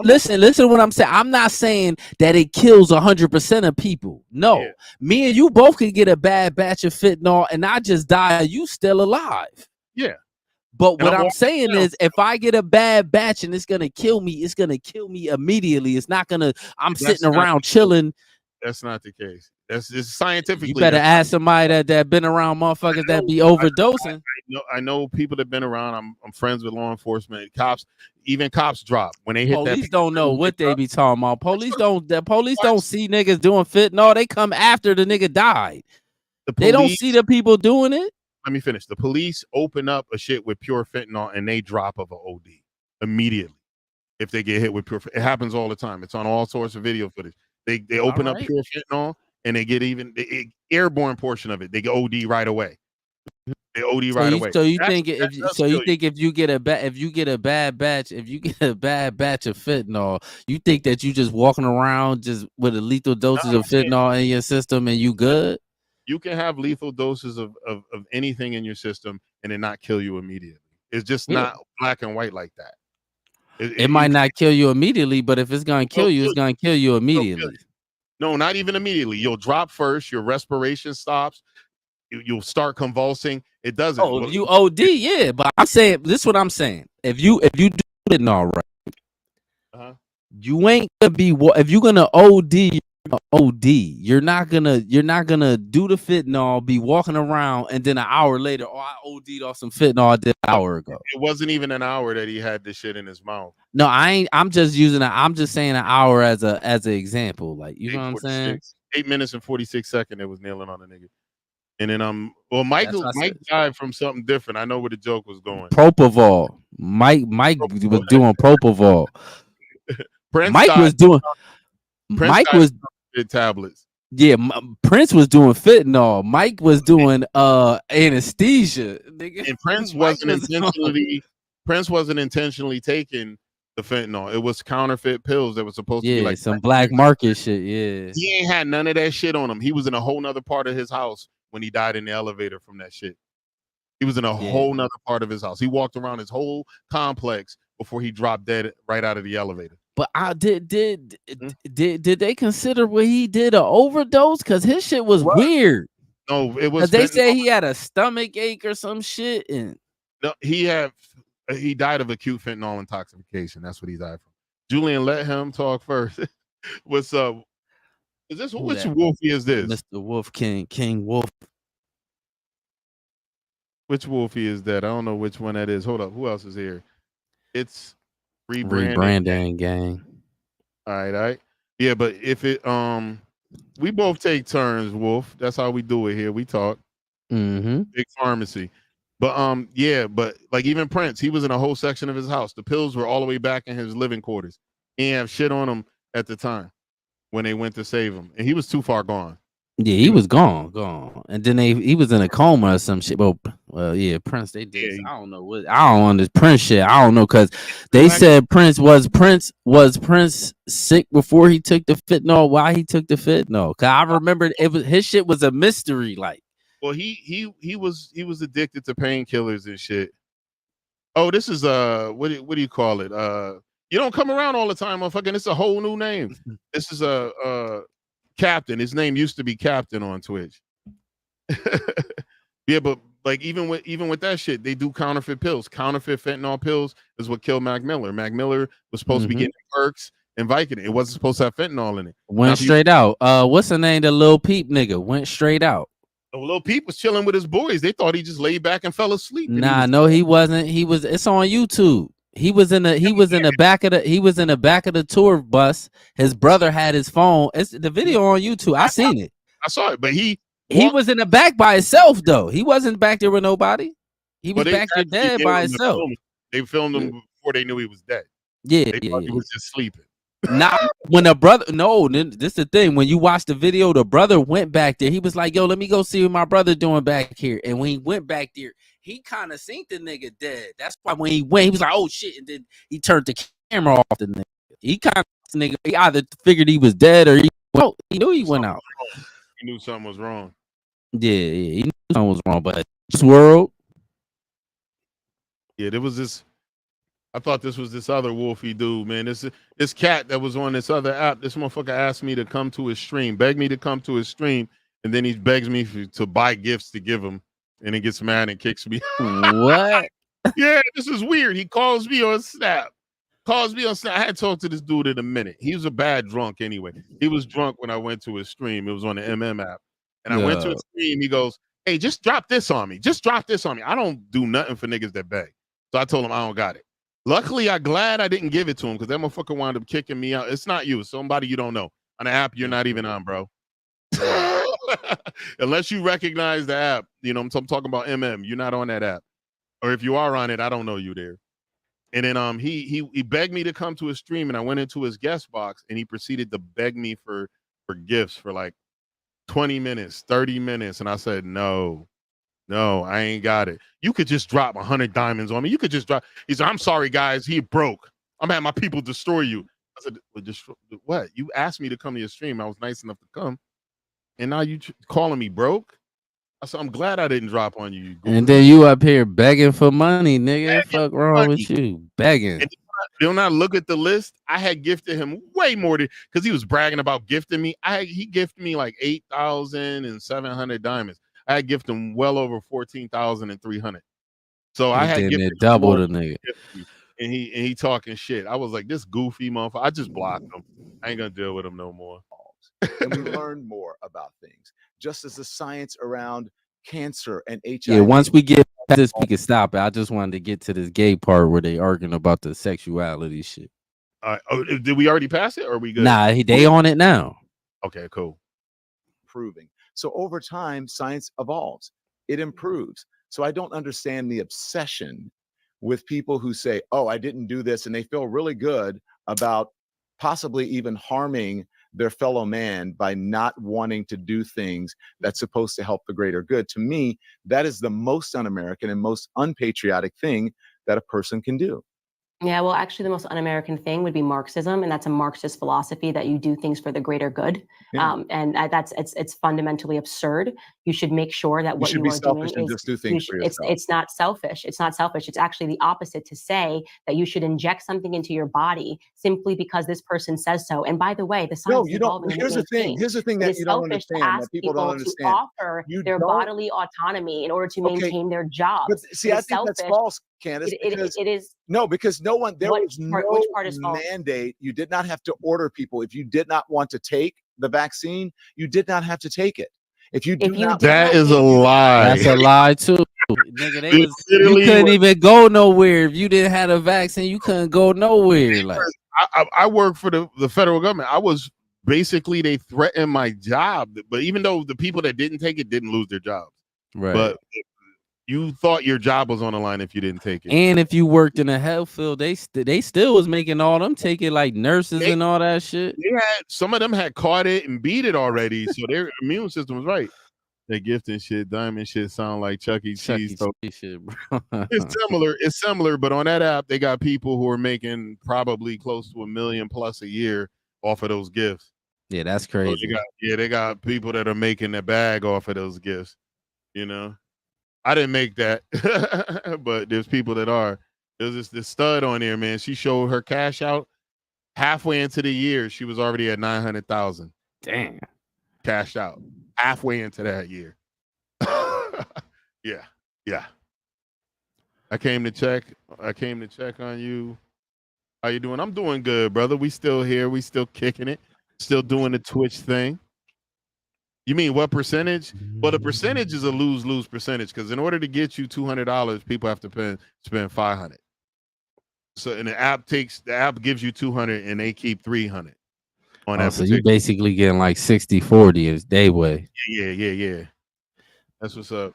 Listen to what I'm saying. I'm not saying that it kills 100% of people. No, me and you both can get a bad batch of fentanyl, and I just die. You still alive. Yeah. But what I'm saying is, if I get a bad batch and it's gonna kill me, it's gonna kill me immediately. It's not gonna. Sitting around chilling. That's not the case. That's just scientifically. You better ask somebody that been around motherfuckers that be overdosing. I know people that been around. I'm friends with law enforcement, cops. Even cops drop when they hit that. Police don't know what they be talking about. Police don't see niggas doing fentanyl. They come after the nigga died. They don't see the people doing it. Let me finish. The police open up a shit with pure fentanyl and they drop of an OD immediately if they get hit with pure. It happens all the time. It's on all sorts of video footage. They open up pure fentanyl and they get even the airborne portion of it. They get OD right away. They OD right away. So you think if you get a bad batch of fentanyl, you think that you just walking around just with a lethal dosage of fentanyl in your system and you good? You can have lethal doses of anything in your system and it not kill you immediately. It's just not black and white like that. It might not kill you immediately, but if it's gonna kill you, it's gonna kill you immediately. No, not even immediately. You'll drop first. Your respiration stops. You'll start convulsing. It doesn't. Oh, you OD, yeah. But I'm saying this is what I'm saying. If you do it all right, you ain't gonna be. If you're gonna OD. You're not gonna do the fentanyl, be walking around, and then an hour later, I OD'd off some fentanyl I did an hour ago. It wasn't even an hour that he had this shit in his mouth. No, I ain't. I'm just saying an hour as an example. Like, you know what I'm saying? 8 minutes and 46 seconds. It was kneeling on the nigga. And then Mike died from something different. I know where the joke was going. Propofol. Mike was doing propofol. Mike was doing tablets. Yeah, Prince was doing fentanyl. Mike was doing anesthesia. Nigga. And Prince wasn't intentionally taking the fentanyl. It was counterfeit pills that was supposed to be like some black market shit. Yeah, he ain't had none of that shit on him. He was in a whole nother part of his house when he died in the elevator from that shit. He was in a whole nother part of his house. He walked around his whole complex before he dropped dead right out of the elevator. But did they consider what he did an overdose? Because his shit was weird. No, it was. They say he had a stomach ache or some shit, and no, he died of acute fentanyl intoxication. That's what he died from. Julian, let him talk first. What's up? Is this Who which that? Wolfie is this? Mr. Wolf King, King Wolf. Which Wolfie is that? I don't know which one that is. Hold up. Who else is here? It's Rebranding gang. All right. Yeah, but if it we both take turns, Wolf. That's how we do it here. We talk. Mm-hmm. Big pharmacy. But yeah, but like even Prince, he was in a whole section of his house. The pills were all the way back in his living quarters. He didn't have shit on him at the time when they went to save him. And he was too far gone. Yeah, he was gone. And then he was in a coma or some shit. Well, yeah, Prince, they did. Yeah. I don't know what I don't want this Prince shit. I don't know, because they said Prince was sick before he took the fentanyl. Why he took the fentanyl? Cause I remember his shit was a mystery. Like, well, he was addicted to painkillers and shit. Oh, this is what do you call it? You don't come around all the time, motherfucker. It's a whole new name. This is a Captain. His name used to be Captain on Twitch. Yeah, but like even with that shit, they do counterfeit pills. Counterfeit fentanyl pills is what killed Mac Miller. Mac Miller was supposed to be getting perks and Vicodin. It wasn't supposed to have fentanyl in it. Went straight out. What's the name? The Lil Peep nigga went straight out. Lil Peep was chilling with his boys. They thought he just laid back and fell asleep. Nah, no, he wasn't. He was. It's on YouTube. He was in the back of the tour bus. His brother had his phone. It's the video on YouTube. I seen it. I saw it, but he was in the back by himself though. He wasn't back there with nobody. He was back there dead by himself. They filmed him before they knew he was dead. Yeah, they thought he was just sleeping. Not when the brother. No, this is the thing. When you watch the video, the brother went back there. He was like, "Yo, let me go see what my brother doing back here." And when he went back there, he kind of seen the nigga dead. That's why when he went, he was like, "Oh shit!" And then he turned the camera off. The nigga. He kind of nigga. He either figured he was dead or he knew he went out. He knew something was wrong. Yeah, he knew something was wrong. But this world. Yeah, there was this. I thought this was this other Wolfie dude, man. This cat that was on this other app. This motherfucker asked me to come to his stream, begged me to come to his stream, and then he begs me to buy gifts to give him, and he gets mad and kicks me. What? Yeah, this is weird. He calls me on Snap. I had talked to this dude in a minute. He was a bad drunk anyway. He was drunk when I went to his stream. It was on the MM app. And I went to his stream. He goes, "Hey, just drop this on me. Just drop this on me. I don't do nothing for niggas that beg." So I told him I don't got it. Luckily, I'm glad I didn't give it to him because that motherfucker wound up kicking me out. It's not you. It's somebody you don't know. On an app you're not even on, bro. Unless you recognize the app. You know, I'm talking about MM. You're not on that app. Or if you are on it, I don't know you there. And then he begged me to come to his stream, and I went into his guest box, and he proceeded to beg me for gifts for like 20 minutes, 30 minutes. And I said, no, I ain't got it. You could just drop 100 diamonds on me. You could just drop. He said, "I'm sorry, guys. He broke. I'm having my people destroy you." I said, "Well, what? You asked me to come to your stream. I was nice enough to come. And now you calling me broke?" I said, "I'm glad I didn't drop on you." And then you up here begging for money, nigga. Fuck wrong with you? Begging. And do not look at the list. I had gifted him way more because he was bragging about gifting me. He gifted me like 8,700 diamonds. I had gifted him well over 14,300. So I had gifted double the nigga. And he talking shit. I was like, this goofy motherfucker. I just blocked him. I ain't gonna deal with him no more. And we learn more about things, just as the science around cancer and HIV. Yeah, once we get past this, we can stop it. I just wanted to get to this gay part where they arguing about the sexuality shit. Did we already pass it, or are we good? Nah, they on it now. Okay, cool. Proving. So over time, science evolves. It improves. So I don't understand the obsession with people who say, "Oh, I didn't do this," and they feel really good about possibly even harming their fellow man by not wanting to do things that's supposed to help the greater good. To me, that is the most un-American and most unpatriotic thing that a person can do. Yeah, well, actually, the most un-American thing would be Marxism, and that's a Marxist philosophy that you do things for the greater good, and it's fundamentally absurd. You should make sure that what you are doing is just do things for yourself. It's not selfish. It's not selfish. It's actually the opposite to say that you should inject something into your body simply because this person says so. And by the way, the science is evolving. Here's the thing. Here's the thing that you don't understand. That people don't understand. To offer their bodily autonomy in order to maintain their jobs. But see, I think that's false. Candace. It is. No, because no one, there was which part is no false? mandate. You did not have to order people. If you did not want to take the vaccine, you did not have to take it. If you do not, that is a lie. That's a lie too. Nigga, It you literally couldn't was- even go nowhere. If you didn't have a vaccine, you couldn't go nowhere. Like I work for the federal government. I was basically, they threatened my job. But even though the people that didn't take it didn't lose their jobs. right. But you thought your job was on the line if you didn't take it. And if you worked in a health field, they still was making all them take it, like nurses and all that shit. They had, some of them had caught it and beat it already, so their immune system was right. That gift and shit, diamond shit sound like Chuck E. Cheese. Shit, bro. It's similar, but on that app, they got people who are making probably close to $1 million plus a year off of those gifts. Yeah, that's So crazy. they got people that are making a bag off of those gifts. You know, I didn't make that, but there's people that are. There's this stud on there, man. She showed her cash out halfway into the year. She was already at 900,000. Damn, cashed out halfway into that year. Yeah. I came to check on you. How you doing? I'm doing good, brother. We still here. We still kicking it. Still doing the Twitch thing. You mean what percentage? Well, the percentage is a lose-lose percentage because in order to get you $200, people have to spend $500. So, and the app gives you $200 and they keep $300 on that. So you basically getting like 60-40 is day way. Yeah. That's what's up.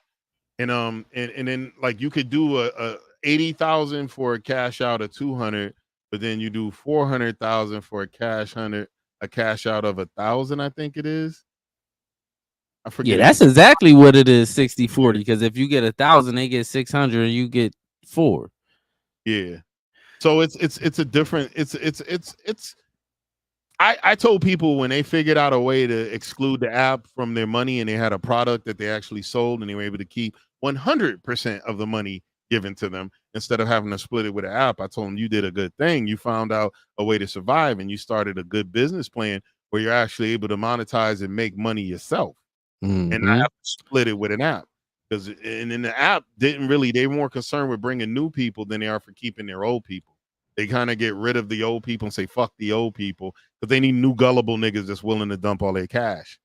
And then like you could do a 80,000 for a cash out of 200, but then you do 400,000 for a cash out of 1,000, I think it is. I forget. Yeah, that's exactly what it is, 60-40. Because if you get 1,000, they get 600 and you get 4. Yeah. So it's a different, I told people when they figured out a way to exclude the app from their money and they had a product that they actually sold and they were able to keep 100% of the money given to them instead of having to split it with an app. I told them you did a good thing. You found out a way to survive and you started a good business plan where you're actually able to monetize and make money yourself and not have to split it with an app. Because and in the app they were more concerned with bringing new people than they are for keeping their old people. They kind of get rid of the old people and say, fuck the old people, because they need new gullible niggas that's willing to dump all their cash.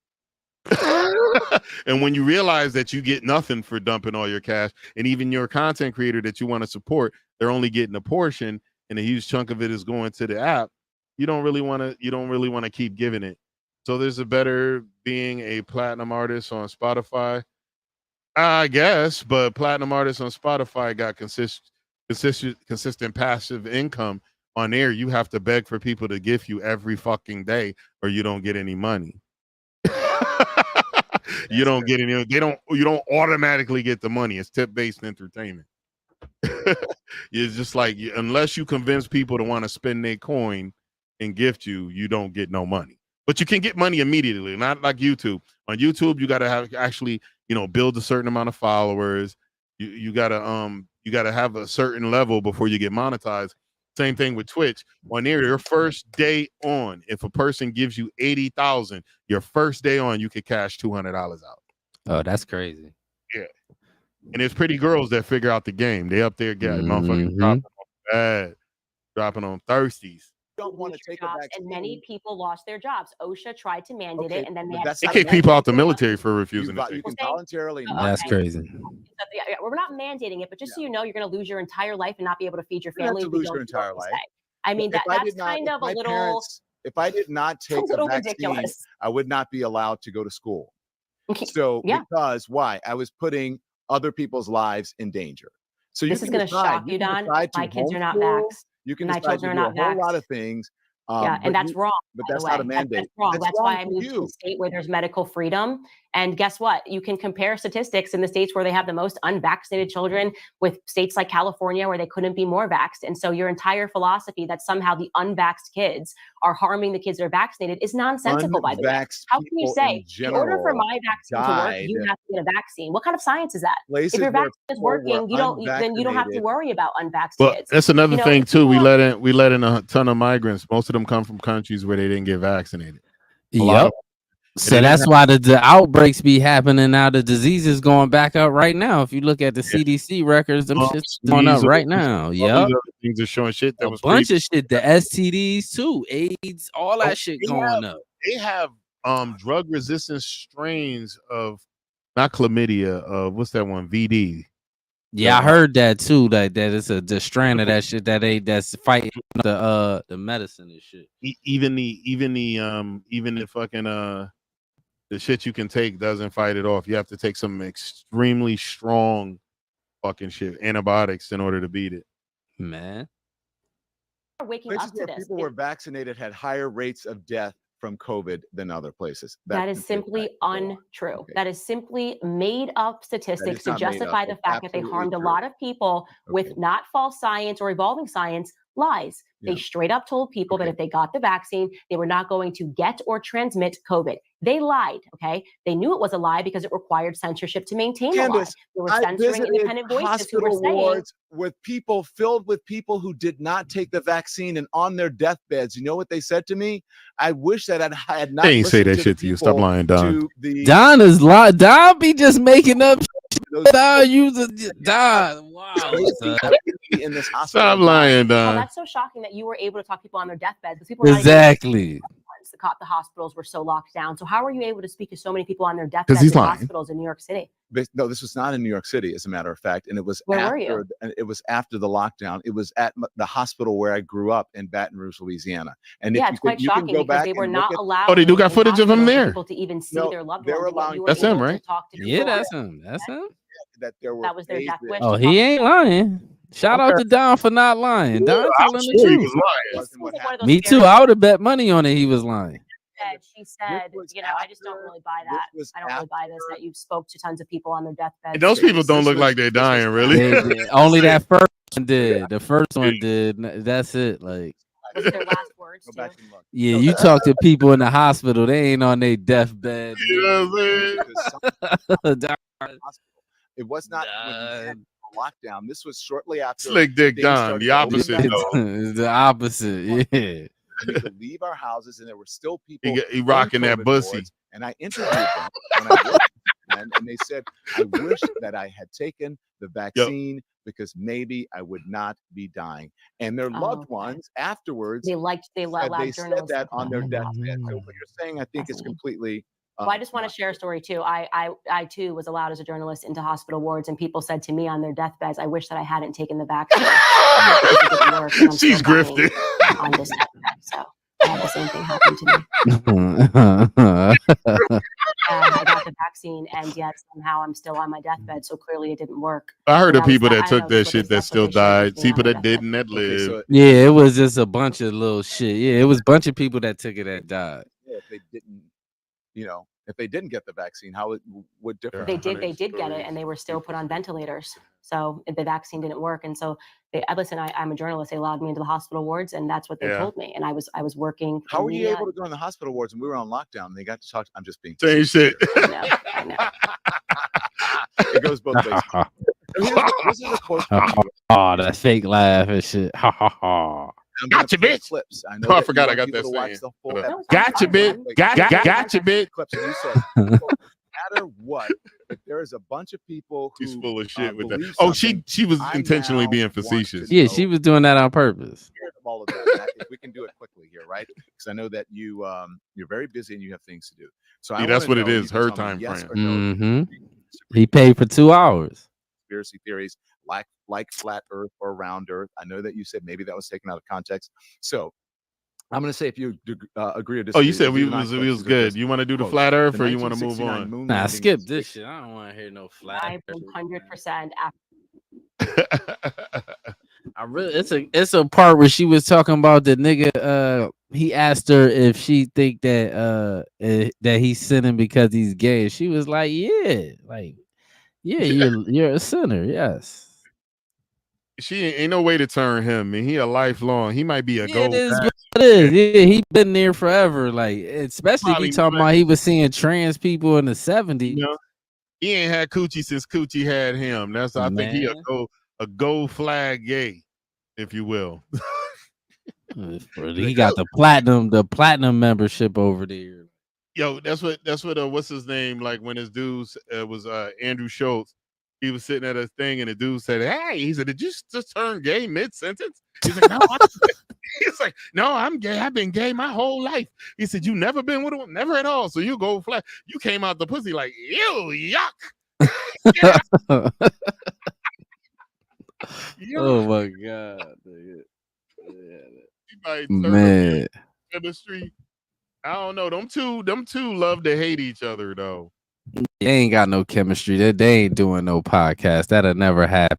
And when you realize that you get nothing for dumping all your cash, and even your content creator that you want to support, they're only getting a portion and a huge chunk of it is going to the app, you don't really want to keep giving it. So there's a better being a platinum artist on Spotify, I guess, but platinum artists on Spotify got consistent passive income. On air, you have to beg for people to gift you every fucking day or you don't get any money. You don't get any, you don't automatically get the money. It's tip-based entertainment. It's just like, unless you convince people to want to spend their coin and gift you, you don't get no money. But you can get money immediately, not like YouTube. On YouTube, you got to have actually, build a certain amount of followers. You got to have a certain level before you get monetized. Same thing with Twitch. On there, your first day on, if a person gives you 80,000, your first day on, you could cash $200 out. Oh, that's crazy. Yeah. And there's pretty girls that figure out the game. They up there getting motherfucking dropping on thirsties. Don't want to take a vaccine. And many people lost their jobs. OSHA tried to mandate it, and then they kick people out the military for refusing to take You can voluntarily. That's crazy. We're not mandating it, but just so you know, you're going to lose your entire life and not be able to feed your You don't family. have to lose your entire life. I mean, that's kind of a little. If I did not take the vaccine, ridiculous. I would not be allowed to go to school. So because why? I was putting other people's lives in danger. So this is going to shock you, Don. My kids are not vaxxed. You can my decide to children do are a not whole vaxxed. lot of things. And that's wrong. But that's not a mandate. That's wrong. That's why I for moved to you. a state where there's medical freedom. And guess what? You can compare statistics in the states where they have the most unvaccinated children with states like California where they couldn't be more vaxxed. And so your entire philosophy that somehow the unvaxxed kids are harming the kids that are vaccinated is nonsensical, by the way. How can you say, in order for my vaccine to work, you have to get a vaccine? What kind of science is that? If your vaccine is working, then you don't have to worry about unvaccinated kids. That's another thing too. We let in a ton of migrants. Most of them come from countries where they didn't get vaccinated. So that's why the outbreaks be happening now. The disease is going back up right now. If you look at the CDC records, them shit's going up right now. Yep. Things are showing shit that a was bunch of shit. The STDs too, AIDS, all that shit going up. They have drug resistant strains of not chlamydia, what's that one? VD. Yeah, I heard that too. That it's the strand of that shit that's fighting the medicine and shit. Even the fucking the shit you can take doesn't fight it off. You have to take some extremely strong fucking shit, antibiotics, in order to beat it. Man, waking places up to where this. people were vaccinated had higher rates of death from COVID than other places. That is simply untrue. Okay. That is simply made up statistics to justify the fact that they harmed a lot of people with not false science or evolving science, lies. They straight up told people that if they got the vaccine, they were not going to get or transmit COVID. They lied, okay? They knew it was a lie because it required censorship to maintain Candace, the lie. They were censoring independent voices who were saying... with people filled with people who did not take the vaccine and on their deathbeds. You know what they said to me? I wish that I had not. They ain't say that shit to you. Stop lying, Don. Don is lying. Don be just making up shit. Don uses Don. Wow. In this hospital. Stop lying, Don. Oh, that's so shocking that you were able to talk to people on their deathbeds. Because people were exactly. The hospitals were so locked down. So how are you able to speak to so many people on their deathbeds in hospitals in New York City? No, this was not in New York City, as a matter of fact, and it was It was after the lockdown. It was at the hospital where I grew up in Baton Rouge, Louisiana. And yeah, it's quite shocking because they were not allowed. Oh, they do got footage of him there. People to even see their loved ones. They were allowing. That's him, right? Yeah, that's him. That's him. That was their death wish. Oh, he ain't lying. Shout out to Don for not lying. Don telling the truth. Me too. I would have bet money on it. He was lying. She said, I just don't really buy that. I don't really buy this, that you spoke to tons of people on their deathbed. Those people don't look like they're dying, really. Only that first one did. The first one did. That's it. Like, was it their last words? Yeah, you talk to people in the hospital, they ain't on their deathbed. It was not lockdown. This was shortly after. Slick Dick Don, the opposite. It's the opposite. Yeah. We could leave our houses, and there were still people. He rocking that bussy. And I interviewed them when I worked with them, and they said, "I wish that I had taken the vaccine because maybe I would not be dying." And their loved ones afterwards, they said that on their deathbed. So what you're saying, I think, is completely. Well, I just want to share a story too. I too was allowed as a journalist into hospital wards, and people said to me on their deathbeds, "I wish that I hadn't taken the vaccine." She's grifted. On this deathbed, so I had the same thing happen to me. I got the vaccine, and yet somehow I'm still on my deathbed. So clearly, it didn't work. I heard of people that took that shit that still died. People that didn't that lived. Yeah, it was just a bunch of little shit. Yeah, it was a bunch of people that took it that died. Yeah, if they didn't. If they didn't get the vaccine, how it would differ? They did get it, and they were still put on ventilators. So the vaccine didn't work, and so I'm a journalist. They allowed me into the hospital wards, and that's what they told me. And I was working. How were you able to go in the hospital wards when we were on lockdown? They got to talk. I'm just being same shit. I know. It goes both ways. This is a quote. Oh, that fake laugh and shit. Ha ha ha. Gotcha, bitch. Clips. I know. I forgot I got that saying. Gotcha, bitch. Gotcha, bitch. Clips. And you said, no matter what, if there is a bunch of people who she's full of shit with that. Oh, she was intentionally being facetious. Yeah, she was doing that on purpose. All of that. If we can do it quickly here, right? Because I know that you're very busy and you have things to do. So that's what it is. Her time frame. He paid for 2 hours. Conspiracy theories. Like flat Earth or round Earth. I know that you said maybe that was taken out of context. So I'm going to say if you agree or disagree. Oh, you said we was good. You want to do the flat Earth or you want to move on? Nah, skip this shit. I don't want to hear no flat Earth. 100% it's a part where she was talking about the nigga. He asked her if she think that he's sinning because he's gay. She was like, yeah, you're a sinner. Yes. She ain't no way to turn him. He a lifelong. He might be a gold. It is. Yeah, he been there forever. Like, especially if you talking about he was seeing trans people in the 70s. He ain't had coochie since coochie had him. I think he a gold flag gay, if you will. He got the platinum membership over there. Yo, that's what what's his name? Like when his dude was Andrew Schultz, he was sitting at a thing and the dude said, "Hey," he said, "Did you just turn gay mid sentence?" He's like, "No." He's like, "No, I'm gay. I've been gay my whole life." He said, "You never been with him, never at all. So you go flat. You came out the pussy like, ew, yuck." Oh my god, nigga. Man, Man, chemistry. I don't know. Them two love to hate each other though. they ain't got no chemistry. They ain't doing no podcast. That'll never happen.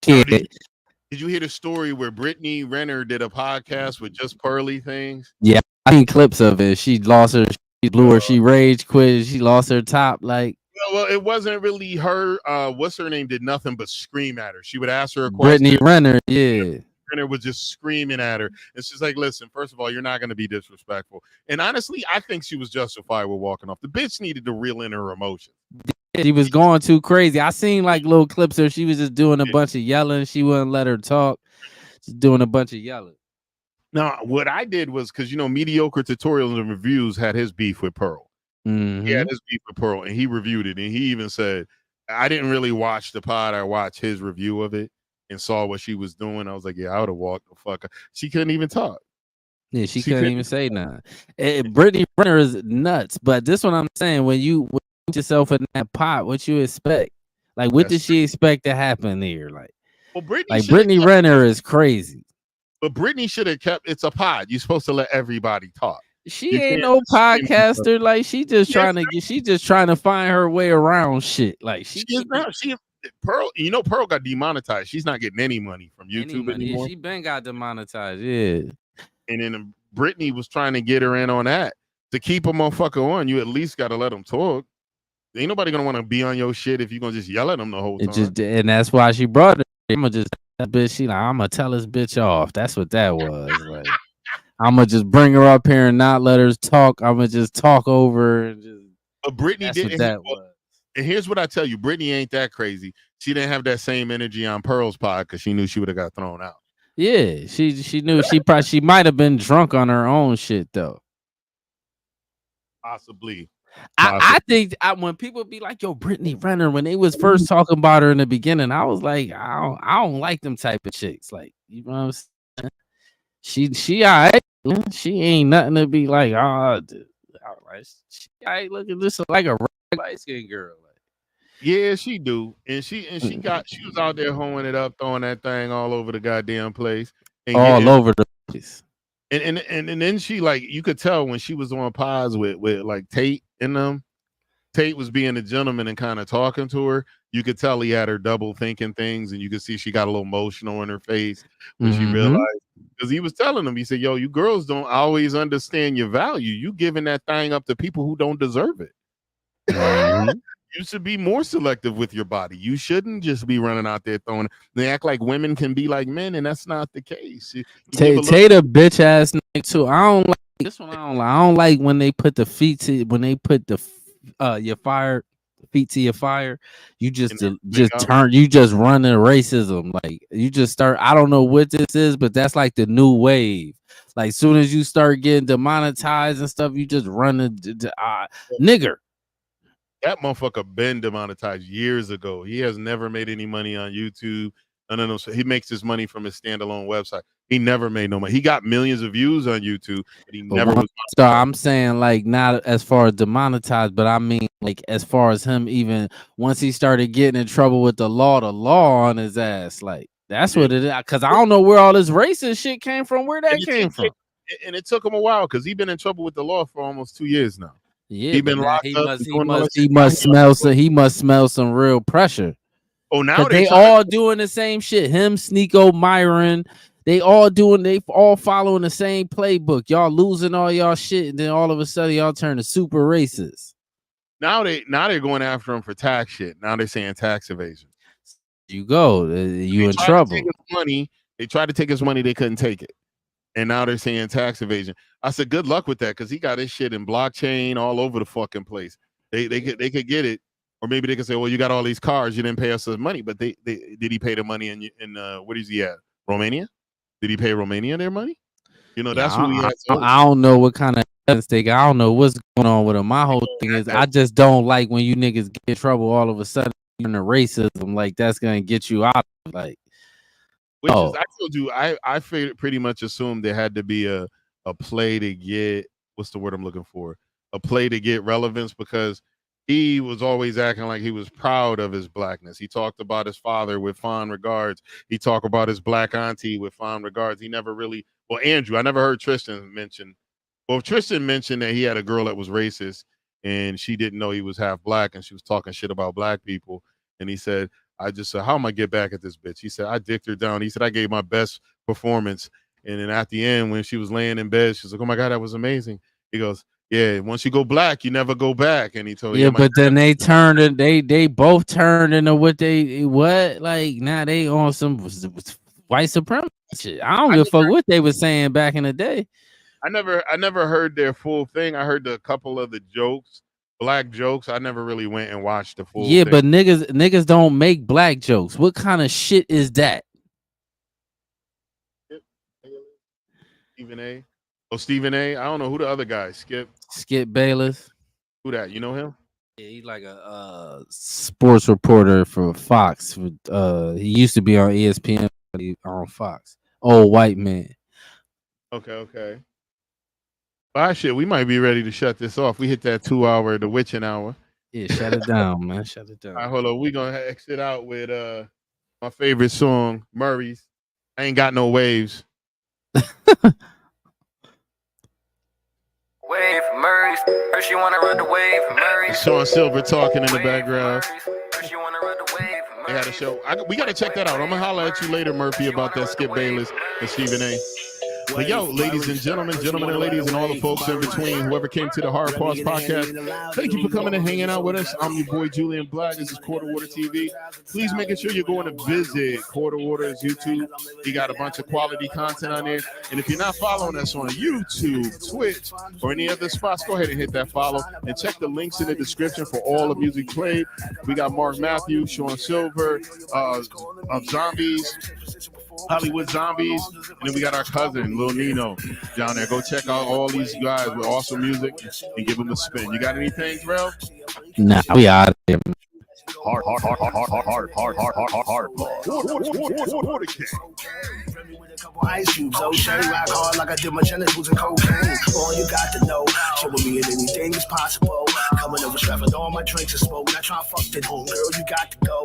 Yo, did you hear the story where Brittany Renner did a podcast with just Pearly things? Yeah, I seen clips of it. She lost her. She blew her. She rage quit. She lost her top. Like, well, it wasn't really her. What's her name? Did nothing but scream at her. She would ask her a Brittany question. Renner, yeah. Renner was just screaming at her. And she's like, "Listen, first of all, you're not going to be disrespectful." And honestly, I think she was justified with walking off. The bitch needed to reel in her emotions. She was going too crazy. I seen like little clips of her. She was just doing a bunch of yelling. She wouldn't let her talk. Just doing a bunch of yelling. Now, what I did was because mediocre tutorials and reviews had his beef with Pearl. Mm-hmm. He had his beef with Pearl, and he reviewed it, and he even said, "I didn't really watch the pod. I watched his review of it and saw what she was doing. I was like, yeah, I would have walked the fuck up." She couldn't even talk. Yeah, she couldn't even say nothing. Brittany Renner is nuts, but this one I'm saying, when you put yourself in that pot, what you expect? Like, what did she expect to happen there? Like, well, Brittany Renner is crazy. But Brittany should have kept. It's a pod. You're supposed to let everybody talk. She ain't no podcaster. Like, she just trying to find her way around shit. Like, she Pearl. Pearl got demonetized. She's not getting any money from YouTube anymore. She been got demonetized. Yeah. And then Brittany was trying to get her in on that. To keep a motherfucker on, you at least got to let them talk. Ain't nobody gonna want to be on your shit if you're gonna just yell at them the whole time. And that's why she brought her. I'm gonna just that bitch. She like, I'm gonna tell this bitch off. That's what that was. Like, I'm gonna just bring her up here and not let her talk. I'm gonna just talk over her and just. But Brittany didn't. That was. And here's what I tell you: Brittany ain't that crazy. She didn't have that same energy on Pearl's pod because she knew she would have got thrown out. Yeah, she knew she might have been drunk on her own shit though. Possibly. I think when people be like, "Yo, Brittany Renner," when they was first talking about her in the beginning, I was like, I don't like them type of chicks. Like, you know what I'm saying? She all right. She ain't nothing to be like, she all right, looking just like a light skinned girl. Like, yeah, she do, and she was out there hoeing it up, throwing that thing all over the goddamn place, and all over the place. And then she, like, you could tell when she was on pods with like Tate and them. Tate was being a gentleman and kind of talking to her. You could tell he had her double thinking things, and you could see she got a little emotional in her face when she realized, because he was telling them, he said, "Yo, you girls don't always understand your value. You giving that thing up to people who don't deserve it. You should be more selective with your body. You shouldn't just be running out there throwing." They act like women can be like men, and that's not the case. Tate a bitch ass nigga too. I don't like this one. I don't like when they put the feet to your fire feet to your fire. You just turn. You just run in racism. Like, you just start. I don't know what this is, but that's like the new wave. Like, soon as you start getting demonetized and stuff, you just run nigger. That motherfucker been demonetized years ago. He has never made any money on YouTube. No. So he makes his money from his standalone website. He never made no money. He got millions of views on YouTube, but he never was. So I'm saying, like, not as far as demonetized, but I mean, like, as far as him, even once he started getting in trouble with the law on his ass. Like, that's what it is. Because I don't know where all this racist shit came from. Where that came from? And it took him a while because he's been in trouble with the law for almost 2 years now. Yeah, he been locked up. He must smell some real pressure. Oh, now they all doing the same shit. Him, Sneeko, Myron, they all following the same playbook. Y'all losing all y'all shit, and then all of a sudden y'all turn to super racist. Now they're going after him for tax shit. Now they're saying tax evasion. You go, you in trouble. They tried to take his money. They couldn't take it. And now they're saying tax evasion. I said, good luck with that, because he got his shit in blockchain all over the fucking place. They could get it, or maybe they could say, well, you got all these cars, you didn't pay us the money. But did he pay the money in what is he at? Romania? Did he pay Romania their money? That's who he has. I don't know what kind of mistake. I don't know what's going on with him. My whole thing is I just don't like when you niggas get in trouble all of a sudden in the racism. Like that's gonna get you out. Like, which is I told you I pretty much assumed there had to be a play to get what's the word I'm looking for? A play to get relevance because he was always acting like he was proud of his blackness. He talked about his father with fond regards. He talked about his black auntie with fond regards. He never really, well, Andrew, I never heard Tristan mention. Well, Tristan mentioned that he had a girl that was racist and she didn't know he was half black and she was talking shit about black people. And he said, I just said, how am I get back at this bitch? He said, I dicked her down. He said, I gave my best performance. And then at the end, when she was laying in bed, she's like, oh my God, that was amazing. He goes, yeah, once you go black, you never go back. And he told yeah, but then they turned it, they both turned into what like now they on some white supremacy shit. I don't give a fuck what they were saying back in the day. I never heard their full thing. I heard a couple of the jokes, black jokes. I never really went and watched the full thing. But niggas don't make black jokes. What kind of shit is that? Stephen A. Oh, Stephen A. I don't know who the other guy. Skip Bayless. Who that? You know him? Yeah, he's like a sports reporter for Fox. He used to be on ESPN on Fox. Old white man. Okay. All right, shit. We might be ready to shut this off. We hit that 2 hour, the witching hour. Yeah, shut it down, man. Shut it down. All right, hold on. We're gonna exit out with my favorite song, Murray's. I Ain't Got No Waves. Wave Murray's. First you wanna run the wave Murray's. Sean Silver talking in the background. They had a show. We gotta check that out. I'm gonna holler at you later, Murphy, about that Skip Bayless and Stephen A. But yo, ladies and gentlemen and ladies, and all the folks in between, whoever came to the Hard Pause podcast, thank you for coming and hanging out with us. I'm your boy Julian Black. This is Quarter Water TV. Please making sure you're going to visit Quarter Water's YouTube. He got a bunch of quality content on there. And if you're not following us on YouTube, Twitch, or any other spots, go ahead and hit that follow and check the links in the description for all the music played. We got Mark Matthews, Sean Silver, Zombies, Hollywood Zombies, and then we got our cousin Lil Nino down there. Go check out all these guys with awesome music and give them a spin. You got anything, Terrell? Nah, we out of here. Hard. Ice cubes, oh shit, rock hard like I did my genitals and cocaine. All you got to know, showing me anything is possible. Coming over strapping all my drinks and smoke. Not trying to fuck that home girl, you got to go.